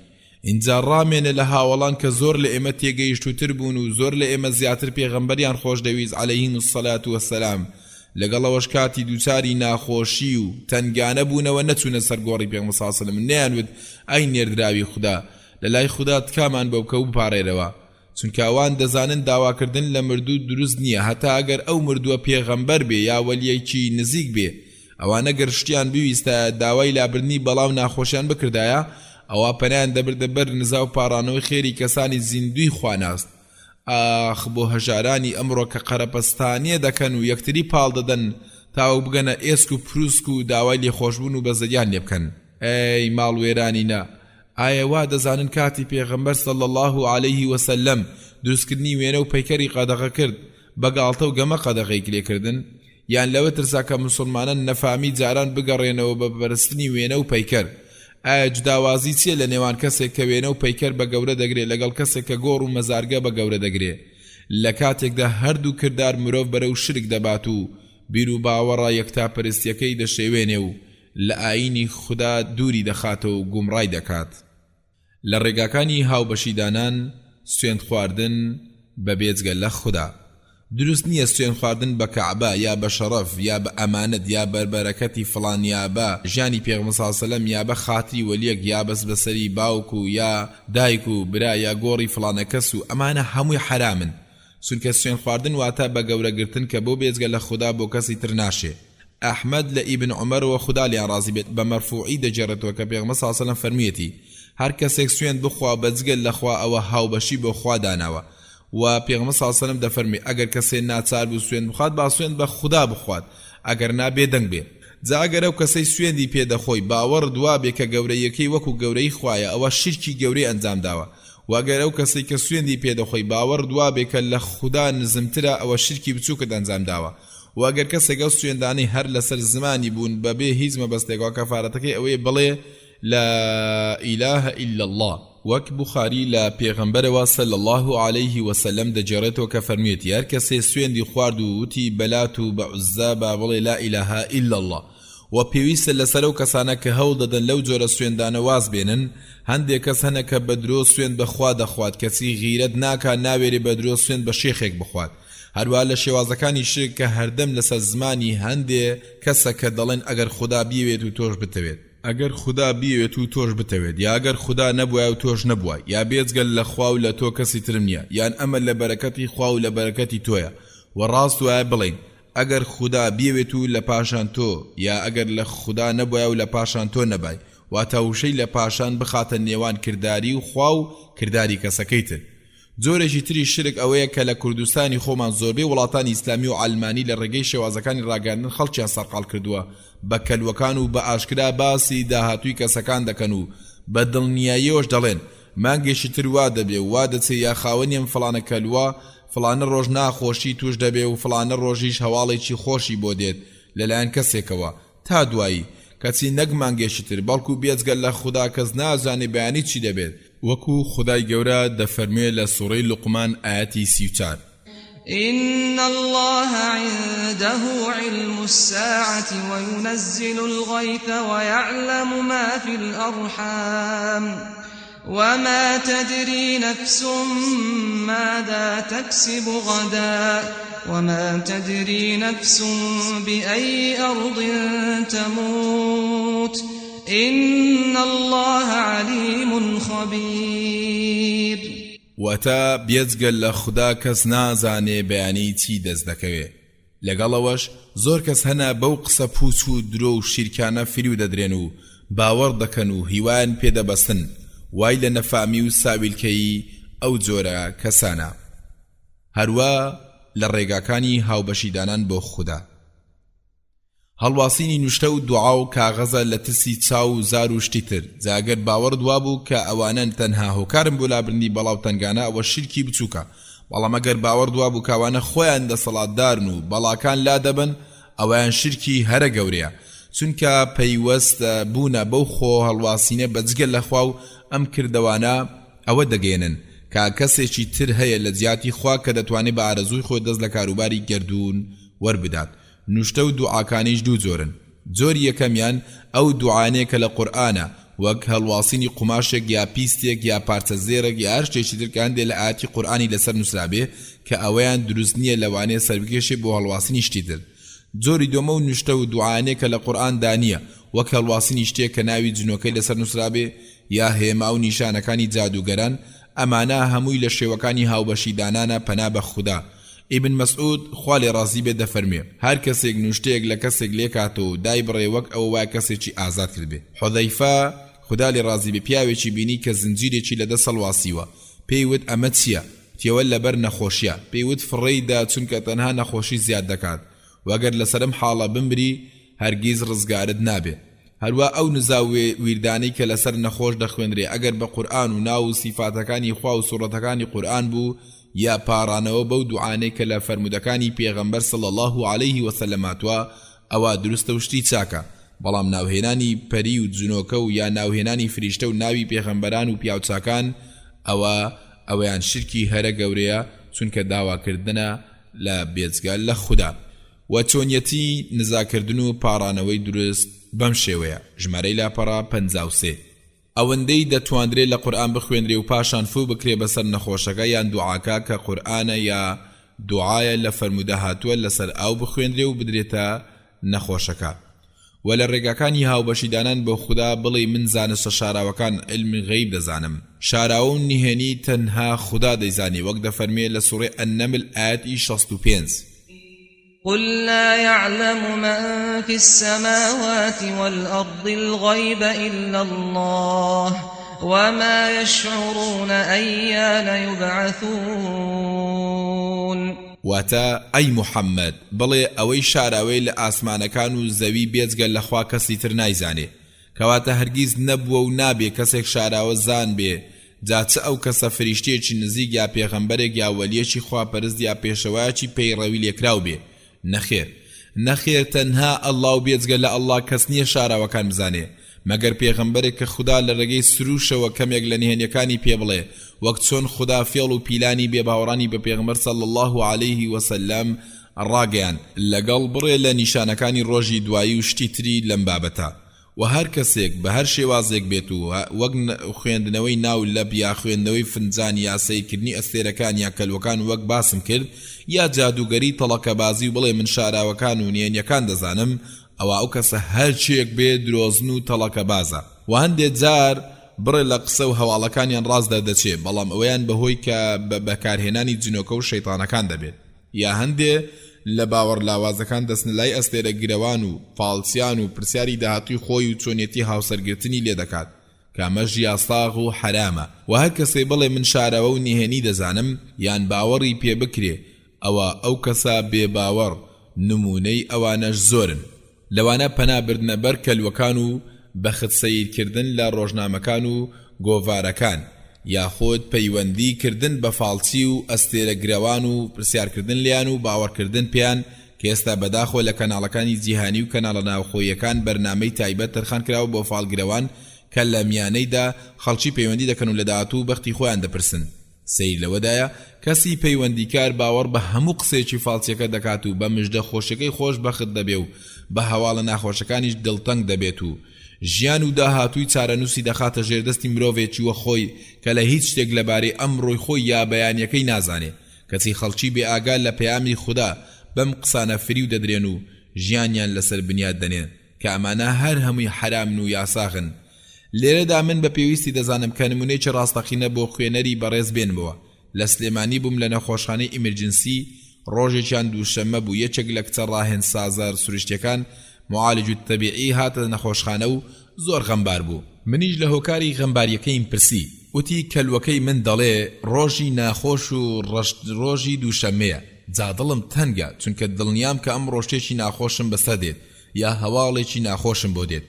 اینجا ڕامێنە لە هاوڵان کە زۆر لە ئێمە تێگەیشتوتر بوون و زۆر لە ئێمە زیاتر پێغەمبەریان خۆش دەویست عەلەیهیم الصەلاة وەسسەلام، لەگەڵەوەش کاتی دووچاری ناخۆشی و تەنگانە بوونەوە نەچوونە سەر گۆڕی پێغەمبەر صلی الله علیه وسلم، نەیانوت ئەی نێردراوی خوددا لە لای خوددا تکامان بەو کەو بپارێرەوە، چونکە ئەوان دەزانن داواکردن لە مردوو دروست نییە، هەتا ئەگەر ئەو مردووە پێغەمبەر بێ یا وەلیەکی نزیک بێ، ئەوانە گەر شتیان بویستە داوای لابردنی بەڵاو ناخۆشیان بکردایە، ئەوە پەنایان دەبردە بەر نزا و پارانەوەی خێری کەسانی زیندوی خواناست. ئاخ بۆ هەژارانی ئەمڕۆ کە قەرەپەستانیە دەکەن و یەکتری پاڵ دەدەن تاو بگەنە ئێسک و پرووسک و داوای لێخۆشبوون و بەزەریان لێ بکەن. ئەی ماڵوێرانینە، ئایا وا دەزانن کاتی پێغەمبەر صلی الله عليه وسلم دروستکردنی وێنە و پەیکەری قەدەغە کرد بەگاڵتە و گەمە قەدەغەی لێکردن، یان لەوە ترسا کە موسڵمانان نەفامی جاران بگەڕێنەوە بە بەرستنی وێنە و پەیکەر؟ ئایا جداوازی چیە لە نێوان کەسێک کە وێنە و پەیکەر بە گەورە دەگرێت لەگەڵ کەسێک کە گۆڕ و مەزارگە بە گەورە دەگرێت؟ لە کاتێکدا هەردوو کردار مرۆڤ بەرەو شرک دەبات و بیر و باوەڕە یەکتاپەرستیەکەی دەشێوێنێ و لە ئاینی خوددا دووری دەخاتەوە و گومڕای دەکات. لە ڕێگاکانی هاوبەشیدانان سوێند خواردن بە بێجگە لە خوددا دروست نییە سوێن خواردن بە کەعبە یا بە شەڕەف یا بە ئەمانەت یا بەربەرەکەتی فڵان یا بە ژیانی پێغەمبەر صلی الله علیه و سلم یا بە خاتری وەلیەک یا بەس بەسەری باوکو یا دایک و برا یا گۆڕی فڵانە کەس و ئەمانە هەمووی حرامن. چونکە سوێن خواردن واتە بە گەورەگرتن کە بۆ بێجگە لە خوددا بۆ کەسی تر ناشێ. ئەحمەد لە ئیبن عومەر و خوددا لیان ڕازی بێت بە مەرفوعی دەجێڕێتەوە کە پێغەمبەر صلی الله علیه و سلم فەرموویەتی هەر کەسێک سوێن بخوا بەجگە لەخوا ئەوە هاوبەشی بۆ خوا داناوە. و پێغەمبەر صلی الله علیه و سلم دەفەرمی ئەگەر کەسێ ناچار بوو سوێن بخوات با سوێن بە خوددا بخوات ئەگەر نابێ دەنگ بێ. جا ئەگەر ئەو کەسەی سوێندی پێدەخۆی باوەڕ دوا بێ کە گەورەیەکەی وەکو گەورەی خوایە ئەوە شیرکی گەورەی ئەنجام داوە. و ئەگەر ئەو کەسەی کە سوێندی پێدەخۆی باوەڕ دوا بێ کە لە خوددا نزمترە ئەوە شیرکی بچووکت ئەنجام داوە. و ئەگەر کەسێک ئەو سوێندانەی هەر لەسەر زمانی بوون بەبێ هیچ مەبەستێکەوە کەفارەتەکەی ئەوەیە بڵێ لا إله إلا الله. وەک بوخاری لە پێغەمبەرەوە صلی الله عليه وسلم دەجێڕێتەوە کە فەرموویەتی هەر کەسێ سوێندی خوارد و وتی بەلات و بە عوزا با بڵێ لا إله إلا الله. و پێویستە لەسەر ئەو کەسانە کە هەوڵ دەدەن لەو جۆرە سوێندانە واز بێنن. هەندێک کەس هەنە کە بە درۆ سوێند بەخوا دەخوات کەسی غیرەت ناکا ناوێری بە درۆ سوێند بە شێخێک بخوات. هەروە لە شێوازەکانی شرک کە هەردەم لەسەر زمانی هەندێ کەسە کە دەڵێن ئەگەر خوددا بیەوێت و تۆش بتەوێت، ئەگەر خوددا بیەوێت و تۆش بتەوێت، یا ئەگەر خوددا نەبووە و تۆش نەبووە، یا بێجگەل لە خوا و لە تۆ کەسی ترم نییە، یان ئەمە لە بەرەکەتی خوا و لە بەرەکەتی تۆیە. و ڕاست وایە بڵێن ئەگەر خوددا بیەوێت و لە پاشان تۆ، یا ئەگەر لە خوددا نەبووە و لە پاشان تۆ نەبای، واتە وشەی لە پاشان بخاتە نێوان کردداری و خوا و کردداری کەسەکەیتر. زۆرێکی تری شرک ئەوەیە کە لە کوردستانی خۆمان زۆربەی وڵاتانی ئیسلامی و ئالمانی لە ڕێگەی شێوازەکانی ڕاگەاندن خەڵکیان سەرقاڵ کردووە، بە کەلوەکان و بە ئاشکرا باسی داهاتووی کەسەکان دەکەن و بە دڵنیاییەوەش دەڵێن مانگێکی تر وا دەبێ و وا دەچێ یا خاوەنیم فڵانە کەلووە فڵانە ڕۆژ ناخۆشی توش دەبێ و فڵانە ڕۆژیش هەواڵێکی خۆشی بۆ دێت لەلایەن کەسێکەوە تا دوایی کەچی نەک مانگێکی تر بەڵکو بێجگەل لە خوددا کەس نازانێ بەیانی چی دەبێت. وەکو خدای گەورە دەفەرمێ لە سوڕەی لوقمان ئاەتی 34 إن الله عنده علم الساعة وينزل الغيث ويعلم ما في الأرحام وما تدري نفس ماذا تكسب غدا وما تدري نفس بأي أرض تموت إن الله عليم خبير. وتا بێجگەل لە خوددا کەس نازانێ بەیانی چی دەست دەکەوێ. لەگەڵەوەش زۆر کەس هەنا بەو قسە پوچ و درۆ و شیرکانە فریو دەدرێن و باوەڕ دەکەن و هیوایان پێدەبەستن وای لە نەفامی و ساویلکەی ئەو جۆرە کەسانە. هەروە لە ڕێگاکانی هاوبەشیدانان بۆ خوددا هەڵواسینی نوشتە و دوعا و کاغەزە لە ترسی چاو و زار و شتی تر. جاگەر باوەڕ دوا بوو کە ئەوانن تەنها هۆکارم بۆ لابرنی بەڵاو تەنگانە ئەوە شیرکی بچووکە. بەڵام ئەگەر باوەڕ دوا بوو کاوانە خۆیان دەسەڵاتدارن و بەڵاکان لا دەبن ئەویان شیرکی هەرە گەورەیە، چونکە پەیوەستە بوونە بەو خۆ هەڵواسینە بەجگەل لەخوا و ئەم کردەوانە ئەوە دەگەێنن کە کەسێکی تر هەیە لە جیاتی خوا کە دەتوانێت بە ئارەزووی خۆی دەست لە کاروباری گەردوون وەربدات. نوشتە و دوعاکانیش دوو جۆرن. جۆری یەکەمیان ئەو دوعانەیە کە لە قورئانە وەک هەڵواسینی قوماشێک یا پیستێک یا پارچە زێرەک یا هەر شتێکی تر کە هەندێک لە ئاەتی قورئانی لەسەر نووسرابێ کە ئەوەیان دروست نییە لەوانەیە سەربکێشێ بۆ هەڵواسینی شتی تر. جۆری دووەمە و نوشتە و دوعانەیە کە لە قورئاندا نییە وەک هەڵواسینی شتێک کە ناوی جنۆکەی لەسەر نووسرابێ یا هێما و نیشانەکانی جادوگەران. ئەمانە هەمووی لە شێوەکانی هاوبەشیدانانە پەنا بە خوددا. ابن مسعود خوا لێ ڕازی بێ دەفەرمێ هەر کەسێک نوشتەیەک لە کەسێک لێکاتەوە دای بڕێ وەک ئەو وای کەسێکی ئازاد کردبێ. حوذەیفە خدا لێ ڕازی بێ پیاوێکی بینی کە زنجیرێکی لەدەست هەڵواسیوە. پێیوت ئەمە چییە؟ تێوە لەبەر نەخۆشیە. پێیوت فڕێیدا چونکە تەنها نەخۆشی زیاد دەکات وەگەر لەسەرم حاڵە بمبری هەرگیز ڕزگارت نابێ. هەروە ئەو نزاوێ ویردانەی کە لەسەر نەخۆش دەخوێنرێ ئەگەر بە قورئان و ناو و سیفاتەکانی خوا و سوڕەتەکانی قورئان بوو یا پارانەوە بەو دوعانەی کە لە فەرمودەکانی پێغەمبەر صلی الله عليه وسلم هاتووە ئەوە دروستە و شتی چاکە. بەڵام ناوهێنانی پەری و جنۆکە و یا ناوهێنانی فریشتە و ناوی پێغەمبەران و پیاوچاکان ئەوەیان شرکی هەرە گەورەیە چونکە داواکردنە لە بێجگە لە خوددا. و چۆنیەتی نزاکردن و پارانەوەی دروست بەم شێوەیە. ژمارەی لاپەڕا 53 ئەوەندەی دەتواندرێت لە قورئان بخوێنرێ و پاشان فو بکرێ بەسەر نەخۆشەکە یان دوعاکە کە قورئانە یا دوعایە لە فەرمودەهاتووە لەسەر ئاو بخوێندرێ و بدرێتە نەخۆشەکە و لە ڕێگاکانی هاوبەشیدانان بۆ خوددا بڵێ من زانستە شاراوەکان علمی غەیب دەزانم شاراوە و نهێنی تەنها خوددا دەیزانی وەک دەفەرمێ لە سوڕێ النەمل ئاەتی 65 قل لا يعلم من في السماوات والأرض الغيب إلا الله وما يشعرون أيان يبعثون واتا أي محمد بڵێ ئەوەی شاراوەی لە ئاسمانەکان و زەوی بێجگە لەخوا کەسی تر نایزانێ کەواتە هەرگیز نەبووە و نابێ کەسێک شاراوە زان بێ جا چ ئەو کەسە فریشتێکی نزیک یا پێغەمبەرێک یا وەلیەکی خواپەرست یا پێشەوایەکی پەیڕەوی لێکراو بێ نەخێر تەنها ئەڵڵا و بێجگە لە ئەڵڵا کەس نییە شاراوەکان بزانێ مەگەر پێغەمبەرێک کە خوددا لە ڕێگەی سروشەوە کەمێک لە نهێنیەکانی پێ بڵێ وەک چۆن خوددا فێڵ و پیلانی بێباوەڕانی بە پێغەمبەر صلی الله عليه وسلم ڕاگەیان لەگەڵ بڕێ لە نیشانەکانی ڕۆژی دوایی و شتی تری لەم بابەتە و هەر کەسێک بە هەر شێوازێک بێت و وەک خوێندنەوەی ناو لەب یا خوێندنەوەی فنجان یا سەیرکردنی ئەستێرەکان یا کەلوەکان وەک باسم کرد یا جادوگەری تەڵەکەبازی و بڵێ من شاراوەکان و نهێنیەکان دەزانم ئەوە ئەو کەسە هەرچیەک بێ درۆزن و تەڵەکەبازە و هەندێک جار بڕێ لە قسە و هەواڵەکانیان ڕاستدا دەچێ بەڵام ئەویان بەهۆی کە بەکارهێنانی جنۆکە و شەیتانەکان دەبێت یا هەندێ لە باوەڕ لاوازەکان دەستن لای ئەستێرە گرەوان و فالسیان و پرسیاری داهاتوی خۆی و چۆنیەتی هاوسەرگرتنی لێ دەکات کامەژ یاساغ و حرامە و هەر کەسێ بڵێ من شارەوە و نهێنی دەزانم یان باوەڕی پێ بکرێ ئەوە ئەو کەسە بێ باوەڕ نمونەی ئەوانەش زۆرن لەوانە پەنابردنە بەر کەلوەکان و بەخت سەیرکردن لە ڕۆژنامەکان و گۆڤارەکان یاخۆت پەیوەندی کردن بە فالسی و ئەستێرە گرەوان و پرسیارکردن لیان و باوەڕکردن پێیان کە ئێستا بەداخۆ لە کەناڵەکانی جیهانی و کەناڵە ناوخۆیەکان بەرنامەی تایبەت تەرخان کراوە بۆ فالگرەوان کە لە میانەیدا خەڵکی پەیوەندی دەکەن و لە داهاتوو بەختی خۆیان دەپرسن سیر لەوەدایە کەسی پەیوەندیکار باوەڕ بە هەموو قسێکی فالسیەکە دەکات و بە مژدە خۆشەکەی خۆش بەخت دەبێ و بە هەواڵە ناخۆشەکانیش دڵتەنگ دەبێت و ژیان و داهاتووی چارەنووسی دەخاتە ژێردەستی مرۆڤێکی وە خۆی کە لە هیچ شتێک لەبارەی ئەمڕۆی خۆی یا بەیانیەکەی نازانێ کەچی خەڵکی بێ ئاگا لە پەیامی خوددا بەم قسانە فری و دەدرێن و ژیانیان لەسەر بنیاد دەنێن کە ئەمانە هەر هەمووی حرامن و یاساغن لێرەدا من بە پێویستی دەزانم کە نمونەیەکی ڕاستەقینە بۆ خوێنەری بەڕێز بێنمەوە لە سلێمانی بووم لە نەخۆشخانەی ئیمرجنسی ڕۆژێکیان دووشەممە بوو یەکێک لە کچە ڕاهێن سازار سروشتیەکان معالج الطبیعی هاتە نەخۆشخانە و زۆر غەمبار بوو منیش لە هۆکاری غەمباریەکەیم پرسی وتی کەلوەکەی من دەڵێ ڕۆژی ناخۆش و ڕۆژی دووشەممەیە جادڵم تەنگە چونکە دڵنیام کە ئەم ڕۆژتێکی ناخۆشم بەسەر دێت یا هەواڵێکی ناخۆشم بۆ دێت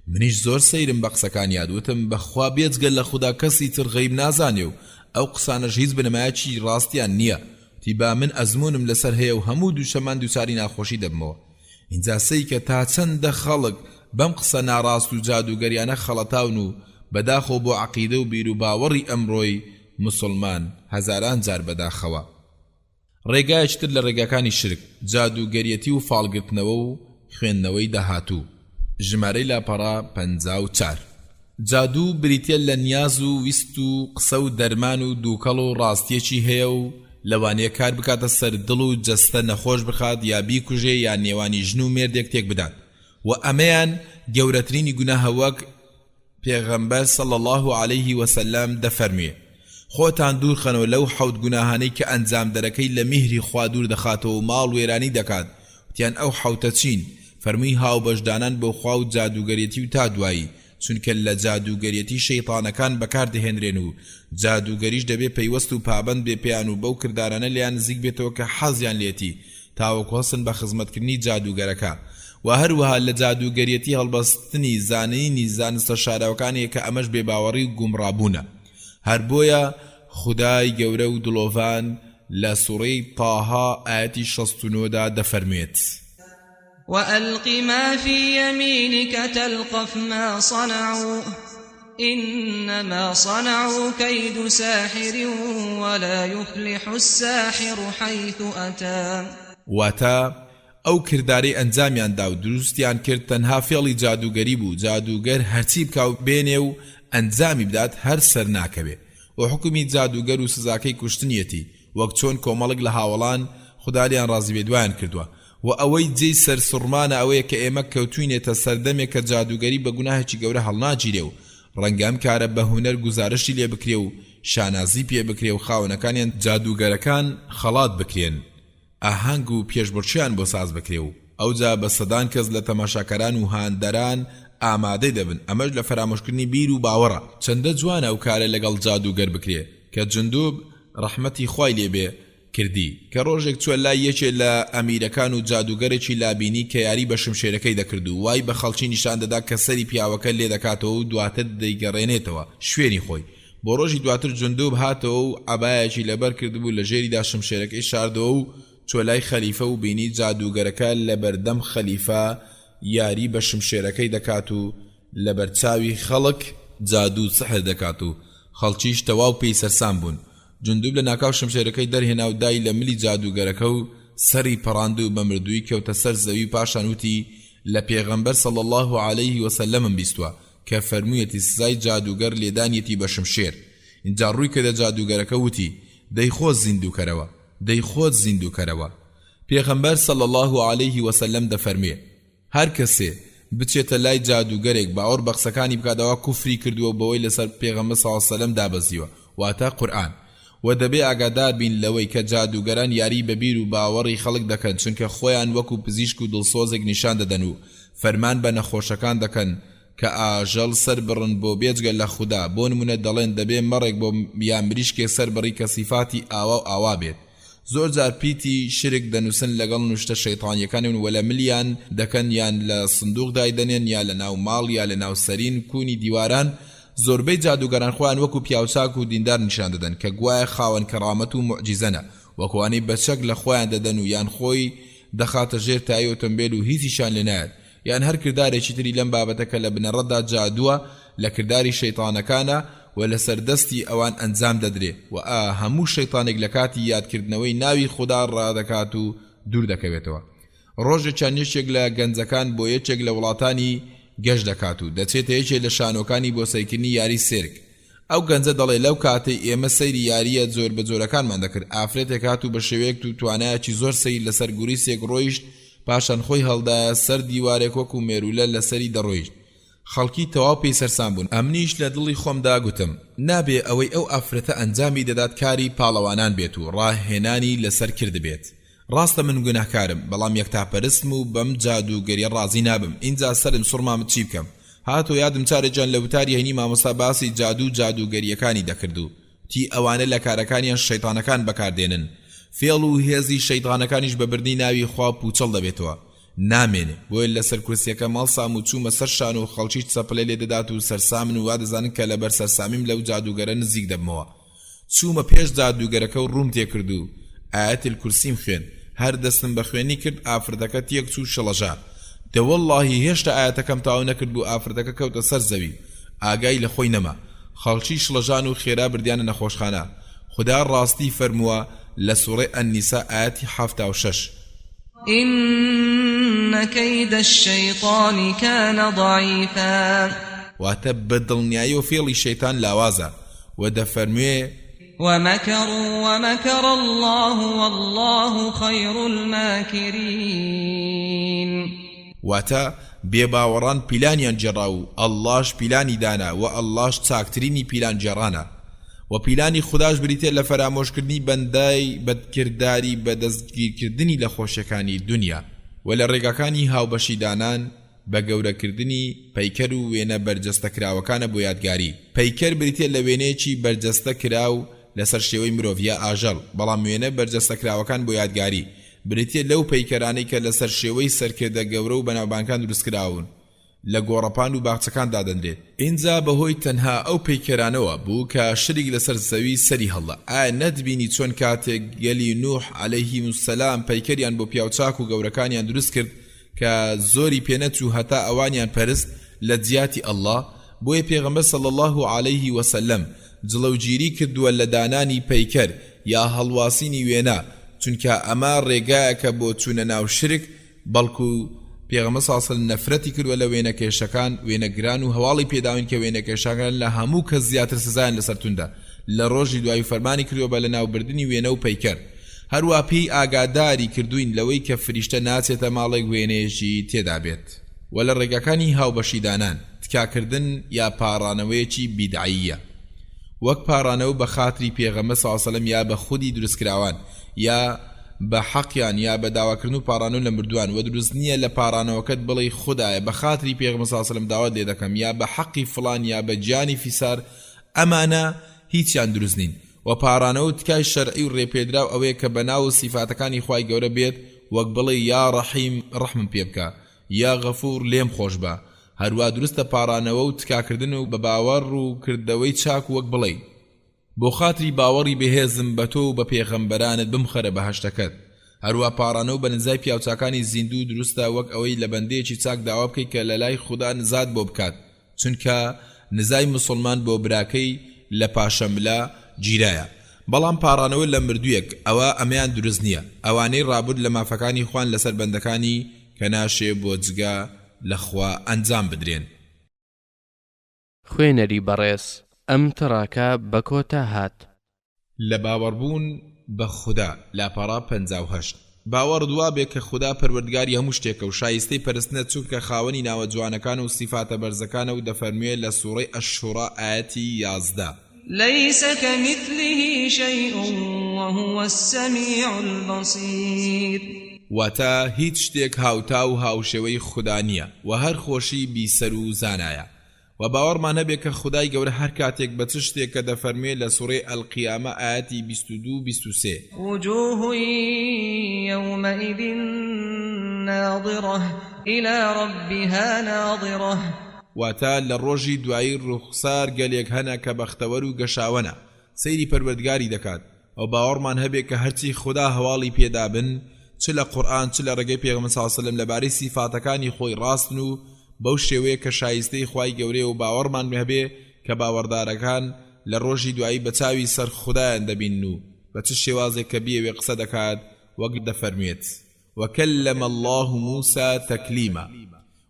منیش زۆر سەیرم بە قسەکان یادوتم بەخوا بێجگەل لە خوددا کەسی تر غەیب نازانێ و ئەو قسانەش هیچ بنەمایەکی ڕاستیان نییە تیبا من ئەزمونم لەسەر هەیە و هەموو دووشەمان دووساری ناخۆشی دەبمەوە اینجا سەی کە تا چەندە خەڵک بەم قسە ناڕاست و جادوگەریانە خەڵەتاون و بەداخۆ بۆ عەقیدە و بیر و باوەڕی ئەمڕۆی مسلمان هەزاران جار بەداخەوە ڕێگایەکتر لە ڕێگاکانی شرک جادوگەریەتی و فاڵگرتنەوە و خوێندنەوەی داهاتوو ژمارەی لاپەڕا 54 جادوو بریتێ لە نیاز و ویست و قسە و دەرمان و دووکەڵ و ڕاستیەکی هەیە و لەوانەیە کار بکاتە سەر دڵ و جەستە نەخۆش بخات یا بیکوژێ یا نێوانی ژن و مێردێک تێک بدات و ئەمەیان گەورەترینی گوناهە وەک پێغەمبەر صلی الله عليه وسلم دەفەرموێ خۆتان دوور خەنەوە لەو حەوت گوناهانەی کە ئەنجام دەرەکەی لە میهری خوا دوور دەخاتەوە و ماڵ وێرانی دەکات وتیان ئەو حەوتە چین فەرمووی هاوبەشدانان بۆ خوا و جادوگەریەتی و تا دوایی چونکە لە جادوگەریەتی شەیطانەکان بەکار دەهێنرێن و جادوگەریش دەبێ پەیوەست و پابند بێ پێیان و بەو کردارانە لیان نزیک بێتەوە کە حەزیان لێتی تاوەکو هەستن بە خزمەتکردنی جادوگەرەکە و هەروەها لە جادوگەریەتی هەڵبەستنی زانینی زانستە شاراوەکانی کە ئەمەش بێباوەڕی و گومڕابوونە هەر بۆیە خودای گەورە و دڵۆڤان لە سوڕەی تاها ئاەتی 69 دا دەفەرمێت وألق ما في يمينك تلقف ما صنعوا إنما صنعوا كيد ساحر ولا يفلح الساحر حيث أتى واتا ئەو کردارەی ئەنجامیان دا و دروستیان کرد تەنها فێڵی جادوگەری بوو جادوگەر هەرچی بکاو بێنێ و ئەنجامی بدات هەر سەر ناکەوێ و حکومی جادوگەر و سزاکەی کوشتنیەتی وەک چۆن کۆمەڵک لە هاوڵان خودالیان ڕازی بێدوایان کردووە و ئەوەی جێی سەر سوڕمانە ئەوەیە کە ئێمە کەوتوینێتە سەردەمێک کە جادوگەری بە گوناهێکی گەورە هەڵناگیرێ و ڕەنگەم کارە بە هونەر گوزارشی لێ بکرێ و شانازی پێ بکرێ و خاوەنەکانیان جادوگەرەکان خەڵات بکرێن ئاهەنگ و پێشبڕچیان بۆ ساز بکرێ و ئەوجا بە سەدان کەس لە تەماشاکەران و هاندەران ئامادەی دەبن ئەمەش لە فەرامۆشکردنی بیر و باوەڕە چەندە جوانە ئەو کارە لەگەڵ جادوگەر بکرێ کە جندوب ڕەحمەتی خوای لێبێ کردی کە ڕۆژێک چوە لای یەکێ لە ئەمیرەکان و جادوگەرێکی لابینی کە یاری بە شمشێرەکەی دەکرد و وای بە خەڵکی نیشان دەدا کە سەری پیاوەکە لێ دەکاتەوە و دواتر دەیگەڕێنێتەوە شوێنی خۆی بۆ ڕۆژی دواتر جندوب هاتەوە و عەبایەکی لەبەر کردبوو لە ژێریدا شمشێرەکەی شاردەوە و چوە لای خەلیفە و بینی جادوگەرەکە لە بەردەم خەلیفە یاری بە شمشێرەکەی دەکات و لە بەرچاوی خەڵک جادو سحر دەکات و خەڵکیش تەواو پێی سەرسام بوون جندوب لە ناکاو شمشێرەکەی دەرهێنا و دای لە ملی جادوگەرەکە و سەری پەڕاند و بە مردووی کەوتە سەر زەوی پاشان وتی لە پێغەمبەر صلی الله عليه وسلم بیستوە کە فەرموویەتی سزای جادوگەر لێدانیەتی بە شمشێر اینجا ڕووی کردە جادوگەرەکە وتی دەیخۆت زیندووکەرەوە دەیخۆت زیندووکەرەوە پێغەمبەر صلی الله عليه وسلم دەفەرمێ هەر کەسێ بچێتە لای جادوگەرێک باوەڕ بە قسەکانی بکاتەوە کوفری کردووە بەوەی لەسەر پێغەمبەر صلی الله عليه وسلم دابەزیوە واتە قورئان و دەبێ ئاگادار بین لەوەی کە جادوگەران یاری بەبیر و باوەڕی خەڵک دەکەن چونکە خۆیان وەکو پزیشک و دڵسۆزێک نیشان دەدەن و فەرمان بە نەخۆشەکان دەکەن کە ئاژەڵ سەر بڕن بۆ بێجگە لە خوددا بۆ نمونە دەڵێن دەبێ مەڕێک بۆ یان مریشکێ سەر بڕی کە سیفاتی ئاوا و ئاوا بێت زۆر جار پیتی شرک دەنووسن لەگەڵ نوشتە شەیطانیەکانن و لە ملیان دەکەن یان لە سندوق دایدەنێن یا لە ناو ماڵ یا لە ناو سەرین کونی دیواران زۆربەی جادوگەران خۆیان وەکو پیاوچاک و دیندار نیشان دەدەن کە گوایە خاوەن کەرامەت و مۆعجیزەنە وەکوانەی بەچەک لە خۆیان دەدەن و یان خۆی دەخاتە ژێر تایی ئۆتۆمبیل و هیچیشان لێ نایەت یان هەر کردارێکی تری لەم بابەتەکە لە بنەڕەتدا جادووە لە کرداری شەیطانەکانە و لە سەردەستی ئەوان ئەنجام دەدرێ و هەموو شەیطانێک لە کاتی یادکردنەوەی ناوی خوددا ڕادەکات و دوور دەکەوێتەوە ڕۆژێکیان یەکێک لە گەنجەکان بۆ یەکێک لە وڵاتانی گەشت دەکات و دەچێتە یەکێک لە شانۆکانی بۆ سەیرکردنی یاری سێرک ئەو گەنجە دەڵێ لەو کاتەی ئێمە سەیری یاریە زۆر بە جۆرەکانمان دەکرد ئافرێتێک هات و بە شێوەیەک و توانایەکی زۆر سەیر لەسەر گوریسێک ڕۆیشت پاشان خۆی هەڵدایە سەر دیوارێک وەکو مێرولە لەسەری دەڕۆیشت خەڵکی تەواو پێی سەرسام بوون ئەمنیش لە دڵی خۆمدا گوتم نابێ ئەوەی ئەو ئافرەتە ئەنجامی دەدات کاری پاڵەوانان بێت و ڕاهێنانی لەسەر کرد بێت ڕاستە من گوناهکارم بەڵام یەکتاپەرستم و بەم جادوگەری ڕازی نابم اینجا سەرم سوڕمامت چی بکەم هاتۆ یادم چارێکیان لە وتاری هەینی مامۆستا باسی جادوگەریەکانی دەکرد و تی ئەوانە لە کارەکانیان شەیطانەکان بەکاردێنن فێڵ و هێزی شەیطانەکانیش بە بردنی ناوی خوا پوچەڵ دەبێتەوە نامێنێ بۆیە لەسەر کورسیەکە ماڵسام و چوومە سەر شان و خەڵکی چەپلێ لێ دەدات و سەرسامن و وا دەزانن کە لەبەر سەرسامیم لەو جادوگەرە نزیک دەبمەوە چوومە پێش جادوگەرەکە و ڕووم تێ کرد و ئایەت الکورسیم خوێن هەر دەستم بە خوێنی کرد ئافرەتەکە تێک چوو شەڵەژا دەوەڵڵاهی هێشتا ئایەتەکەم تاو نەکرد بوو ئافرەتەکە کەوتە سەر زەوی ئاگای لە خۆی نەما خەڵکی شڵەژان و خێرا بردیانە نەخۆشخانە خدا ڕاستی فەرمووە لە سوڕەی ئەننیسا ئایەتی 76 إن كيد الشيطان كان ضعيفا واتە بەدڵنیایی و فێڵی شەیتان لاوازە و دەفەرموێ ومكر الله والله خير الماكرين واتە بێباوەڕان پیلانیان جێڕا و ئەڵڵاش پیلانی دانا و ئەڵڵاش چاکترینی پیلان جێڕانە و پیلانی خوداش بریتێ لە فەرامۆشکردنی بەندای بەدکردداری بە دەستگیرکردنی لە خۆشیەکانی دنیا و لە ڕێگاکانی هاوبەشیدانان بە گەورەکردنی پەیکەر و وێنە بەرجەستەکراوەکانە بۆ یادگاری پەیکەر بریتێ لە وێنەیەکی بەرجەستە کراو لەسەر شێوەی مرۆڤە ئاژەڵ بەڵام وێنە بەرجەستەکراوەکان بۆ یادگاری بریتێ لەو پەیکەرانەی کە لەسەر شێوەی سەرکردە گەورە و بەناوبانکان دروستکراون لە گۆڕەپان و باخچەکان دادەندێت اینجا بەهۆی تەنها ئەو پەیکەرانەوە بوو کە شریک لەسەر زەوی سەری هەڵدا ئایا نەتبینی چۆن کاتێک گەلی نوح عەلەیهیم السەلام پەیکەریان بۆ پیاوچاک و گەورەکانیان دروست کرد کە زۆری پێنەچوو هەتا ئەوانیان پەرست لە جیاتی ئەڵڵا بۆیە پێغەمبەر صلی الله عليه وسلم جڵەوگیری کردووە لە دانانی پەیکەر یا هەڵواسینی وێنە چونکە ئەمە ڕێگایەکە بۆ چوونە ناو شرک بەڵکو پێغەمبەر صلی الله علیه وسلم نەفرەتی کردووە لە وێنەکێشەکان وێنەگران و هەواڵی پێداون کە وێنەکێشەکان لە هەموو کەس زیاتر سزایان لەسەر توندا لە ڕۆژی دوای فەرمانی کردووە بە لەناوبردنی وێنە و پەیکەر. هەروە پێی ئاگاداری کردوین لەوەی کە فریشتە ناچێتە ماڵێک وێنەیەکی تێدا بێت. و لە ڕێگەکانی هاوبەشیدانان تکاکردن یا پاڕانەوەیەکی بیدعیە، وەک پاڕانەوە بە خاتری پێغەمبەر صلی الله علیه و سلم یا بە خودی دروستکراوان یا بە حەقیان یا بە داواکردن و پاڕانەوە لە مردووان. و دروست نییە لە پاڕانەوەکەت بڵێ خودایە بە خاتری پێغەمبەر صلی الله علیه و سلم داوات لێ دەکەم یا بە حەقی فڵان یا بە جانی فیسار، ئەمانە هیچیان دروست نین. و پاڕانەوە تکای شەرعی و ڕێپێدراو ئەوەیە کە بەناو سیفاتەکانی خوای گەورە بێت، وەک بڵێ یا ڕەحیم ڕەحمم پێ بکە یا غەفور لێم خۆش بە. هەروە دروستە پاڕانەوە و تکاکردن و بە باوەڕ و کردەوەی چاک وەک بڵێ بۆ خاتری باوەڕی بەهێزم بە تۆ و بە پێغەمبەرانت بمخەرە بەهەشتەکەت. هەروە پاڕانەوە بە نزای پیاوچاکانی زیندوو دروستە وەک ئەوەی لە بەندەیەکی چاک داوا بکەیت کە لە لای خوددا نزات بۆ بکات، چونکە نزای مسلمان بۆ براکەی لە پاشەملە گیرایە. بەڵام پاڕانەوە لە مردوویەک ئەوە ئەمەیان دروست نییە. ئەوانەی ڕابرد لە مافەکانی خوان لەسەر بەندەکانی کە ناشێ بۆ جگا لەخوا ئەنجام بدرێن. خوێنەری بەڕێز ئەم تڕاکە بە کۆتا هات. لە باوەڕبوون بە خوددا لاپەڕا 58 باوەڕ دوا بێ کە خوددا پەروەردگاری هەموو شتێکە و شایستەی پەرستنە، چونکە خاوەنی ناوە جوانەکان و سیفاتە بەرزەکانە و دەفەرموێ لە سوورەی ئەش-شوڕا ئایەتی 11 ليس كمثله شيء وهو السميع البصير. واتە هیچ شتێک هاوتا و هاوشێوەی خوددا نییە و هەر خۆشی بیسەر و زانایە. و باوەڕمان هەبێ کە خودای گەورە هەر کاتێک بە چ شتێک کە دەفەرمێ لە سوورەی ئەلقیامە ئایەتی 22-23 وجوه يومئذ ناظرة إلى ربها ناظرة. واتە لە ڕۆژی دوایی ڕوخسار گەلێک هەنە کە بەختەوەر و گەشاوەنە سەیری پەروەردگاری دەکات. ئەو باوەڕمان هەبێ کە هەرچی خوددا هەواڵی پێدابن، چ لە قورئان چ لە ڕێگەی پێغەمبەر صلی الله علیه و سلم لەبارەی سیفاتەکانی خۆی ڕاستن و بەو شێوەیە کە شایستەی خوای گەورەیە. و باوەڕمان هەبێ کە باوەڕدارەکان لە ڕۆژی دوایی بە چاوی سەر خوددایان دەبین و بە چ شێوازێک کە بیەوێ قسە دەکات وەک دەفەرمێت وەکەلەمە الله موسى تەکلیما.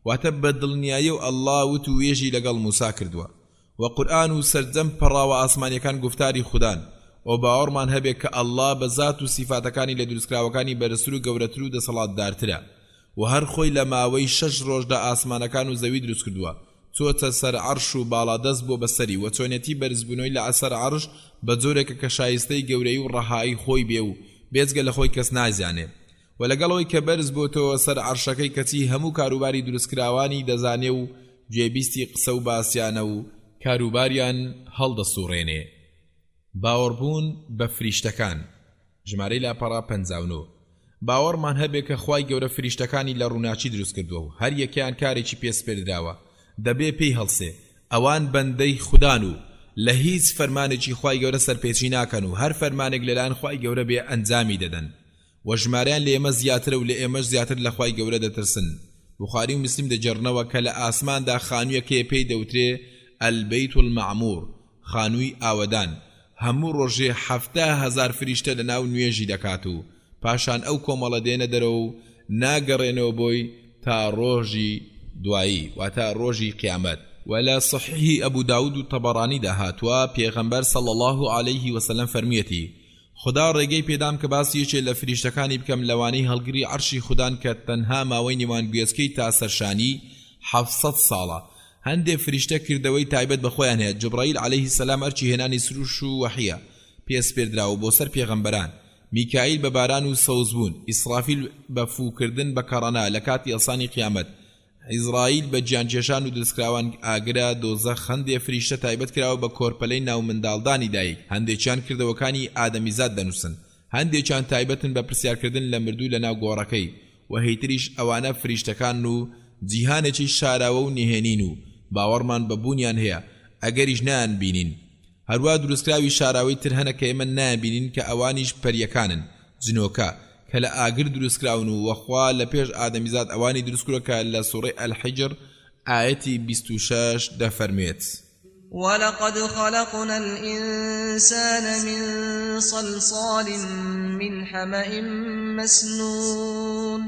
واتە بە دڵنیایی و ئەڵڵا وت و وێژی لەگەڵ موسا کردووە. و قورئان و سەرجەم پەڕاوە ئاسمانیەکان گفتاری خوددان. و باوەڕمان هەبێ کە ئەڵڵا بە زات و سیفاتەکانی لە دروستکراوەکانی بەرزتر و گەورەتر و دەسەڵاتدارترە. و هەر خۆی لە ماوەی 6 ڕۆژدا ئاسمانەکان و زەوی دروست کردووە، چۆتە سەر عەرش و باڵادەست بۆ بەسەری و چۆنێتی بەرزبوونەوەی لە ئەسەر عەرش بە جۆرێکە کە شایستەی گەورەی و ڕەهایی خۆی بێ و بێجگە لە خۆی کەس نازانێ. و لەگەڵەوەی کە بەرز بۆتەوە سەر عەرشەکەی کەچی هەموو کاروباری دروستکراوانی دەزانێ و گوێبیستی قسە و باسییانە و کاروباریان هەڵدەسوڕێنێ. باوەڕبوون بە فریشتەکان ژمارەی لاپەڕا 59 باوەڕمان هەبێ کە خوای گەورە فریشتەکانی لە ڕووناچی دروست کردووە و هەر یەکیان کارێکی پێسپێردراوە، دەبێ پێی هەڵسێ. ئەوان بەندەی خوددان و لە هیچ فەرمانێکی خوای گەورە سەرپێچی ناکەن و هەر فەرمانێک لەلایەن خوای گەورە بێ ئەنجامی دەدەن. و ژمارەیان لە ئێمە زیاترە و لە ئێمەش زیاتر لە خوای گەورە دەترسن. بوخاری و مسلم دەجێڕنەوە کە لە ئاسماندا خانوویەکەیە پێی دەوترێ ئەلبەیت المەعموور، خانووی ئاوەدان. هەموو ڕۆژێ 70,000 فریشتە لە ناو نوێژی دەکات و پاشان ئەو کۆمەڵە دێنە دەرەوە و ناگەڕێنەوە بۆی تا ڕۆژی دوایی واتە ڕۆژی قیامەت. ولا صحیحی ئەبوو داود و تەبەڕانی داهاتوە پێغەمبەر صلی الله عليه وسلم فەرمیەتی خدا ڕێگەی پێدام کە باسی یەکێ لە فریشتەکانی بکەم لەوانەی هەڵگری عەرشی خوددان کە تەنها ماوەی نێوان گوێزکەی تا سەرشانی 700 ساڵە. هەندێک فریشتە کردەوەی تایبەت بە خۆیان هەیە. جبرائیل عليه السلام ئەرچی هێنانی سروش و وەحیە پێسپێردراوە بۆ سەر پێغەمبەران. میکائیل بە باران و سەوزبوون، ئیسرافیل بە فوکردن بە کەڕەنا لە کاتی ئەسانی قیامەت، عیزرائیل بە گیانکێشان و دروستکراوان ئاگرا دۆزەخ. هەندێک فریشتە تایبەت کراوە بە کۆرپەلەی ناو منداڵدانی دایک، هەندێکیان کردەوەکانی ئادەمیزاد دەنووسن، هەندێکیان تایبەتن بە پرسیارکردن لە مردوو لە ناو گۆڕەکەی و هەیتریش ئەوانە فریشتەکان و جیهانێکی شاراوە و نهێنین و باوەڕمان بەبوونیان هەیە ئەگەریش نان بینین. هەروە دروستکراوی شاراوی تر هەنە کە ئێمە نابینین کە ئەوانیش پەریەکانن، جنۆکە کە لە ئاگر دروستکراون و وەخوا لە پێش ئادەمیزاد ئەوانی دروستکرۆ کە لە سوورەی ئەلحیجر ئایەتی 26 دەفەرمێت ولقد خلقنا الإنسان من صلصال من حمأ مسنون.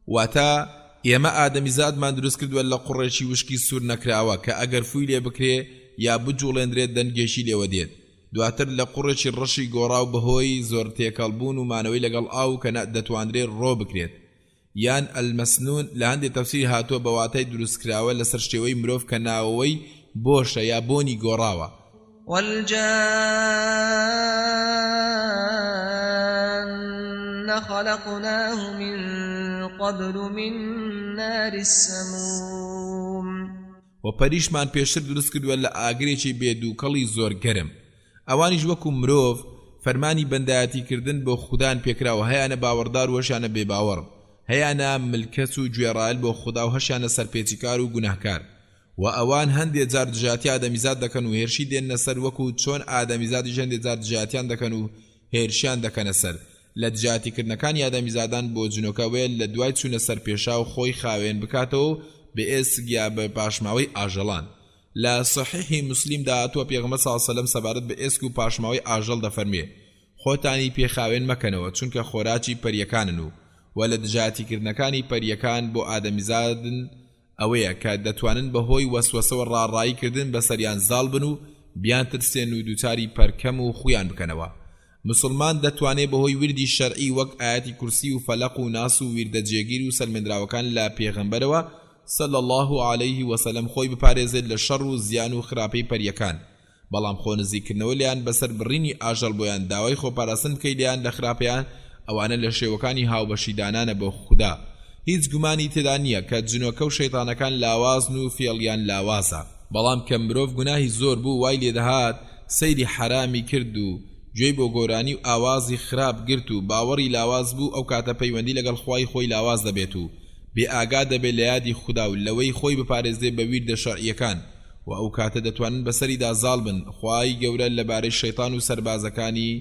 واتە ئێمە ئادەمیزادمان دروست کردووە لە قوڕێکی وشکی سوور نەکراوە کە ئەگەر فووی لێ بکرێ یا بجوڵێندرێت دەنگێشی لێوە دێت. دواتر لە قوڕێکی ڕەشی گۆڕاو بەهۆی زۆر تێکەڵبوون و مانەوەی لەگەڵ ئاو کە دەتوانرێت ڕۆ بکرێت یان ئەلمەسنون لە هەندێک تەفسیر هاتووە بە واتای دروستکراوە لەسەر شێوەی مرۆڤ کە ناوەوەی بۆشە یا بۆنی گۆڕاوە. والجان خلقناه من قبل من نار السموم و پەریشمان پێشتر دروست کردووە لە ئاگرێکی بێدووکەڵی زۆر گەرم. ئەوانیش وەکو مرۆڤ فەرمانی بەندایەتیکردن بۆ خوددان پێکراوە، هەیانە باوەڕدار و هەشیانە بێباوەڕ، هەیانە ملکەس و گوێڕایل بۆ خودا و هەشیانە سەرپێچیکار و گوناهکار. و ئەوان هەندێک جار دژاتی ئادەمیزاد دەکەن و هێرشی دێنە سەر وەکو چۆن ئادەمیزادی هەندێک جار دژاتیان دەکەن و هێرشیان دەکەنە سەر. لە دژاتیکردنەکانی ئادەمیزادان بۆ جنۆکەوەیە لە دوای چوونە سەر پێشا و خۆی خاوێن بکاتەوە بە ئێسک یا بە پاشماوەی ئاژەڵان. لە صحیحی مسلمدا هاتووە پێغەمبەر صلی الله علیه و سلم سەبارەت بە ئێسک و پاشماوەی ئاژەڵ دەفەرمێ خۆتانی پێخاوێن مەکەنەوە چونکە خۆراکی پەریەکانن و لە دژاتیکردنەکانی پەریەکان بۆ ئادەمیزادن ئەوەیە کە دەتوانن بەهۆی وەسوەسەوە ڕاڕاییکردن بەسەریان زاڵ بن و بیان ترسێن و دووچاری پەرکەم و خویان بکەنەوە. مسلمان دەتوانێت بەهۆی وردی شەرعی وەک ئاەتی کورسی و فەلەق و ناس و وردە جێگیر و سەلمێنراوەکان لە پێغەمبەرەوە صلى الله عليه وسلم خۆی بپارێزێت لە شەڕ و زیان و خراپەی پەریەکان، بەڵام خۆ نزیکردنەوە لیان بەسەر بڕینی ئاژەڵ بۆیان داوای خۆپاراستن بکەی لیان لە خراپەیان ئەوانە لە شێوەکانی هاوبەشیدانانە بۆ خوددا. هیچ گومانی تێدا نییە کە جنۆکە و شەیتانەکان لاوازن و فێڵیان لاوازە، بەڵام کە مرۆڤ گوناهی زۆر بوو وای لێدەهات سەیری حرامی کرد و گوێی بۆ گۆرانی و ئاوازی خراپ گرت و باوەڕی لاواز بوو ئەو کاتە پەیوەندی لەگەڵ خوای خۆی لاواز دەبێت و بێ ئاگا دەبێت لە یادی خوددا و لەوەی خۆی بپارێزێ بە ویردە شەرعیەکان و ئەو کاتە دەتوانن بەسەریدا زاڵ بن. خوای گەورە لەبارەی شەیطان و سەربازەکانی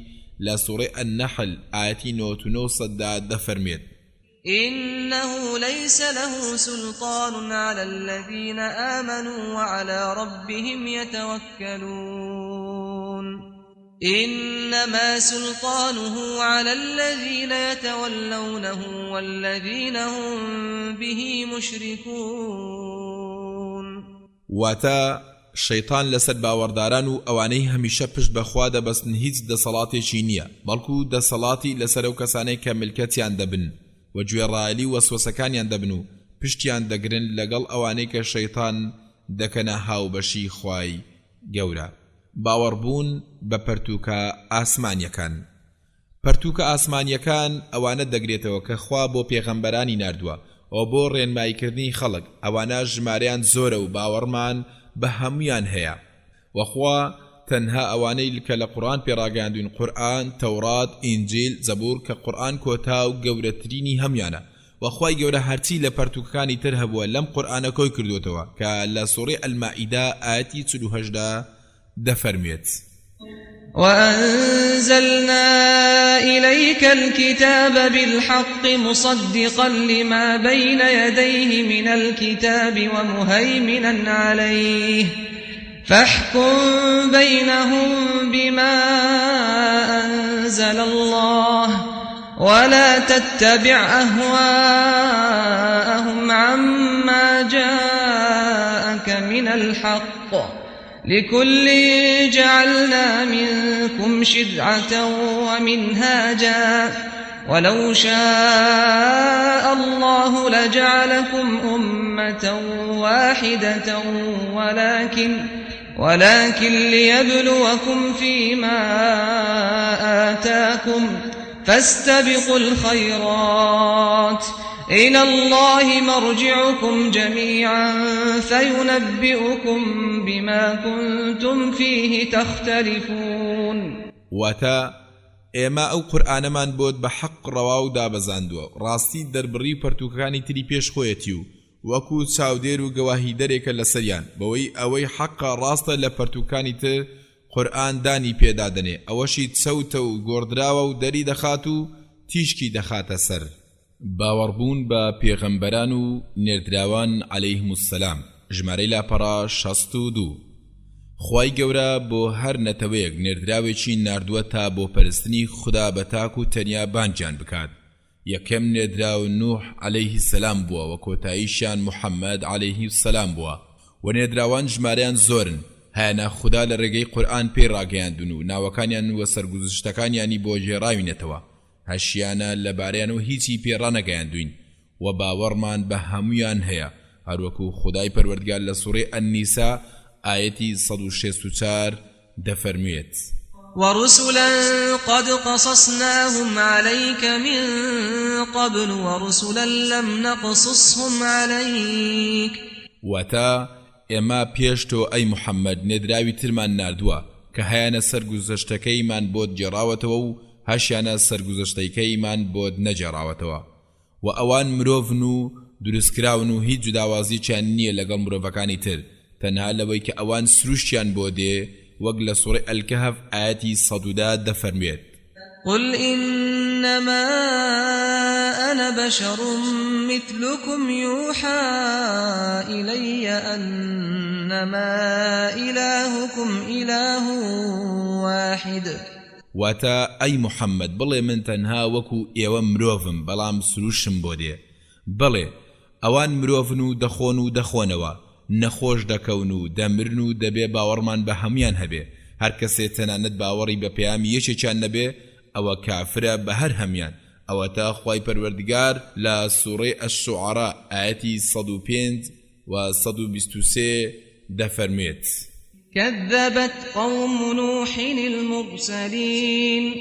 لە سوورەی النەحل ئاەتی 99 دەفەرمێت إنه ليس له سلطان على الذين آمنوا وعلى ربهم يتوكلون إنما سلطانه على الذين يتولونه والذين هم به مشركون. واتا شەیطان لەسەر باوەڕداران و ئەوانەی هەمیشە پشت بەخوا دەبەستن هیچ دەسەڵاتێکی نییە، بەڵکو دەسەڵاتی لەسەر ئەو کەسانەی کە ملکەتیان دەبن و گوێڕایەلی وەسوەسەکانیان دەبن و پشتیان دەگرن لەگەڵ ئەوانەی کە شەیطان دەکەنە هاوبەشی خوای گەورە. باوەڕبوون بە پەرتووکە ئاسمانیەکان. پەرتووکە ئاسمانیەکان ئەوانە دەگرێتەوە کە خوا بۆ پێغەمبەرانی ناردووە و بۆ ڕێنماییکردنی خەڵک. ئەوانە ژمارەیان زۆرە و باوەڕمان بە هەمویان هەیە. وەخوا تەنها ئەوانەی کە لە قورآن پێڕاگەاندوین، قورآن، تەورات، ئینجیل، زەبور، کە قورآن کۆتا و گەورەترینی هەمویانە. وەخوای گەورە هەرچی لە پەرتووکەکانی تر هەبووە لەم قورآنە کۆی کردوتەوە کە لە سوورەی ئەلمائیدە ئاەتی 48 دەفەرمێت وأنزلنا إليك الكتاب بالحق مصدقا لما بين يديه من الكتاب ومهيمنا عليه فاحكم بينهم بما أنزل الله ولا تتبع أهواءهم عما جاءك من الحق لكل جعلنا منكم شرعة ومنهاجا ولو شاء الله لجعلكم أمة واحدة ولكن ليبلوكم فيما آتاكم فاستبقوا الخيرات إلى الله مرجعكم جميعا فينبئكم بما كنتم فيه تختلفون. واتا ئێمە ئەو قورئانەمان بۆت بە حەق ڕەوا و دابەزاندووە، ڕاستی دەربڕی پەرتووکەکانی تری پێش خۆیەتی و وەکو چاودێر و گەواهی دەرێکە لەسەریان بەوەی ئەوەی حەقە ڕاستە لە پەرتووکانی تر قورئان دانی پێدادنێ، ئەوەشی چەوتە و گۆڕدراوە و دەری دەخات و تیشکی دەخاتە سەر. باوەڕبوون بە پێغەمبەران و نێردراوان عەلەیهیم السەلام ژمارەی لاپەڕا 62. خوای گەورە بۆ هەر نەتەوەیەک نێردراوێکی ناردووە تا بۆ پەرستنی خوددا بە تاک و تەنیا بانجیان بکات. یەکەم نێردراو نوح عەلەیهی سەلام بووە و کۆتاییشیان محەممەد عەلەیهی سەلام بووە و نێردراوان ژمارەیان زۆرن. هیانە خوددا لە ڕێگەی قورئان پێی ڕاگەیاندون و ناوەکانیان وە سەرگوزشتەکانیانی بۆ جێڕاوینەتەوە هەشیانە لەبارەیانەوە هیچی پێڕانەگەیاندوین و باوەڕمان بە هەمویان هەیە هەروەکو خودای پەروەردگار لە سوورەی ئەننیسا ئاەتی 164 دەفەرموێت ورسلا قد قصصناهم عليك من قبل ورسلا لم نقصصهم عليك وتا ئێمە پێشتۆ ئەی محەممەد نێدراوی ترمان ناردووە کە هەیانە سەرگوزەشتەکەیمان بۆت جێڕاوەتەوە و هەشیانە سەرگوزەشتەکەیمان بۆت نەجێڕاوەتەوە و ئەوان مرۆڤن و دروستکراون و هیچ جوداوازییان نییە لەگەڵ مرۆڤەکانی تر تەنها لەوەی کە ئەوان سروشتیان بۆ دێ وەک لە سوورەی ئەلکەهف ئاەتی 110 دەفەرموێت قل إنما أنا بشر مثلكم يوحى إلي أنما إلهكم إله واحد واتا ئەی محەممەد بڵێ من تەنها وەکو ئێوە مرۆڤم بەڵام سروشم بۆ دێ بڵێ ئەوان مرۆڤن و دەخۆن و دەخۆنەوە نەخۆش دەکەون و دەمرن و دەبێ باوەڕمان بە هەمویان هەبێ هەر کەسێ تەنانەت باوەڕی بە پەیامی یەکێکیان نەبێ ئەوە کافرە بە هەر هەمویان ئەوە تا خوای پەروەردگار لە سوورەی ئەش-شوعەرا ئاەتی 105 و 123 دەفەرمێت كذبت قوم نوح المرسلين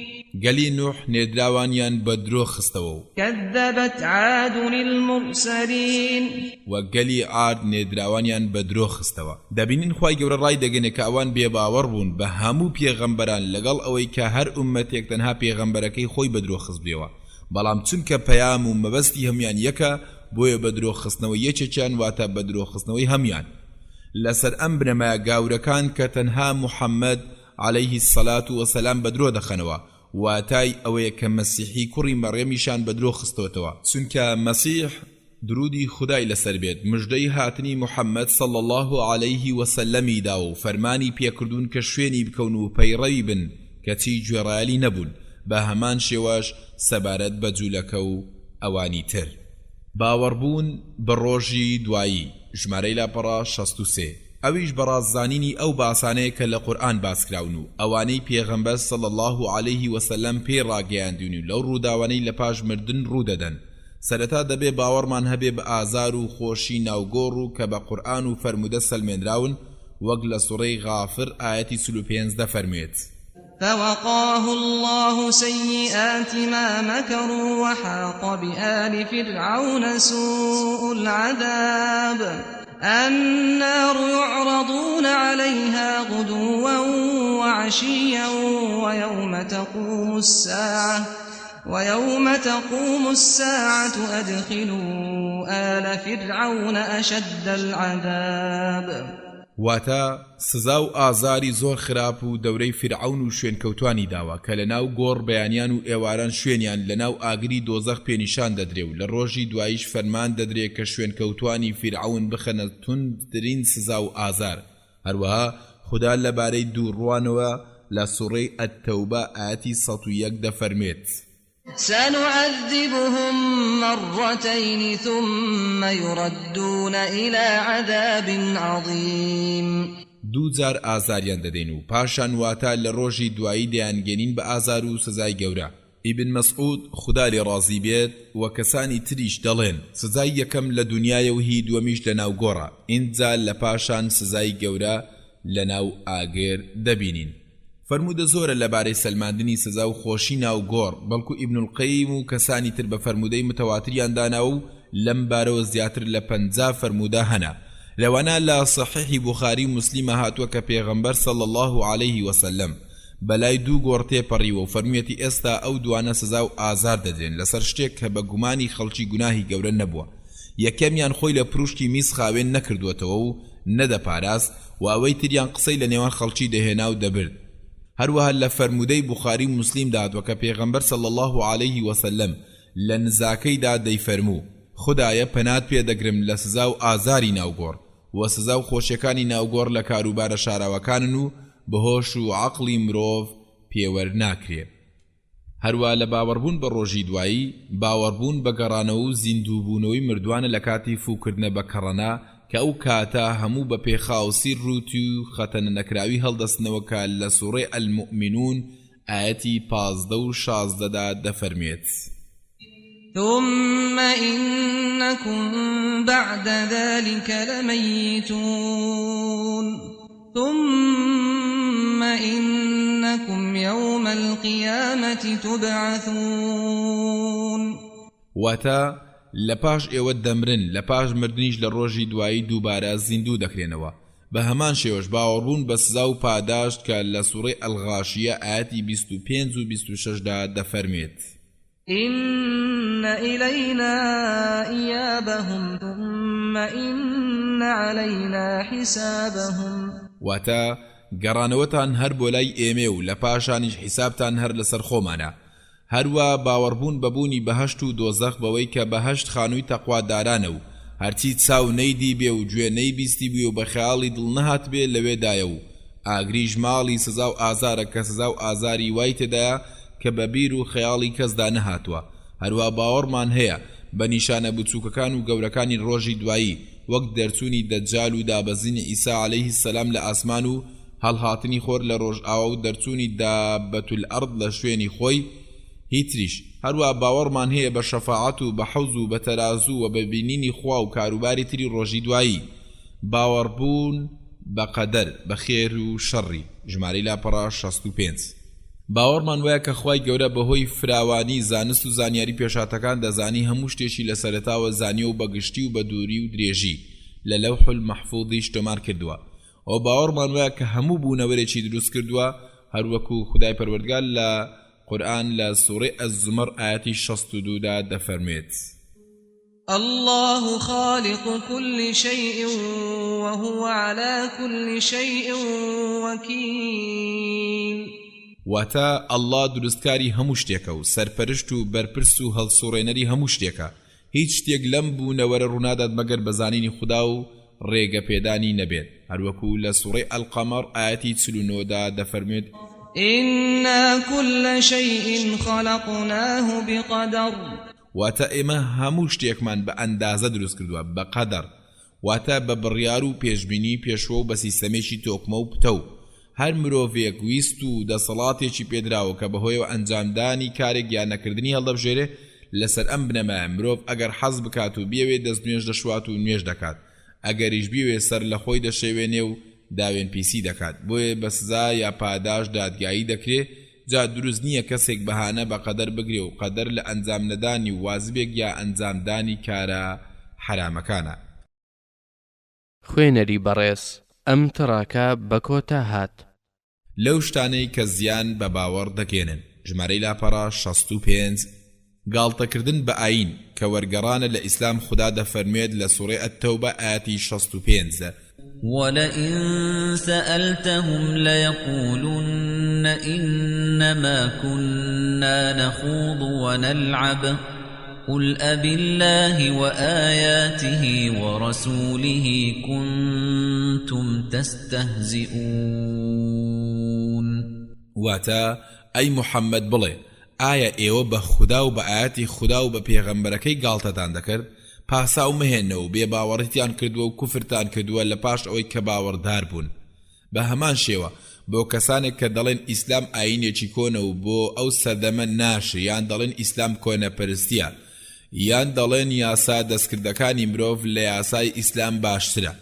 گەلی نوح نێدراوانیان بە درۆ خستەوە كذبت عاد المرسلين و گەلی عاد نێدراوانیان بە درۆ خستەوە دەبینین خوای گەورە ڕای دەگەنێت کە ئەوان بێباوەڕ بوون بە هەموو پێغەمبەران لەگەڵ ئەوەی کە هەر ئوممەتێک تەنها پێغەمبەرەکەی خۆی بە درۆ خست بێەوە بەڵام چونکە پەیام و مەبەستی هەمویان یەکە بۆیە بە درۆ خستنەوە یەکێکیان واتە بە درۆ خستنەوەی هەمویان لەسەر ئەم بنەمایە گاورەکان کە تەنها محەممەد عليه الصلاة والسلام بە درۆ دەخەنەوە واتای ئەوەیە کە مەسیحی کوڕی مەڕیەمیشان بە درۆ خستۆتەوە چونکە مەسیح درودی خدای لەسەر بێت مژدەی هاتنی محەممەد صلی الله عليه وسلمی دا و فەرمانی پێکردوون کە شوێنی بکەون و پەیڕەوی بن کەچی گوێڕایەلی نەبوون بە هەمان شێوەش سەبارەت بە جوولەکە و ئەوانی تر باوەڕبوون بە ڕۆژی دوایی ژمارەی لاپەڕا 63 ئەویش بەڕاززانینی ئەو باسانەیە کە لە قورئان باسکراون و ئەوانەی پێغەمبەر صلی الله عليه وسلم پێی ڕاگەیاندوون و لەو ڕووداوانەی لە پاش مردن ڕوودەدەن سەرەتا دەبێ باوەڕمان هەبێ بە ئازار و خۆشی ناوگۆڕ و کە بە قورئان و فەرمودە سەلمێنراون وەک لە سوورەی غافر ئاەتی 35 دەفەرموێت فوقاه الله سيئات ما مكروا وحاق بآل فرعون سوء العذاب النار يعرضون عليها غدوا وعشيا ويوم تقوم الساعة أدخلوا آل فرعون أشد العذاب واتا سزا و ئازاری زۆر خراپ و دەورەی فرعون و شوێنکەوتوانی داوە کە لەناو گۆڕ بەیانیان و ئێواران شوێنیان لەناو ئاگری دۆزەخ پێنیشان دەدرێ و لە ڕۆژی دواییش فەرمان دەدرێت کە شوێنکەوتوانی فرعون بخەنە توندترین سزا و ئازار هەروەها خوددا لەبارەی دووڕوانەوە لە سوورەی ئەت-تەوبە ئاەتی 101 دەفەرمێت سنعذبهم مرتين ثم يردون إلى عذاب عظيم دووجار ئازاریان دەدەین و پاشان واتە لە ڕۆژی دوایی دەیانگەنین بە ئازار و سزای گەورە ئیبن مەسعود خوددا لێ ڕازی بێت و کەسانی تریش دەڵێن سزای یەکەم لە دنیایە و هی دووەمیش لەناو گۆڕە ئینجا لە پاشان سزای گەورە لەناو ئاگر دەبینین فرمودە زۆرە لەبارەی سەلماندنی سزا و خۆشی ناو گۆڕ بەڵکو ئیبن القەیم و کەسانی تر بە فرمودەی متەواتریان داناوە و لەم بارەوە زیاتر لە 50 فرمودە هەنا لەوانە لە صحیحی بوخاری و مسلیمە هاتووە کە پێغەمبەر صلی الله عليه وسلم بەلای دوو گۆڕ تێپەڕیوە و فەرموویەتی ئێستا ئەو دوانە سزا و ئازار دەدرێن لەسەر شتێک کە بە گومانی خەڵکی گوناهی گەورە نەبووە یەکەمیان خۆی لە پروشتی میس خاوێن نەکردوێتەوە و نەدەپاراست و ئەوەی تریان قسەی لە نێوان خەڵکی دەهێنا و دەبرد هەروەها لە فەرمودەی بوخاری و مسلیم دادوە کە پێغەمبەر صلی الله عليه وسلم لە نزاکەیدا دەیفەرموو خودایە پەنات پێدەگرم لە سزا و ئازاری ناوگۆڕ و سزا و خۆشیەکانی ناوگۆڕ لە کاروبارە شاراوەکانن و بەهۆش و عەقڵی مرۆڤ پێوەرناکرێ هەروە لە باوەڕبوون بە ڕۆژی دوایی باوەڕبوون بە گەڕانەوە و زیندووبوونەوەی مردوانە لە کاتی فوکردنە بە کەڕەنا کە ئەو کاتە هەموو بە پێخاوسی ڕووتی و خەتەنە نەکراوی هەڵدەستنەوەکە لە سوورەی المؤمنون ئاەتی 15 و 16 دەفەرمێت ثم إنكم بعد ذلك لميتون ثم إنكم يوم القيامة تبعثون واتا لپاش ئێوە دەمرن لەپاش مردنیش لە ڕۆژی دوایی دووبارە زیندوو دەکرێنەوە بە هەمان شێوەش باوەڕبوون بە سزا و پاداشت کە لە سوورەی ئەلغاشیە ئاەتی 25 و 26 دەفەرمێت إن إلينا إيابهم ثم إن علينا حسابهم واتا گەڕانەوەتان هەر بۆ لای ئێمێ و لە پاشانیش حیسابتان هەر لەسەر خۆمانە هەروە باوەڕبوون بەبوونی بەهەشت و دۆزەخ بەوەی کە بەهەشت خانووی تەقوادارانە و هەرچی چاو نەیدی بێ و گوێ نەیبیستی بێ و بە خەیاڵی دڵ نەهات بێ لەوێدایە و ئاگریش ماڵی سزا و ئازارە کە سزا و ئازاری وای تێدایە کە بە بیر و خەیاڵی کەسدا نەهاتووە هەروە باوەڕمان هەیە بە نیشانە بچووکەکان و گەورەکانی ڕۆژی دوایی وەک دەرچوونی دەجال و دابەزینی ئیسا عەلەیهی السەلام لە ئاسمان و هەڵهاتنی خۆر لە ڕۆژ ئاوا و دەرچوونی دابەتول ئەرض لە شوێنی خۆی هیتریش هەروە باوەڕمان هەیە بە شەفاعەت و بە حەوز و بە تەرازوو و بە بینینی خوا و کاروباری تری ڕۆژی دوایی باوەڕبوون بە قەدەر بە خێر و شەڕی ژمارەی لاپەڕا 65 باوەڕمان وایە کە خوای گەورە بەهۆی فراوانی زانست و زانیاری پێشاتەکان دەزانی هەموو شتێکی لە سەرەتاوە زانیە و بەگشتی و بە دووری و درێژی لە لەوح المەحفوظی شتۆمار کردووە ئەو باوەڕمان وایە کە هەموو بوونەوەرێکی دروست کردووە هەروەکو خودای پەروەردگار لە قورآن لە سوورەی الزمر ئاەتی 62 دەفەرمێت الله خالق كل شيء وهو على كل شيء وكيل واتا الله دروستکاری هەموو شتێکە و سەرپەرشت و بەرپرس و هەڵسوڕێنەری هەموو شتێکە هیچ شتێک لەم بوونەوەرە ڕوونادات مەگەر بەزانینی خوددا و ڕێگە پێدانی نەبێت هەروەکو لە سوورەی القەمەر ئاەتی 49 دەفەرمێت إنا كل شيء خلقناه بقدر واتا ئێمە هەموو شتێکمان بە ئەندازە دروست کردووە بە قەدەر واتا بە بڕیار و پێشبینی پێشوە و بە سیستەمێکی تۆکمە و پتە و هەر مرۆڤێک ویست و دەسەڵاتێکی پێدراوە کە بەهۆیەوە ئەنجامدانی کارێک یان نەکردنی هەڵدەبژێرێ لەسەر ئەم بنەمایە مرۆڤ ئەگەر حەز بکات و بیەوێ دەست نوێژ دەشوات و نوێژ دەکات ئەگەریش بیوێ سەر لە خۆی دەشێوێنێ و داوێن پیسی دەکات بۆیە بە سزا یا پاداش دادگایی دەکرێت جا دروست نییە کەسێک بەهانە بە قەدەر بگرێ و قەدەر لە ئەنجام نەدانی وازبێک یا ئەنجامدانی کارە حرامەکانە خوێنەری بەڕێز ئەم تڕاکە بە کۆتا هات لەو شتانەی کە زیان بە باوەڕ دەگێنن ژمارەی لاپەڕا 65 گاڵتەکردن بە ئاین کە وەرگەڕانە لە ئیسلام خوددا دەفەرمێت لە سوورەی التەوبە ئاەتی 65 ولئن سألتهم ليقولن إنما كنا نخوض ونلعب قل أبالله وآياته ورسوله كنتم تستهزئون واتا أي محمد بڵێ ئایا ئێوە بە خوددا و بە ئاەتی خوددا و بە پێغەمبەرەکەی گاڵتەتان دەکرد پاساو مهێنەوە بێ باوەڕیتیان کردووە و کوفرتان کردووە لە پاش ئەوەی کە باوەڕدار بوون بە هەمان شێوە بۆ کەسانێک کە دەڵێن ئیسلام ئاینێکی کۆنە و بۆ ئەو سەردەمە ناشە یان دەڵێن ئیسلام کۆنەپەرستیە یان دەڵێن یاسا دەستکردەکانی مرۆڤ لە یاسای ئیسلام باشترە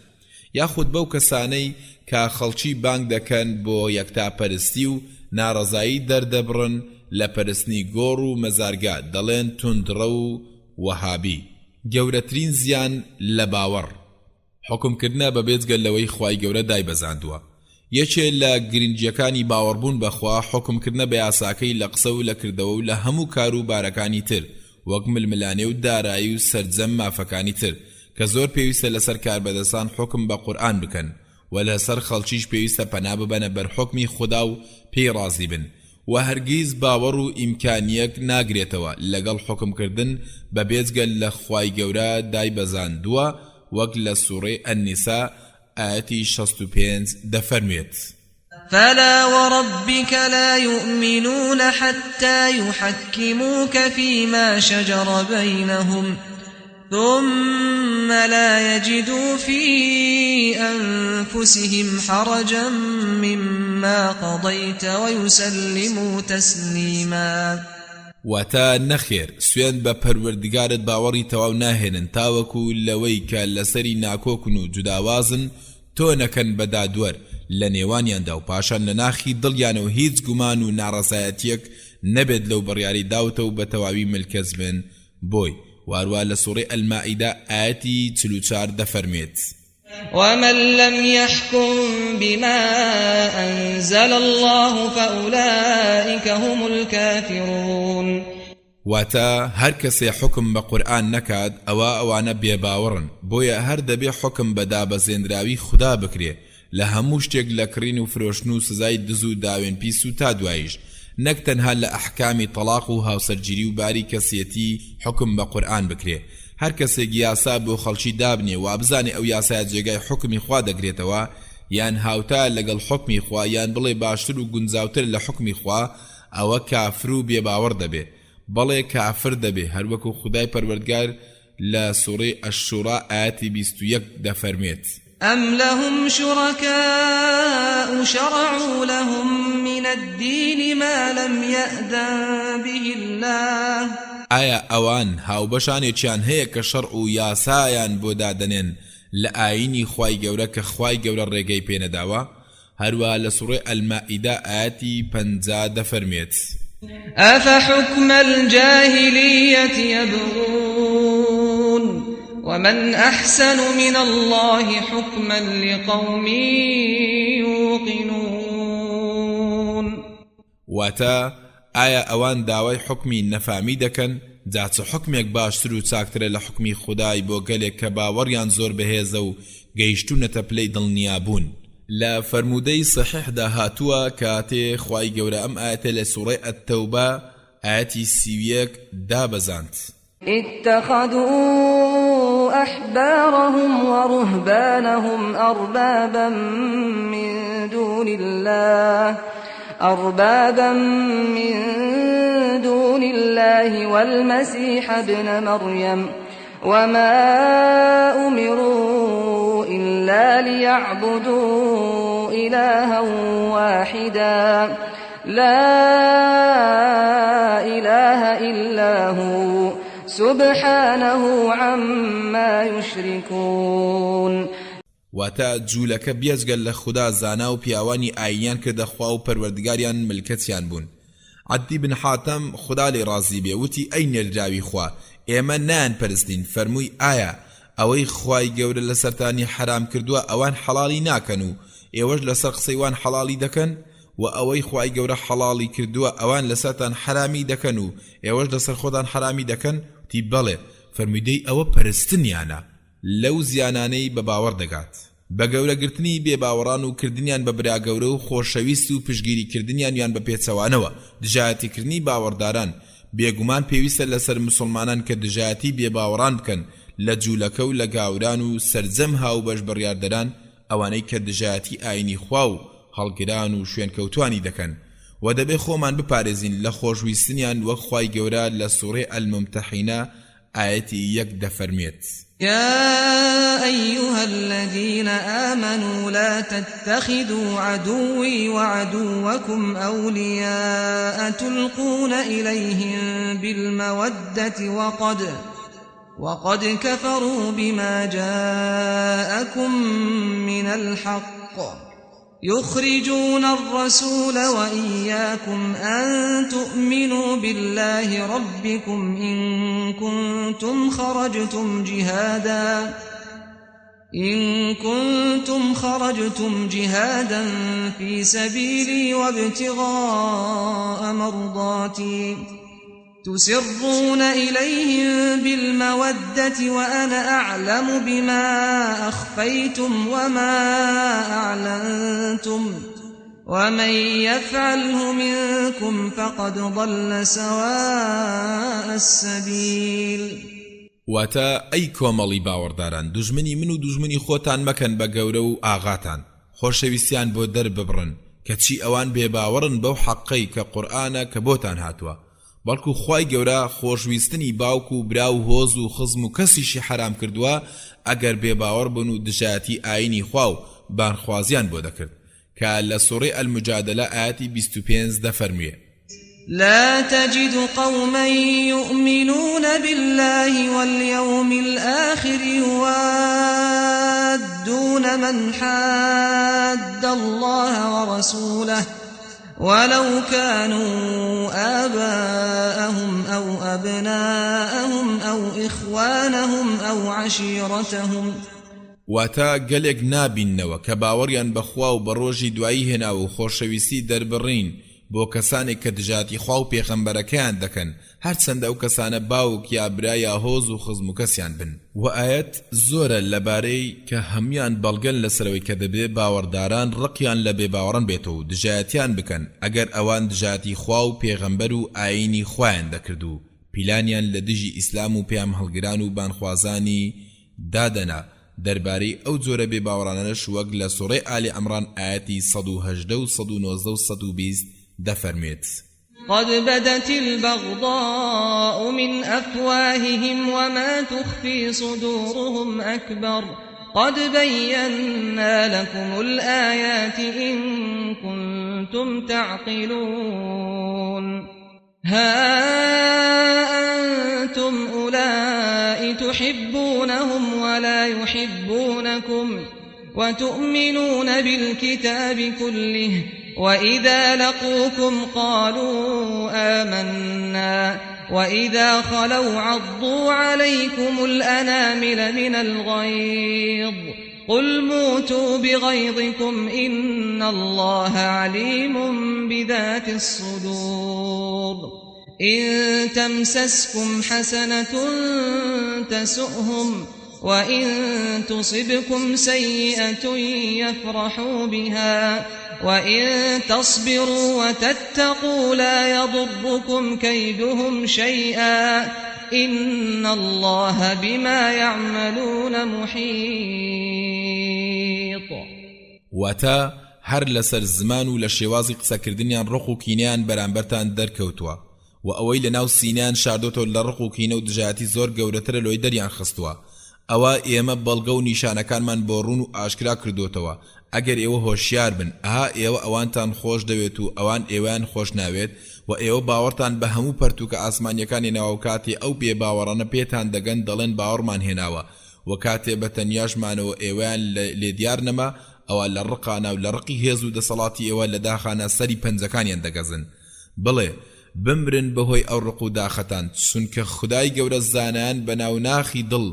یاخود بەو کەسانەی کە خەڵکی بانگ دەکەن بۆ یەکتاپەرستی و ناڕەزایی دەردەبڕن لە پەرستنی گۆڕ و مەزارگا دەڵێن توندڕە و وەهابی گەورەترین زیان لە باوەڕ حکومکردنە بە بێجگەل لەوەی خوای گەورە دایبەزاندووە یەکێ لە گرنگیەکانی باوەڕبوون بەخوا حکومکردنە بە یاساکەی لە قسە و لە کردەوە و لە هەموو کار و بارەکانی تر وەک ململانێ و دارایی و سەرجەم مافەکانی تر کە زۆر پێویستە لەسەر کاربەدەستان حکم بە قورئان بکەن و لەسەر خەڵکیش پێویستە پەنا ببەنە بەر حکمی خوددا و پێی ڕازی بن و هەرگیز باوەڕ و ئیمکانیەک ناگرێتەوە لەگەڵ حکمکردن بە بێجگەل لە خوای گەورە دایبەزاندووە وەک لە سوورەی النیسا ئاەتی 65 دەفەرمێت فلا وربك لا يؤمنون حتى يحكموك فيما شجر بينهم ثم ثم لا يجدوا في أنفسهم حرجا مما قضيت ويسلموا تسليما. واتا نخير سوين با پروردگارت باوری تواو ناهێنن تاوەکو لەوەی کە لەسەری ناکۆکن و جوداوازن تۆ نەکەن بەدادوەر لە نێوانیاندا و پاشان لە ناخی دڵیانەوە هیچ گومان و ناڕەزایەتیەک نەبێت لەو بڕیاری داوتە و بە تەواوی ملکەز بن بۆی. واروە لە سوڕەی ئەلمائیدە ئایەتی 44 دەفەرمێت: ومن لم يحكم بما أنزل الله فأولئك هم الكافرون. واتا هر کسی حکم با قرآن نکاد ئەوانە بێباوەڕن بۆیە هەر دەبێ حکم بەدا بەزێنراوی خدا بکرێ لە هەموو شتێک لە کڕین و فرۆشتن و سزای دز و داوێن پیس و تا دوایش نەک تەنها لە ئەحکامی تەلاق و هاوسەرگیری و باری کەسیەتی حکم بە قورئان بکرێ. هەر کەسێک یاسا بۆ خەڵکی دابنێ و بزانێ ئەو یاسایە جێگای حکمی خوا دەگرێتەوە یان هاوتا لەگەڵ حکمی خوا یان بڵێ باشتر و گونجاوتر لە حکمی خوا ئەوە کافر و بێباوەڕ دەبێ بەڵێ کافر دەبێ هەروەکو خدای پەروەردگار لە سوڕەی ئەششوڕا ئایەتی 21 دەفەرمێت: أم لهم شركاء شرعوا لهم من الدين ما لم يأذن به الله. ئایا ئەوان هاوبەشانێکیان هەیە کە شەرع و یاسایان بۆ دادەنێن لە ئاینی خوای گەورە کە خوای گەورە ڕێگەی پێنەداوە؟ هەروە لە سوڕەی ئەلمائیدە ئایەتی 50 دەفەرمێت: أفحكم الجاهلية يبغون ومن أحسن من الله حكما لقوم يوقنون. واتا ئایا ئەوان داوای حکمی نەفامی دەکەن جاچ حکمێک باشتر و چاکترە لە حکمی خودای بۆ گەلێک کە باوەڕیان زۆر بەهێزە و گەیشتوونەتە پلەی دڵنیابوون. لا فرمودەی صحیحدا هاتووە کاتێ خوای گەورە ئەم ئاەتە لە سوڕەی ئەتەوبە ئاەتی 31 دابەزاند: اتخذوا أحبارهم ورهبانهم أربابا من دون الله والمسيح ابن مريم وما أمروا إلا ليعبدوا إلها واحدا لا إله إلا هو سبحانه عما يشركون. واتا جوولەکە بێزگەل لە خوددا زانا و پیاوانی ئاینیان کردە خوا و پەروەردگاریان ملکەتیان بوون. عەدی بن حاتەم خوددا لێ ڕازی بێ وتی ئەی نێردراوی خوا ئێمە نان پەرستین. فەرمووی ئایا ئەوەی خوای گەورە لە سەرتانی حرام کردووە ئەوان حەڵالی ناکەن و ئێوەش لەسەر قسەیوان حەڵالی دەکەن و ئەوەی خوای گەورە حەڵالی کردووە ئەوان لەسەرتان حرامی دەکەن و ئێوەش لەسەر خۆتان حرامی دەکەن؟ تی بەڵێ. فەرموویدەی ئەوە پەرستنیانە لەو زیانانەی بە باوەڕ دەگات بە گەورەگرتنی بێباوەڕان و کردنیان بە برا گەورە و خۆشەویست و پشگیری کردنیان یان بە پێچەوانەوە دژایەتیکردنی باوەڕداران بێگومان پێویستە لەسەر مسلمانان کە دژایەتی بێباوەڕان بکەن لە جوولەکە و لە گاوران و سەرجەم هاو بەش بڕیاردەران ئەوانەی کە دژایەتی ئاینی خوا و هەڵگران و شوێنکەوتوانی دەکەن و دەبێ خۆمان بپارێزین لە خۆشویستنیان وەک خوای گەورە لە سوڕەی ئەلممتەحینە ئایەتی 1 دەفەرمێت: يا أيها الذين آمنوا لا تتخذوا عدوي وعدوكم أولياء تلقون إليهم بالمودة وقد كفروا بما جاءكم من الحق يخرجون الرسول وإياكم أن تؤمنوا بالله ربكم إن كنتم خرجتم جهادا في سبيلي وابتغاء مرضاتي تسرون إليهم بالمودة وأنا أعلم بما أخفيتم وما أعلنتم ومن يفعله منكم فقد ضل سواء السبيل. واتا ئەی کۆمەڵی باوەڕداران دوژمنی من و دوژمنی خۆتان مەکەن بە گەورە و ئاغاتان خۆشەویستیان بۆ دەرببڕن کەچی ئەوان بێباوەڕن بەو حەقەی کە قورئانە کە بۆتان هاتووە بەڵکو خوای گەورە خۆشویستنی باوک و برا و هۆز و خزم و کەسیشی حرام کردووە ئەگەر بێباوەڕ بن و دژایەتی ئاینی خوا و بانخوازیان بۆ دەکرد کە لە سوڕەی ئەلموجادەلە ئاەتی 25 دەفەرموێ لا تجد قوما يؤمنون بالله واليوم الآخر يوادون من حاد الله ورسوله ولو كانوا آباءهم أو أبناءهم أو إخوانهم أو عشيرتهم واتا گەلێک نابیننەوە کە باوەڕیان بەخوا و بە ڕۆژی دوایی هێنا و خۆشەویستی دەربڕین بۆ کەسانێک کە دژاتی خوا و پێغەمبەرەکەیان دەکەن هەرچەندە ئەو کەسانە باوک یا برا یا هۆز و خزم و کەسیان بن و ئاەت زۆرە لەبارەی کە هەمویان بەڵگەن لەسەرەوەی کە دەبێ باوەڕداران ڕقیان لە بێباوەڕان بێتەوە و دژایەتیان بکەن ئەگەر ئەوان دژاتی خوا و پێغەمبەر و ئاینی خوایان دەکرد و پیلانیان لە دژی ئیسلام و پێام هەڵگران و بانخوازانی دادەنا دەربارەی ئەو جۆرە بێباوەڕانەش وەک لە سوڕەی ئالی عەمران ئاەتی 118 و 119 و 120 دەفەرمێت قد بدت البغضاء من أفواههم وما تخفي صدورهم أكبر قد بينا لكم الآيات إن كنتم تعقلون ها أنتم أولئك تحبونهم ولا يحبونكم وتؤمنون بالكتاب كله وإذا لقوكم قالوا آمنا وإذا خلوا عضوا عليكم الأنامل من الغيظ قل موتوا بغيظكم إن الله عليم بذات الصدور إن تمسسكم حسنة تسؤهم وإن تصبكم سيئة يفرحوا بها وإن تصبروا وتتقوا لا يضركم كيدهم شيئا إن الله بما يعملون محيط واتا هەر لەسەر زمان و لە شێوازی قسەکردنیان ڕق و کینیان بەرامبەرتان دەرکەوتووە و ئەوەی لە ناو سینیان شاردۆتەوە لە ڕق و کینە و دژایەتی زۆر گەورەترە لۆی دەریان خستووە ئەوە ئێمە بەڵگە و نیشانەکانمان بۆ ڕوون و ئاشکرا کردوتەوە ئەگەر ئێوە هۆشیار بن ئێوە ئەوانتان خۆش دەوێت و ئەوان ئێوەیان خۆش ناوێت و ئێوە باوەڕتان بە هەموو پەرتوکە ئاسمانیەکانی ناو کاتی ئەو بێ باوەڕانە پێتان دەگەن دەڵێن باوەڕمان هێناوە و کاتێ بە تەنیاشمانەوە ئێوەیان لێ دیار نەما ئەوە لە ڕقانە و لە ڕقی هێز و دەسەڵاتی ئێوە لە داخانە سەری پەنجەکانیان دەگەزن بڵێ بمرن بەهۆی ئەو ڕق و داخەتان چونکە خودای گەورە زانایان بە ناوناخی دڵ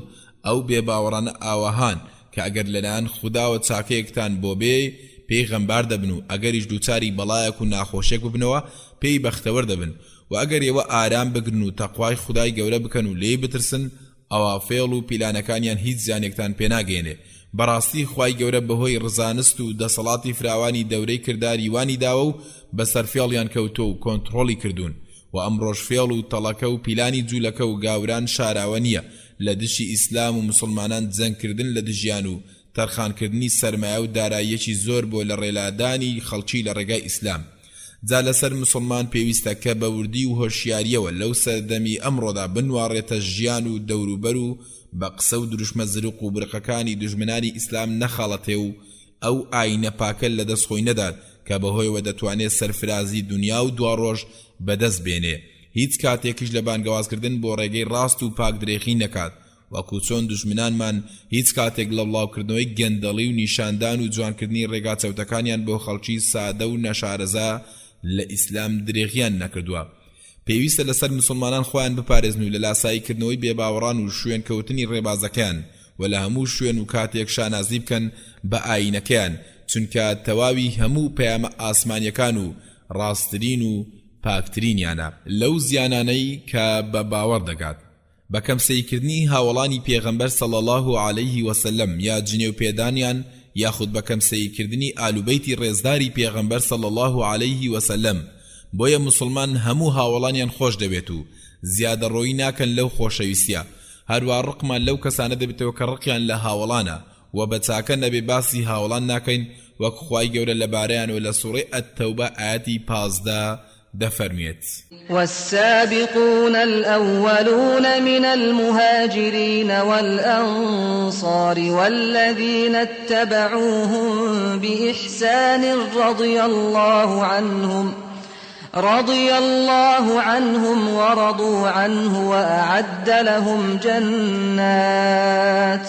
ئەو بێ باوەڕانە ئاوەهان کە ئەگەر لەلایەن خوداوە چاکەیەکتان بۆ بێ پێی غەمبار دەبن و ئەگەریش دووچاری بەڵایەک و ناخۆشێک ببنەوە پێی بەختەوەر دەبن و ئەگەر ئێوە ئارام بگرن و تەقوای خودای گەورە بکەن و لێی بترسن ئەوە فێڵ و پیلانەکانیان هیچ زیانێکتان پێناگەێنێ بەڕاستی خوای گەورە بەهۆی ڕزانست و دەسەڵاتی فراوانی دەورەی کرداری وانی داوە و بەسەر فێڵیان کەوتۆ و کۆنتڕۆڵی کردوون و ئەمڕۆژ فێڵ و تەڵەکە و پیلانی جوولەکە و گاوران شاراوە نییە لە دشی ئیسلام و مسلمانان جەنگکردن لە دژیان و تەرخانکردنی سەرمایە و داراییەکی زۆر بۆ لە ڕێلادانی خەڵکی لە ڕێگای ئیسلام جا لەسەر مسلمان پێویستە کە بە وردی و هۆشیاریەوە لەو سەردەمی ئەمڕۆدا بنوارێتە ژیان و دەوروبەر و بە قسە و دروشمە زرق و برقەکانی دژمنانی ئیسلام نەخاڵەتێ و ئەو ئاینە پاکە لە دەستخۆی نەدات کە بەهۆیەوە دەتوانێت سەرفرازی دنیا و دواڕۆژ بەدەست بێنێ هیچ کاتێکیش لە بانگەوازکردن بۆ ڕێگەی ڕاست و پاک درێخی نەکات وەکو چۆن دژمنانمان هیچ کاتێک لە بڵاوکردنەوەی گەندەڵی و نیشاندان و جوانکردنی ڕێگا چەوتەکانیان بۆ خەڵکی سادە و نەشارەزا لە ئیسلام درێغیان نەکردووە پێویستە لەسەر مسلمانان خۆیان بپارێزن و لە لاساییکردنەوەی بێباوەڕان و شوێن کەوتنی ڕێبازەکەیان و لە هەموو شوێن و کاتێک شانازی بکەن بە ئاینەکەیان چونکە تەواوی هەموو پەیامە ئاسمانیەکان و ڕاستترین و پاکترینیانە لەو زیانانەی کە بە باوەڕ دەگات بە کەمسەیکردنی هاوڵانی پێغەمبەر صلی الله عليه وسلم یا جنێو پێدانیان یاخود بە کەمسەیکردنی ئالوبەیتی ڕێزداری پێغەمبەر صلی الله عليه وسلم بۆیە مسلمان هەموو هاوڵانیان خۆش دەبێت و زیادە ڕۆی ناکەن لەو خۆشەویستیە هەروە ڕقمان لەو کەسانە دەبێتەوە کە ڕقیان لە هاوڵانە و بە چاکە نەبێ باسی هاوڵان ناکەین وەک خوای گەورە لەبارەیان و لە سوڕەی ئەت-تەوبە ئاەتی 15 دەفەرمێت والسابقون الأولون من المهاجرين والأنصار والذين اتبعوهم بإحسان رضي الله عنهم ورضوا عنه وأعد لهم جنات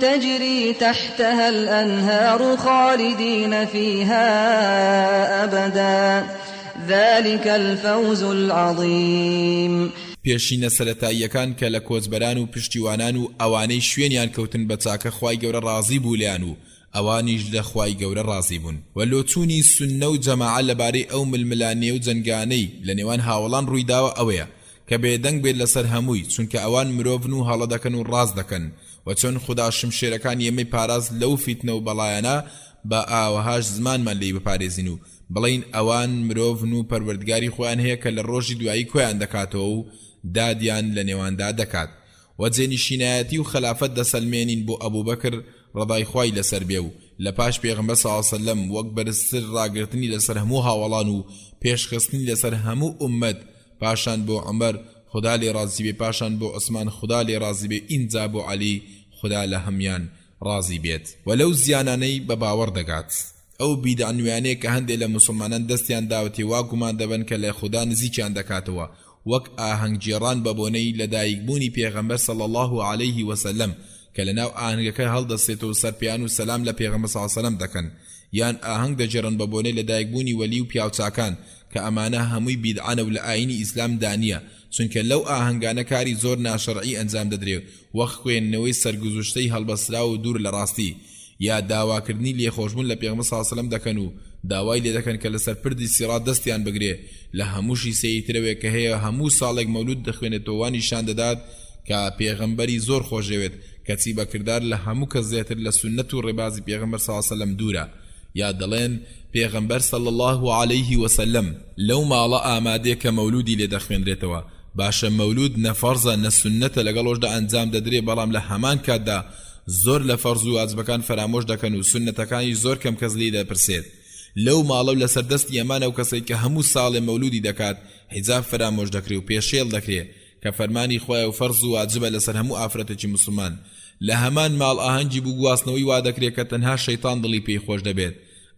تجري تحتها الأنهار خالدين فيها أبدا ذلك الفوز العظيم. پێشینە سەرەتاییەکان کە لە کۆچبەران و پشتیوانان و ئەوانەی شوێنیان کەوتن بە چاکە خوای گەورە ڕازی بوو لیان و ئەوانیش لە خوای گەورە ڕازی بوون و لۆچوونی سوننە و جەماعە لەبارەی ئەو ململانێ و جەنگانەی لە نێوان هاوڵان ڕوویداوە ئەوەیە کە بێدەنگ بێت لەسەر هەمووی چونکە ئەوان مرۆڤن و هەڵە دەکەن و ڕاز دەکەن و چۆن خوددا شمشێرەکان یەمەی پاراز لەو فیتنە و بەڵایەنە بە ئاوەهاش زمانمان لێی بپارێزین و بڵین ئەوان مرۆڤن و پەروەردگاری خۆیان هەیە کە لە ڕۆژی دوایی کۆیان دەکاتەوە و دادیان لە نێواندا دەکات و جێنشینایەتی و خلافەت دەسەلمێنین بۆ ئەبوبەکر ڕەضای خوای لەسەر بێ و لە پاش پێغەمبەر صلی الله علیه و سلم وەک بەرزتر ڕاگرتنی لەسەر هەموو هاوڵان و پێشخستنی لەسەر هەموو ئومەت پاشان بۆ عومەر خدا لێ ڕازی بێ پاشان بۆ عوسمان خدا لێ ڕازی بێ ئینجا بۆ عەلی خدا لە هەمیان ڕازی بێت و لەو زیانانەی بە باوەڕ دەگات ئەو بیدعانویانەیە کە هەندێک لە مسلمانان دەستیان داوەتی وا گومان دەبن کە لە خدا نزیکیان دەکاتەوە وەک ئاهەنگگێڕان بە بۆنەی لەدایکبوونی پێغەمبەر صلی الله عليه وسلم کە لەناو ئاهەنگەکە هەڵدەستێتەوە سەرپیان و سەلام لە پێغەمبەر صلی الله عليه وسلم دەکەن یان ئاهەنگ دەجێڕن بە بۆنەی لەدایکبوونی وەلی و پیاوچاکان کە ئەمانە هەمووی بیدعانە و لە ئاینی ئیسلام دانیە چونکە لەو ئاهەنگانە کاری زۆر ناشەرعی ئەنجام دەدرێت وەک خوێندنەوەی سەرگوزشتەی هەڵبەسرا و دوور لە ڕاستی یا داواکردنی لێخۆشبوون لە پێغەمبەر صلی الله عليه وسلم دەکەن و داوای لێ دەکەن کە لەسەر پردی سیرات دەستیان بگرێ لە هەمووشی سەیترەوەی کە هەیە هەموو ساڵێک مەولود دەخوێنێتەوە وانیشان دەدات کە پێغەمبەری زۆر خۆشەوێت کەچی بەکردار لە هەموو کەس زیاتر لە سنەت و ڕێبازی پێغەمبەر صلی الله عليه وسلم دوورە یا دەڵێن پێغەمبەر صلی الله عليه وسلم لەو ماڵە ئامادەیە کە مەولودی لێ دەخوێنرێتەوە باشە مەولود نەفەرزە نەسنەتە لەگەڵۆشدا ئەنجام دەدرێ بەڵام لە هەمان کاتدا زۆر لە فەرز و واجبەکان فرامۆش دەکەن و سنەتەکانی زۆر کەم کەس لێی دەپرسێت لەو ماڵە و لەسەر دەستی ئەمانە و کەسێک کە هەموو ساڵێ مەولودی دەکات حیجاب فرامۆش دەکرێت و پێشێڵ دەکرێت کە فەرمانی خۆیە و فەرز و واجبە لەسەر هەموو ئافرەتێکی مسلمان لە هەمان ماڵ ئاهەنگی بوو گواستنەوەی وا دەکرێت کە تەنها شەیطان دڵی پێی خۆش دەبێت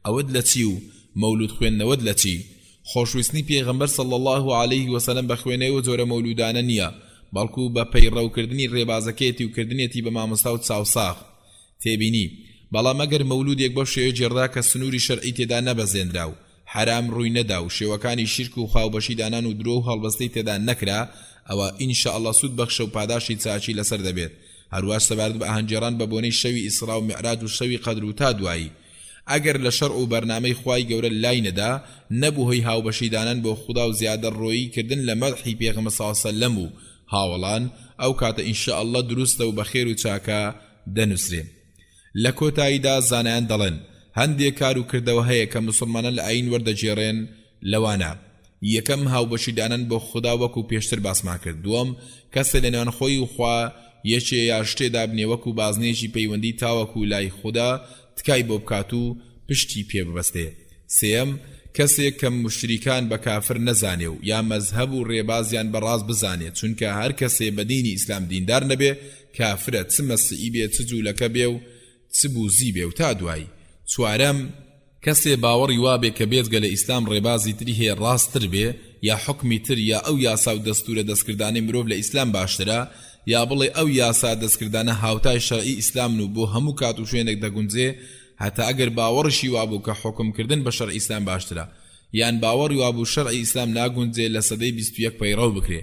ئەوەت لە چی و مەولود خوێندنەوەت لە چی خۆشویستنی پێغەمبەر صلی الله عليه وسلم بە خوێنەوە جۆرە مەولودانە نییە بەڵکو بە پەیڕەوکردنی ڕێبازەکەیەتی و کردنێتی بە مامۆستا و چاوساخ تێبینی بەڵام ئەگەر مەولودێک بەو شێوە جێڕدا کە سنووری شەرعی تێدا نەبەزێنرا و حرام ڕووی نەدا و شێوەکانی شیرک و خاوبەشی دانان و درۆ و هەڵبەستەی تێدا نەکرا ئەوە ئینشاءالله سود بەخشە و پاداشی چاچی لەسەر دەبێت هەروەش سەبارەت بە ئاهەنگگێڕان بە بۆنەی شەوی ئیسرا و میعراج و شەوی قەدر و تا دوایی ئەگەر لە شەرع و بەرنامەی خوای گەورە لای نەدا نەبوو هۆی هاوبەشی دانان بۆ خوددا و زیادە ڕۆیی کردن لە مەدحی پێغەمبەر صلی الله عليه وسلم و هاوڵان ئەو کاتە ئینشاءالله دروستە و بەخێر و چاکە دەنووسرێ لە کۆتاییدا زانایان دەڵێن هەندێک کار و کردەوە هەیە کە مسلمانان لە ئاین وەردەجێڕێن لەوانە یەکەم هاوبەشی دانان بۆ خوددا وەکو پێشتر باسمان کرد دووەم کەسە لە نێوان خۆی و خوا یەکێ یا شتێدا بنێ وەکو بازنێژی پەیوەندی تاوەکو لای خوددا تکای بۆ بکات و پشتی پێ ببەستێ سێم کەسێک کە مشریکان بە کافر نەزانێ و یا مەزهەب و ڕێبازیان بەڕاست بزانێت چونکە هەر کەسێ بە دینی ئیسلام دیندار نەبێ کافرە چ مەسیحی بێ چ جوولەکە بێ و چ بوزی بێ و تا دوایی چوارەم کەسێ باوەڕی وابێ کە بێزگە لە ئیسلام ڕێبازی تری هەیە ڕاستتر بێ یا حکمی تر یا ئەو یاسا و دەستورە دەستکردانی مرۆڤ لە ئیسلام باشترە یا بڵێ ئەو یاسا دەستکردانە هاوتای شەرعی ئیسلام و بۆ هەموو کات و شوێنێک دەگونجێ هەتا ئەگەر باوەڕشی وابوو کە حکمکردن بە شەرعی ئیسلام باشترە یان باوەڕی وابوو شەرعی ئیسلام ناگونجێ لە سەدەی 21 پەیڕەو بکرێ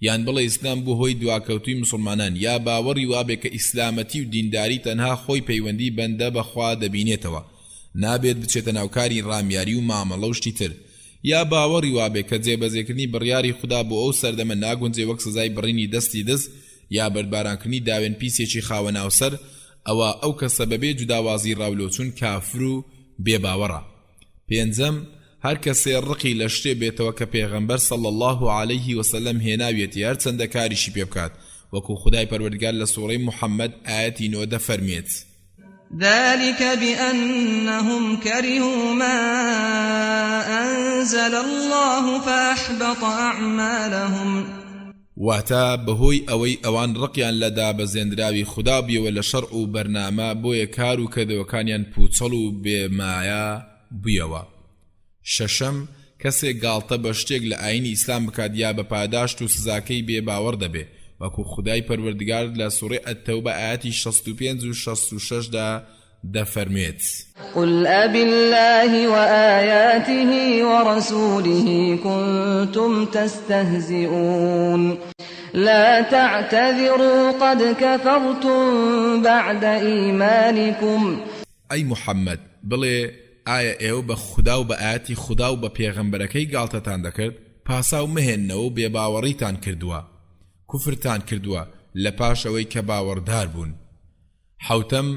یان بڵێ ئیسلام بوو هۆی دواکەوتوی مسلمانان یا باوەڕی وابێ کە ئیسلامەتی و دینداری تەنها خۆی پەیوەندی بەندە بەخوا دەبینێتەوە نابێت بچێتە ناوکاری ڕامیاری و مامەڵە و شتی تر یا باوەڕی وابێ کە جێبەجێکردنی بڕیاری خوددا بۆ ئەو سەردەمە ناگونجێ وەک سزای بڕینی دەستی دەست یا بەربارانکردنی داوێن پیسێکی خاوە ناوسەر ئەوە ئەو کەسە بەبێ جوداوازی ڕاولۆچون کافر و بێباوەڕە پێنجەم هەر کەسێ ڕقی لە شتێ بێتەوە کە پێغەمبەر صلی الله عليه وسلم هێناوێتی هەر چەندە کاریشی پێ بکات وەکو خدای پەروەردگار لە سوورەی محەممەد ئاەتی 9 دەفەرمێت ذلك بأنهم كرهوا ما أنزل الله فأحبط أعمالهم واتا بەهۆی ئەوەی ئەوان ڕقیان لەدا بە زێنراوی خوددا بیەوە لە شەڕ و بەرنامە بۆیە کار و کردەوەکانیان پوچەڵ و بێمایە بوویەوە. شەشەم کەسێک گاڵتە بە شتێک لە ئاینی ئیسلام بکات یا بە پاداشت و سزاکەی بێ باوەڕ دەبێ وەکو خودای پەروەردگار لە سوورەی ئەت-تەوبە ئاەتی 65 و 66 دا دەفەرمێت: قل أبالله وآياته ورسوله كنتم تستهزئون لا تعتذروا قد كفرتم بعد إيمانكم. أي محمد بڵێ ئایا ئێوە بە خوددا و بە ئاەتی خوددا و بە پێغەمبەرەکەی گاڵتەتان دەکرد؟ پاساو مهێننەوە و بێباوەڕیتان کردووە، کوفرتان کردووە لە پاش ئەوەی کە باوەڕدار بوون. حوتەم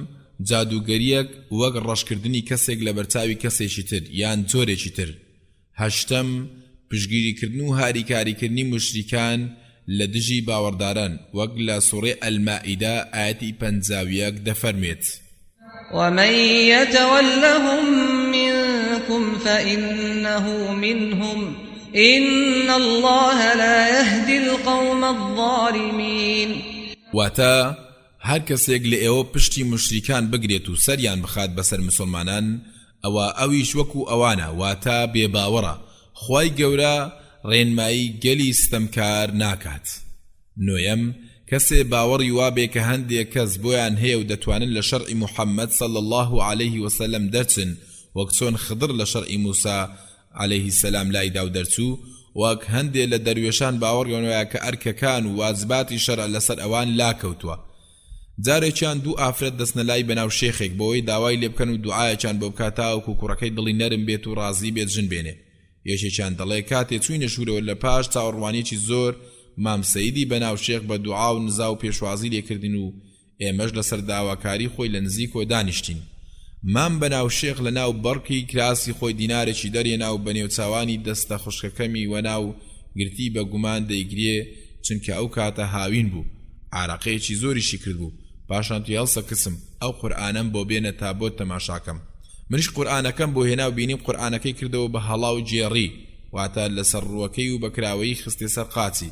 جادوگەریەک وەک ڕەشکردنی کەسێک لە بەرچاوی کەسێکی تر یان جۆرێکی تر. هەشتەم پشگیریکردن و هاریکاریکردنی مشریکان لە دژی باوەڕداران وەک لە سوورەی ئەلمائیدە ئاەتی 51 دەفەرمێت: ومن يتولهم منكم فإنه منهم إن الله لا يهدي القوم الظالمين. واتا هەر کەسێک لە ئێوە پشتی مشریکان بگرێت و سەریان بخات بەسەر مسلمانان ئەوە ئەویش وەکو ئەوانە واتا بێباوەڕە، خوای گەورە ڕێنمایی گەلی ستەمکار ناکات. نۆیەم کەسێ باوەڕی وابێ کە هەندێک کەس بۆیان هەیە و دەتوانن لە شەرعی محەممەد صلی الله عليه وسلم دەرچن وەک چۆن خضر لە شەرعی موسا عليه السلام لایدا و دەرچوو، وەک هەندێ لە دەروێشان باوەڕیانەوەیە کە ئەرکەکان و واجباتی شەرع لەسەر ئەوان لاکەوتووە. جارێکیان دوو ئافرەت دەستنە لای بەناو شێخێک بۆی داوای لێ بکەن و دوعایەکیان بۆ بکاتاوەکو کوڕەکەی دڵی نەرم بێت و ڕازی بێت ژن بێنێ. یەکێکیان دەڵێ کاتێ چووینە ژوورەوە لە پاش چاوەڕوانیەکی زۆر مام سەیدی بەناو شێخ بە دوعا و نزا و پێشوازی لێکردین و ئێمەش لەسەر داواکاری خۆی لە نزیکۆ دانیشتین. مام بەناو شێخ لە ناو بەڕکی کراسی خۆی دینارێکی دەرێنا و بەنێو چاوانی دەستە خوشکەکەمی وەناو گرتی بە گومان دەیگرێ چونکە ئەو کاتە هاوین بوو، عراقەیەکی زۆریشی کرد بوو. پاشان توی هەڵسە کەسم ئەو قورئانەم بۆ بێنە تا بۆ تەماشاکەم. منیش قورئانەکەم بۆ هێنا و بینیم قورئانەکەی کردەوە بە هەڵاو جێڕی، واتە لەسەر ڕووەکەی و بەکراوەی خستێ سەر قاچی.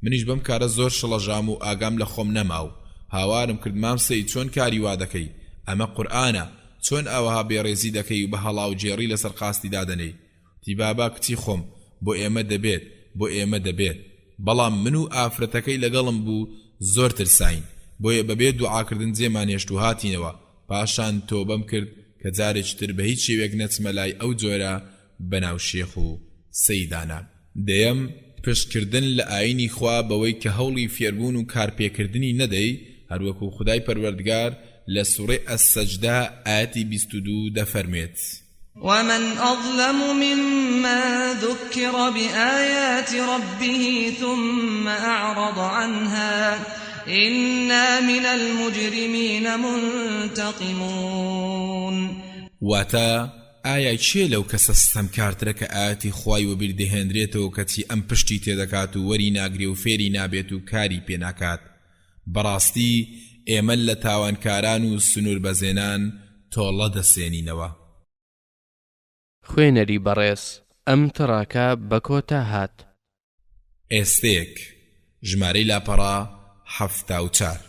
منیش بەم کارە زۆر شڵەژام و ئاگام لە خۆم نەماو. هاوارم کرد مام سەید چۆن کاری وا دەکەی؟ ئەمە قورئانە، چۆن ئەوەها بێڕێزی دەکەی و بە هەڵاو جێڕی لەسەر قاستی دادەنەی؟ تی بابا کچی خۆم بۆ ئێمە دەبێت، بۆ ئێمە دەبێت. بەڵام من و ئافرەتەکەی لەگەڵم بوو زۆر ترساین، بۆیە بەبێ دوعاکردن جێمان هێشت و هاتینەوە. پاشان تۆبەم کرد کە جارێکی تر بە هیچ شێوێک نەچمە لای ئەو جۆرە بەناو شێخ و سەیدانە. دەیەم پشتکردن لە ئاینی خوا بەوەی کە هەوڵی فێربوون و کارپێکردنی نەدەی، هەروەکو خودای پەروەردگار لە سوورەی ئەس-سەجدە ئاەتی 22 دەفەرمێت: ومن أظلم ممن ذكر بآيات ربه ثم أعرض عنها إنا من المجرمين منتقمون. واتا ئایا چێ لەو کەسە ستەمکارترە کە ئاەتی خوای وەبیردەهێنرێتەوە کەچی ئەم پشتی تێدەکات و وەری ناگرێ و فێری نابێت و کاری پێناکات؟ بەڕاستی ئێمە لە تاوانکاران و سنوور بەزێنان تۆڵە دەسێنینەوە. خوێنەری بەڕێز ئەم تڕاکە بە کۆتا هات. ئێستێک ژمارەی لاپەڕا 74.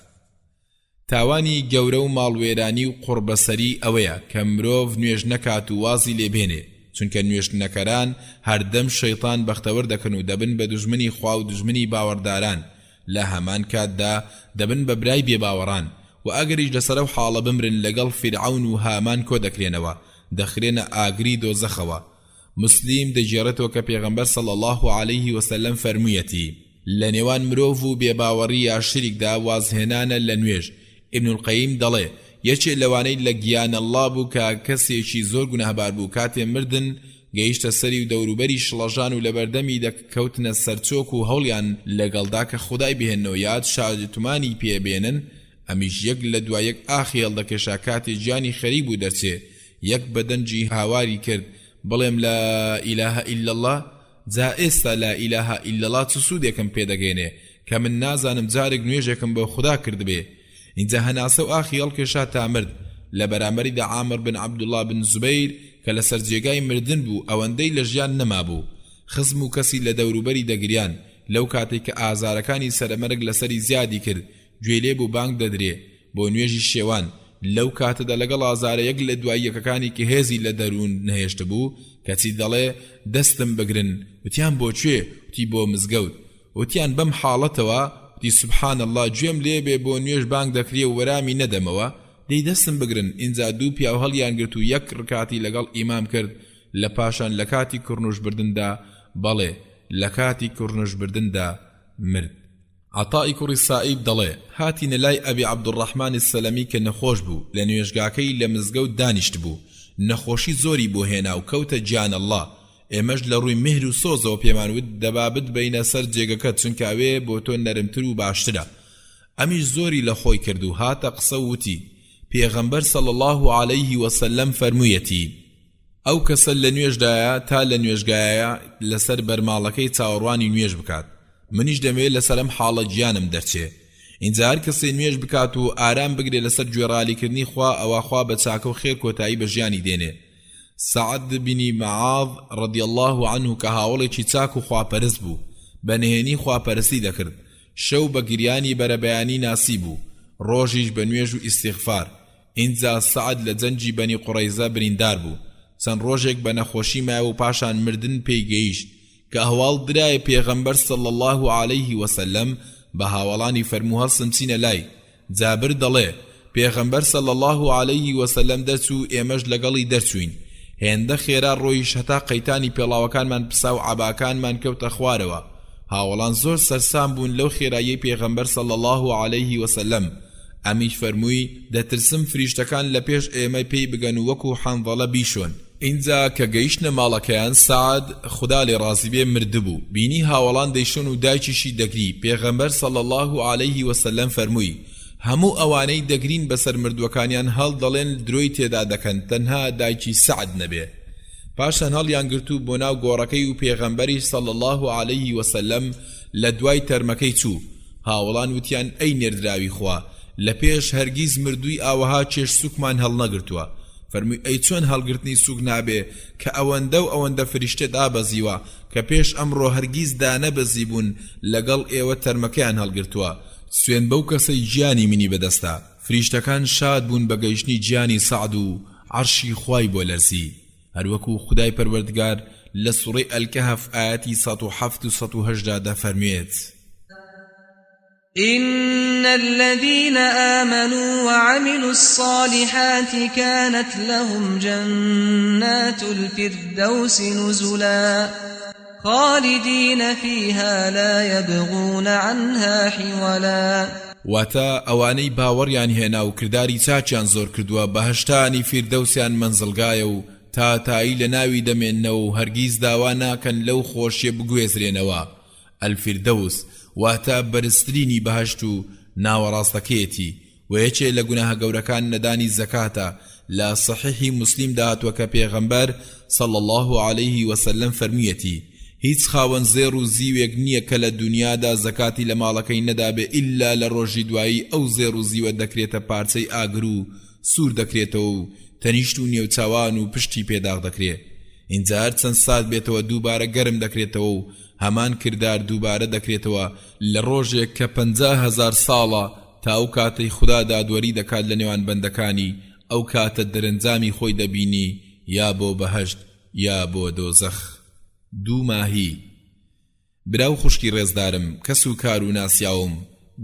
تاوانی گەورە و ماڵوێرانی و قوربەسەری ئەوەیە کە مرۆڤ نوێژ نەکات و وازی لێبێنێ، چونکە نوێژنەکەران هەردەم شەیطان بەختەوەر دەکەن و دەبن بە دوژمنی خوا و دوژمنی باوەڕداران. لە هەمان کاتدا دەبن بە برای بێباوەڕان و ئەگەریش لەسەر ئەو حاڵە بمرن لەگەڵ فیرعەون و هامان کۆ دەکرێنەوە، دەخرێنە ئاگری دۆزەخەوە. مسلیم دەجێڕێتەوە کە پێغەمبەر صلی الله عليه وسلم فەرموویەتی: لە نێوان مرۆڤ و بێباوەڕی یا شریکدا وازهێنانە لە نوێژ. ابن القیم دەڵێ یەکێ لەوانەی لە گیان الله بوو کە کەسێکی زۆر گوناهبار بوو کاتێ مردن گەیشتە سەری و دەوروبەری شڵەژان و لە بەردەمی دەکەوتنە سەرچۆک و هەوڵیان لەگەڵدا کە خودای بهێنەوە یاد شادتمانی پێبێنن. ئەمیش یەک لە دوایەک ئاخی هەڵدەکێشا کاتێ گیانی خەریک بوو دەرچێ، یەک بەدەنجی هاواری کرد بڵێم لا ئیلاهە ئیلا الله، جا ئێستا لا ئیلاهە ئیلا الله چ سوودێکم پێدەگەێنێ کە من نازانم جارێک نوێژێکم بە خوددا کرد بێ. اینجا هەناسە و ئاخی هەڵکێشا تا مرد. لبرامبري عامر بن عبد الله بن زبير كلا سرجيغاي مردن بو ئەوەندەی لە ژیان نەمابوو خزم و کەسی لە دەوروبەری دەگریان لەو کاتێک کە ئازارەکانی سەرەمەرگ لەسەری زیادی کرد گوێ لێ بوو بانگ دەدرێ بۆ نوێژی شێوان لەو کاتەدا لەگەڵ ئازارە یەک لە دوای یەکەکانی کە هێزی لە دەروون نەهێشت بوو کەچی دەڵێ دەستم بگرن وتیان بۆ کوێ وتی بۆ مزگەوت وتیان بەم حاڵەتەوە وتی سبحان الله گوێم لێ بێ بۆ نوێژ بانگ دەکرێ و وەرامی نەدەمەوە دەی دەستم بگرن ئینجا دوو پیاو هەڵیان گرت و یەک ڕکاتی لەگەڵ ئیمام کرد لە پاشان لە کاتی کوڕنوش بردندا بەڵێ لە کاتی کوڕنوش بردندا مرد عطائی کوڕی سائیب دەڵێ هاتینە لای ئەبی عەبدوڕەحمان السەلەمی کە نەخۆش بوو لە نوێژگاکەی لە مزگەوت دانیشت بوو نەخۆشی زۆری بۆ هێنا و کەوتە گیان الله ئێمەش لە ڕووی مهر و سۆزەوە پێمانوت دەبابت بەینە سەر جێگەکەت چونکە ئەوێ بۆ تۆ نەرمتر و باشترە ئەمیش زۆری لە خۆی کرد و هاتە قسە وتی پێغەمبەر صلی الله عليه وسلم فەرموویەتی ئەو کەسە لە نوێژدایە تا لە نوێژگایە لەسەر بەرماڵەکەی چاوەڕوانی نوێژ بکات منیش دەمەوێت لەسەرم حاڵە گیانم دەرچێ اینجا هەر کەسێ نوێژ بکات و ئارام بگرێ لەسەر گوێڕالیکردنی خوا ئەوە خوا بە چاکە و خێر کۆتایی بە ژیانی دێنێ سعد بنی معاذ رضی الله عنه کە هاوڵێکی چاک و خواپەرست بوو بەنهێنی خواپەرستی دەکرد شەو بە گریانی بەرەبەیانی ناسی بوو ڕۆژیش بە نوێژ و ئیستیغفار اینجا سعد لە جەنجی بەنی قوڕەیزە بریندار بوو چەند ڕۆژێک بە نەخۆشی مایە و پاشان مردن پێی گەیشت کە هەواڵ درایە پێغەمبەر صلی الله عليه وسلم بە هاوڵانی فەرموو هەڵسم چینە لای جابر دەڵێ پێغەمبەر صلی الله عليه وسلم دەرچوو ئێمەش لەگەڵی دەرچوین هێندە خێرا ڕۆیش هەتا قەیتانی پێڵاوەکانمان پسا و عەباکانمان کەوتە خوارەوە هاوڵان زۆر سەرسام بوون لەو خێراییەی پێغەمبەر صلی الله عليه وسلم ئەمیش فەرمووی دەترسم فریشتەکان لە پێش ئێمە پێی بگەن و وەکو حەنظەڵە بیشۆن اینجا کە گەیشتنە ماڵەکەیان سعد خدا لێ ڕازی بێ مردبوو بینی هاوڵان دەیشون و دایکیشی دەگری پێغەمبەر صلی الله عليه وسلم فەرمووی هەموو ئەوانەی دەگرین بەسەر مردوەکانیان هەڵ دەڵێن درۆی تێدا دەکەن تەنها دایکی سعد نەبێ پاشان هەڵیان گرتو بۆ ناو گۆڕەکەی و پێغەمبەری صلی الله عليه وسلم لە دوای تەرمەکەی چوو هاوڵان وتیان ئەی نێردراوی خوا لە پێش هەرگیز مردووی ئاوەها چێش سوکمان هەڵ نەگرتووە فەرمووی ئەی چۆن هەڵگرتنی سوک نابێ کە ئەوەندە و ئەوەندە فریشتە دابەزیوە کە پێش ئەمڕۆ هەرگیز دانەبەزی بوون لەگەڵ ئێوە تەرمەکەیان هەڵگرتووە سوێن بەو کەسەی گیانی منی بەدەستا فریشتەکان شاد بوون بە گەیشتنی گیانی سعد و عەرشی خوای بۆ لەرزی هەروەکو خدای پەروەردگار لە سوڕەی ئەلکەهف ئاەتی 107 و 118 دەفەرموێت إن الذين آمنوا وعملوا الصالحات كانت لهم جنات الفردوس نزلا خالدين فيها لا يبغون عنها حولا واتا ئەوانەی باوەڕیان هێنا و کرداری چاچیان زۆر کردووە بەهەشتانی فیردەوسیان منزڵگایە و تاتایی لە ناوی دەمێننەوە و هەرگیز داوا ناکەن لەو خۆشیە بگوێزرێنەوە الفیردەوس واتا بەرزترینی بەهەشت و ناوەڕاستەکەیەتی و یەکێ لە گوناهە گەورەکان نەدانی زەکاتە لە صحیحی مسلیم داهاتوە کە پێغەمبەر صلی الله عليه وسلم فەرموویەتی هیچ خاوەن زێڕ و زیوێک نییە کە لە دنیادا زەکاتی لە ماڵەکەی نەدابێ ئیلا لە ڕۆژی دوایی ئەو زێڕ و زیوە دەکرێتە پارچەی ئاگر و سوور دەکرێتەوە و تەنیشت و نێوچاوان و پشتی پێداغ دەکرێت اینجا هەر چەند سات بێتەوە دووبارە گەرم دەکرێتەوە و هەمان کردار دووبارە دەکرێتەوە لە ڕۆژێک کە 50,000 ساڵە تا ئەو کاتەی خوددا دادوەری دەکات لە نێوان بەندەکانی ئەو کاتە دەرەنجامی خۆی دەبینی یا بۆ بەهەشت یا بۆ دۆزەخ دوو ماهی براو خوشکی ڕێزدارم کەس و کار و ناسیاوم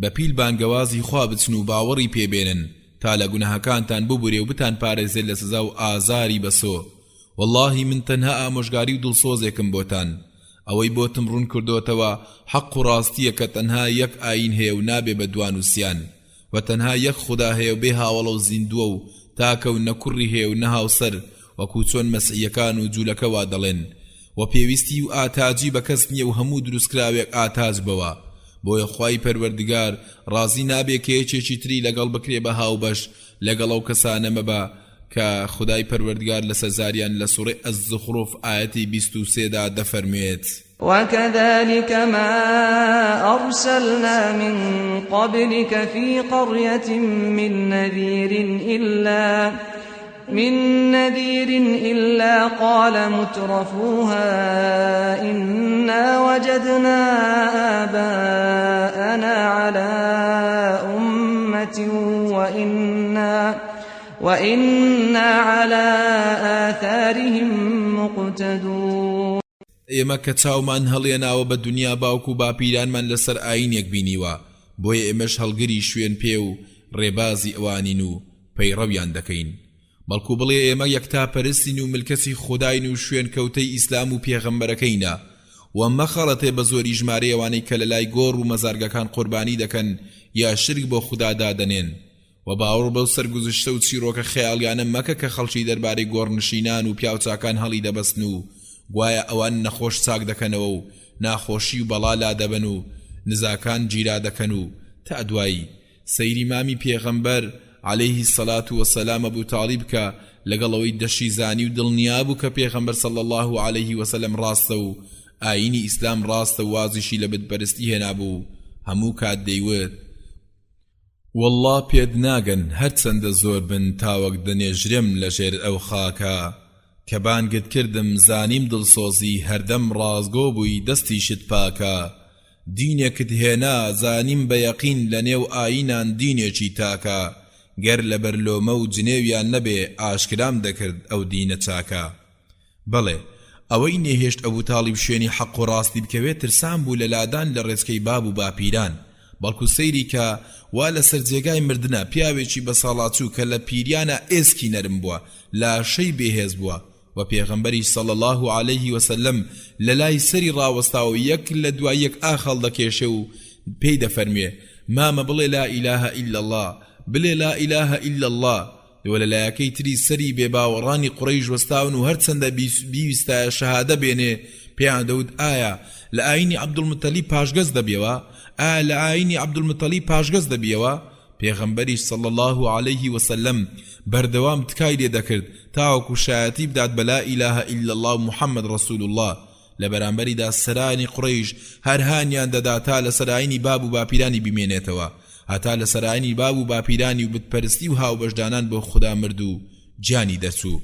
بەپیل بانگەوازی خوا بچن و باوەڕی پێبێنن تا لە گوناهەکانتان ببورێ و بتان پارێزێت لە سزا و ئازاری بەسۆ واللهی من تەنها ئامۆژگاری و دڵسۆزێکم بۆتان ئەوەی بۆتم ڕوون کردوتەوە حەق و ڕاستیە کە تەنها یەک ئاین هەیە و نابێ بە دوانوسیان و تەنها یەک خوددا هەیە و بێ هاوڵە و زیندووە و تاکە و نەکوڕی هەیە و نەهاوسەر وەکو چۆن مەسیحیەکان و جوولەکە وا دەڵێن و پێویستی و ئاتاجی بە کەس نییە و هەموو دروستکراوێک ئاتاج بەوە بۆیە خوای پەروەردگار ڕازی نابێ کە یەکێکی تری لەگەڵ بکرێ بە هاوبەش لەگەڵ ئەو کەسانە مەبە کە خدای پەروەردگار لە سەرزاریان لە سوورەی ئەز-زوخروف ئاەتی 23 دا دەفەرموێت وكذلك ما أرسلنا من قبلك في قرية من نذير إلا قال مترفوها إنا وجدنا آباءنا على أمة وإنا على آثارهم مقتدون ئێمە کە چاومان هەڵێناوە بە دنیا باوکو باپیرانمان لەسەر ئاینێک بینیوە بۆیە ئێمەش هەڵگری شوێن پێ و ڕێبازی ئەوانین و پەیڕەویان دەکەین بەڵکو بڵێ ئێمە یەکتاپەرستین و ملکەتی خوداین و شوێن کەوتەی ئیسلام و پێغەمبەرەکەینە و مەخەڵەتێ بە زۆری ژمارە ئەوانەی کە لە لای گۆڕ و مەزارگەکان قوربانی دەکەن یا شرک بۆ خوددا دادەنێن و باوەڕ بەو سەرگوزشتە و چیرۆکە خەیاڵیانە مەکە کە خەڵکی دەربارەی گۆڕنشینان و پیاوچاکان هەڵی دەبەستن و گوایە ئەوان نەخۆش چاک دەکەنەوە و ناخۆشی و بەڵا لا دەبن و نزاکان گیرا دەکەن و تا دوایی سەیری مامی پێغەمبەر عليه الصلاة والسلام أبو طالب كا لقلوي دشي زاني ودلنيابو كبيغمبر صلى الله عليه وسلم راستو آيني إسلام راستو وازشي لبد برستيه نابو همو كاد ديوت والله بيد ناغن هرچند زور بن تاوك دنيجرم لجير أو خاكا كبان قد كردم زانيم دلسوزي هردم رازقو بوي دستي شد باكا دينيك دهنا زانيم بيقين لنيو آينان دينيكي تاكا گەر لە بەرلۆمە و جنێویان نەبێ ئاشکرام دەکرد ئەو دینە چاکە بەڵێ ئەوەی نێهێشت ئەبوو تاڵیب شوێنی حەق و ڕاستی بکەوێت ترسان بوو لە لادان لە ڕێچکەی باب و باپیران بەڵکو سەیری کە وا لە سەرجێگای مردنە پیاوێکی بەساڵاتچوو کە لە پیریانە ئێسکی نەرم بووە لاشەی بێهێز بووە و پێغەمبەری صلی الله عليه وسلم لە لای سەری ڕاوەستاوە یەک لە دوای یەک ئاخەڵ دەکێشێ و پێی دەفەرمێ مامە بڵێ لا إله إلا الله بلي لا إله إلا الله ولا لا كيتري سري بباوراني قريش وستاون وهرتسند بيستا شهادة بيني بيان داود آية لآيني عبد المطلب پاشگز دبيوا لآيني عبد المطلب پاشگز دبيوا پیغمبري صلى الله عليه وسلم بردوام تكايد دكرد تاوكو شهادتي بدات بلا إله إلا الله محمد رسول الله لبرانبري دا سراني قريش هرهانيان داتا لسرائني باب و باپيراني بمينيتوا هەتا لە سەرایانی باب و باپیرانی و بتپەرستی و هاوبەشدانان بۆ خوددا مردو جانی دەچوو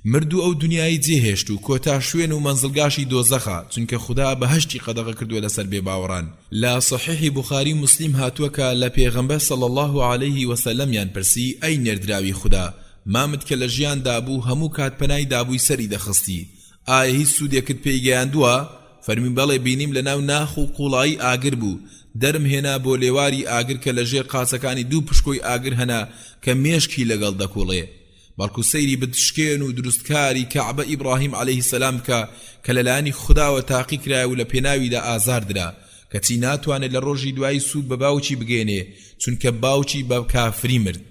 مردو ئەو دنیای جێهێشت و کۆتا شوێن و مەنزڵگاشی دۆزەخە چونکە خوددا بەهەشتی قەدەغە کردووە لەسەر بێباوەڕان لە صحیحی بوخاری مسلم هاتووە کە لە پێغەمبەر صلی الله عليه وسلم یان پرسی ئەی نێردراوی خوددا مامت کە لە ژیاندا بوو هەموو کات پەنای دابووی سەری دەخستی ئایا هیچ سوودێکت پێی گەیاندووە فەرمی بەڵێ بینیم لەناو ناخ و قوڵایی ئاگر بوو دەرم هێنا بۆ لێواری ئاگر کە لەژێر قاچەکانی دوو پشکۆی ئاگر هەنا کە مێشکی لەگەڵ دەکوڵێ بەڵکو سەیری بتشکێن و دروستکاری کەعبە ئیبراهیم عەلەیهی سەلام کە لەلایەنی خوداوە تاقی کرایە و لە پێناویدا ئازاردرا کەچی ناتوانێت لە ڕۆژی دوایی سوود بە باوکی بگێنێ چونکە باوکی بە کافری مرد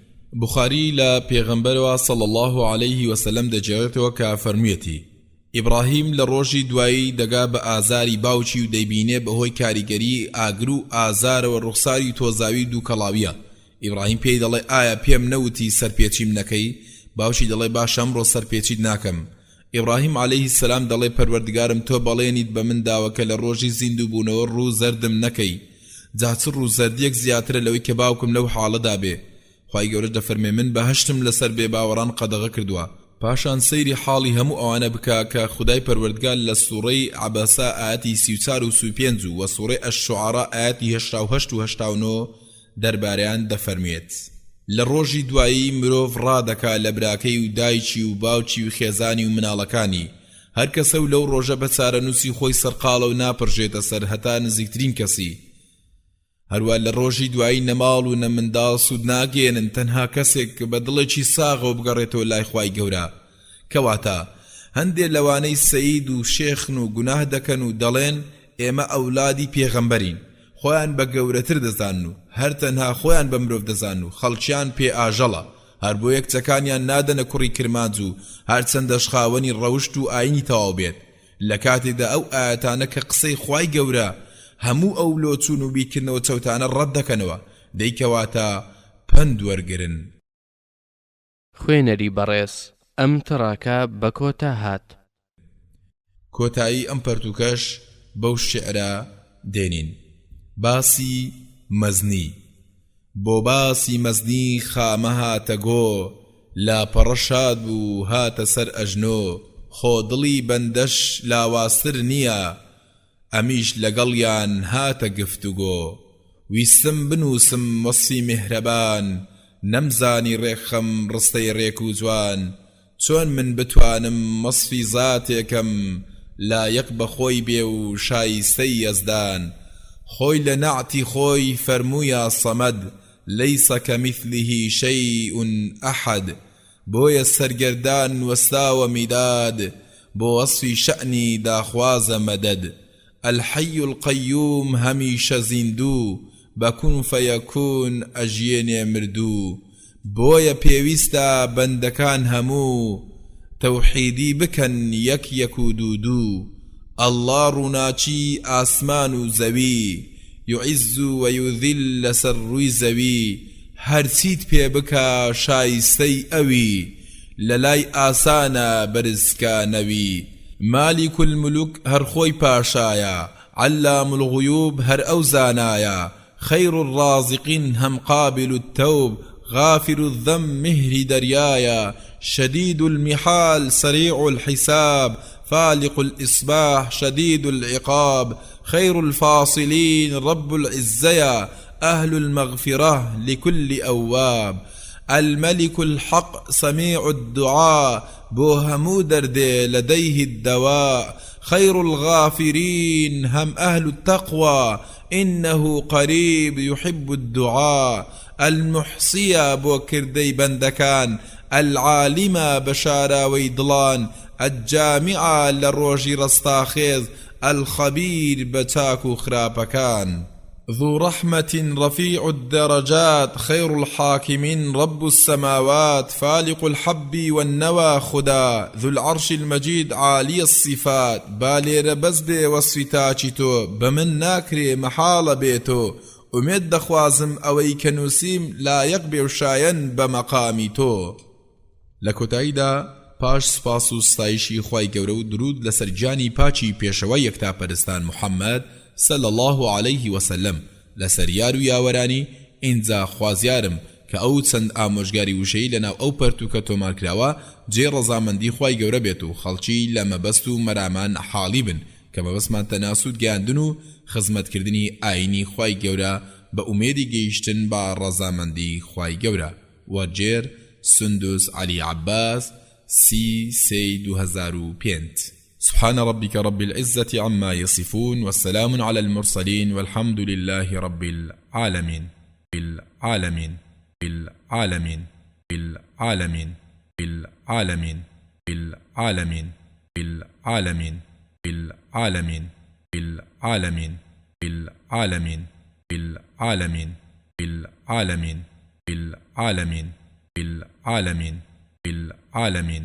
بخاری لە پێغەمبەرەوە صلی الله عليه وسلم دەجێڕێتەوە کە فەرموویەتی ئیبراهیم لە ڕۆژی دوایی دەگا بە ئازاری باوکی و دەیبینێ بەهۆی کاریگەری ئاگر و ئازارەوە ڕوخساری تۆزاوی دووکەڵاویە ئیبراهیم پێی دەڵێ ئایا پێم نەوتی سەرپێچیم نەکەی باوکی دەڵێ باش ئەمڕۆ سەرپێچیت ناکەم ئیبراهیم عەلەیهی سەلام دەڵێ پەروەردگارم تۆ بەڵێنیت بە من داوە کە لە ڕۆژی زیندوو بوونەوە ڕوو زەردم نەکەی جا چ ڕوو زەردیەک زیاترە لەوەی کە باوکم لەو حاڵەدا بێ خوای گەورە دەفەرمێ من بەهەشتم لەسەر بێباوەڕان قەدەغە کردووە پاشان سەیری حاڵی هەموو ئەوانە بکە کە خودای پەروەردگار لە سوورەی عەبەسە ئاەتی 34 و 35 و سوورەی ئەش-شوعەرا ئاەتی 88 و 89 دەربارەیان دەفەرمێت لە ڕۆژی دوایی مرۆڤ ڕادەکا لە براکەی و دایکی و باوکی و خێزانی و مناڵەکانی هەر کەسە و لەو ڕۆژە بە چارەنووسی خۆی سەرقاڵە و ناپڕژێتە سەر هەتا نزیکترین کەسی هەروە لە ڕۆژی دوایی نەماڵ و نەمنداڵ سوود ناگێنن تەنها کەسێک بە دڵێکی ساغەوە بگەڕێتەوە لای خوای گەورە کەواتە هەندێک لەوانەی سەید و شێخن و گوناه دەکەن و دەڵێن ئێمە ئەولادی پێغەمبەرین خۆیان بە گەورەتر دەزانن و هەر تەنها خۆیان بە مرۆڤ دەزانن و خەڵکیان پێ ئاژەڵە هەر بۆ یەکچەکانیان نادەنە کوڕی کرمانج و هەرچەندە شخاوەنی ڕەوشت و ئاینی تەواو بێت لە کاتێکدا ئەو ئاەتانە کە قسەی خوای گەورە هەموو ئەو لۆچوون و بیکردنەوە چەوتانە ڕەت دەکەنەوە دەیکەواتە پند وەرگرن خوێنەری بەڕێز ئەم تڕاکە بە کۆتا هات. کۆتایی ئەم پەرتوکەش بەو شعرە دێنین. باسی مەزنی. بۆ باسی مەزنی خامە هاتە گۆ، لاپەڕە شاد بوو هاتە سەر ئەژنۆ، خۆ دڵی بەندەش لاواستر نییە، ئەمیش لەگەڵیان هاتە گفتوگۆ. ویستم بنووسم وەسفی میهرەبان، نەمزانی ڕێخەم ڕستەی ڕێک و جوان، چۆن من بتوانم وەسفی زاتێکم لایەق بەخۆی بێ و شایستەی یەزدان. خۆی لە نەعتی خۆی فەرموویە سەمەد، لەیسە کەمیثلیه شەیء ئەحەد، بۆیە سەرگەردان وەستاوە میداد، بۆ وەسفی شەعنی داخوازە مەدەد. الحەی القەیوم هەمیشە زیندوو، بەکون فەیەکون ئەژیێنێ مردوو، بۆیە پێویستە بەندەکان هەموو تەوحیدی بکەن یەک یەک و دوو دوو. ئەڵڵا ڕووناچی ئاسمان و زەوی، یعز و یوذل لەسەر ڕووی زەوی، هەرچیت پێ بکە شایستەی ئەوی، لەلای ئاسانە بەرزکانەوی. مالیک الملوک هەر خۆی پاشایە، علام الغیوب هەر ئەو زانایە، خەیر الرازقین هەم قابل التوب، غافر الذنب مهری دەریایە، شدید المحال سریع الحساب، فالق الإصباح شديد العقاب، خير الفاصلين رب العزة، أهل المغفرة لكل أواب. الملك الحق سميع الدعاء، بوهمو درد لديه الدواء، خير الغافرين هم أهل التقوى، إنه قريب يحب الدعاء. المحصية بوكردي بندكان، العالمة بشارة ويدلان، الجامعة للروجي رستاخيز، الخبير بتاكو خرابكان. ذو رحمة رفيع الدرجات، خير الحاكمين رب السماوات، فالق الحب والنوى خدا، ذو العرش المجيد عالي الصفات. بالير بزبي وصفتاتو بمن ناكري محال بيتو، امید دخوازم اوی کنوسیم لا یقبی وشاین بمقامی تو. لکوتاییدا پاش سپاس و ستایشی خوای گەورە و درود لەسەر گیانی پاچی پێشەوە یەکتاپەرستان محەممەد صلی الله عليه وسلم، لەسەر یار و یاوەرانی. ئینجا خوازیارم کە ئەو چەند ئامۆژگاری وشەی لەناو ئەو پەرتوکە تۆمارکراوە جێ ڕەزامەندی خوای گەورە بێت و خەڵکی لە مەبەست و مەرامان حاڵی بن، کە مەبەستمان تەناسوود گەیاندن و خزمەتکردنی ئاینی خوای گەورە بە ئومێدی گەیشتن بە ڕەزامەندی خوای گەورە. وەرجێر سندوس علی عباس سی 2005. سبحان ربك رب العزة عما يصفون، والسلام على المرسلين، والحمد لله رب العالمين. العالمين العالمين العالمين العالمين العالمين العالمين العالمين العالمين العالمين العالمين العالمين العالمين العالمين العالمين العالمين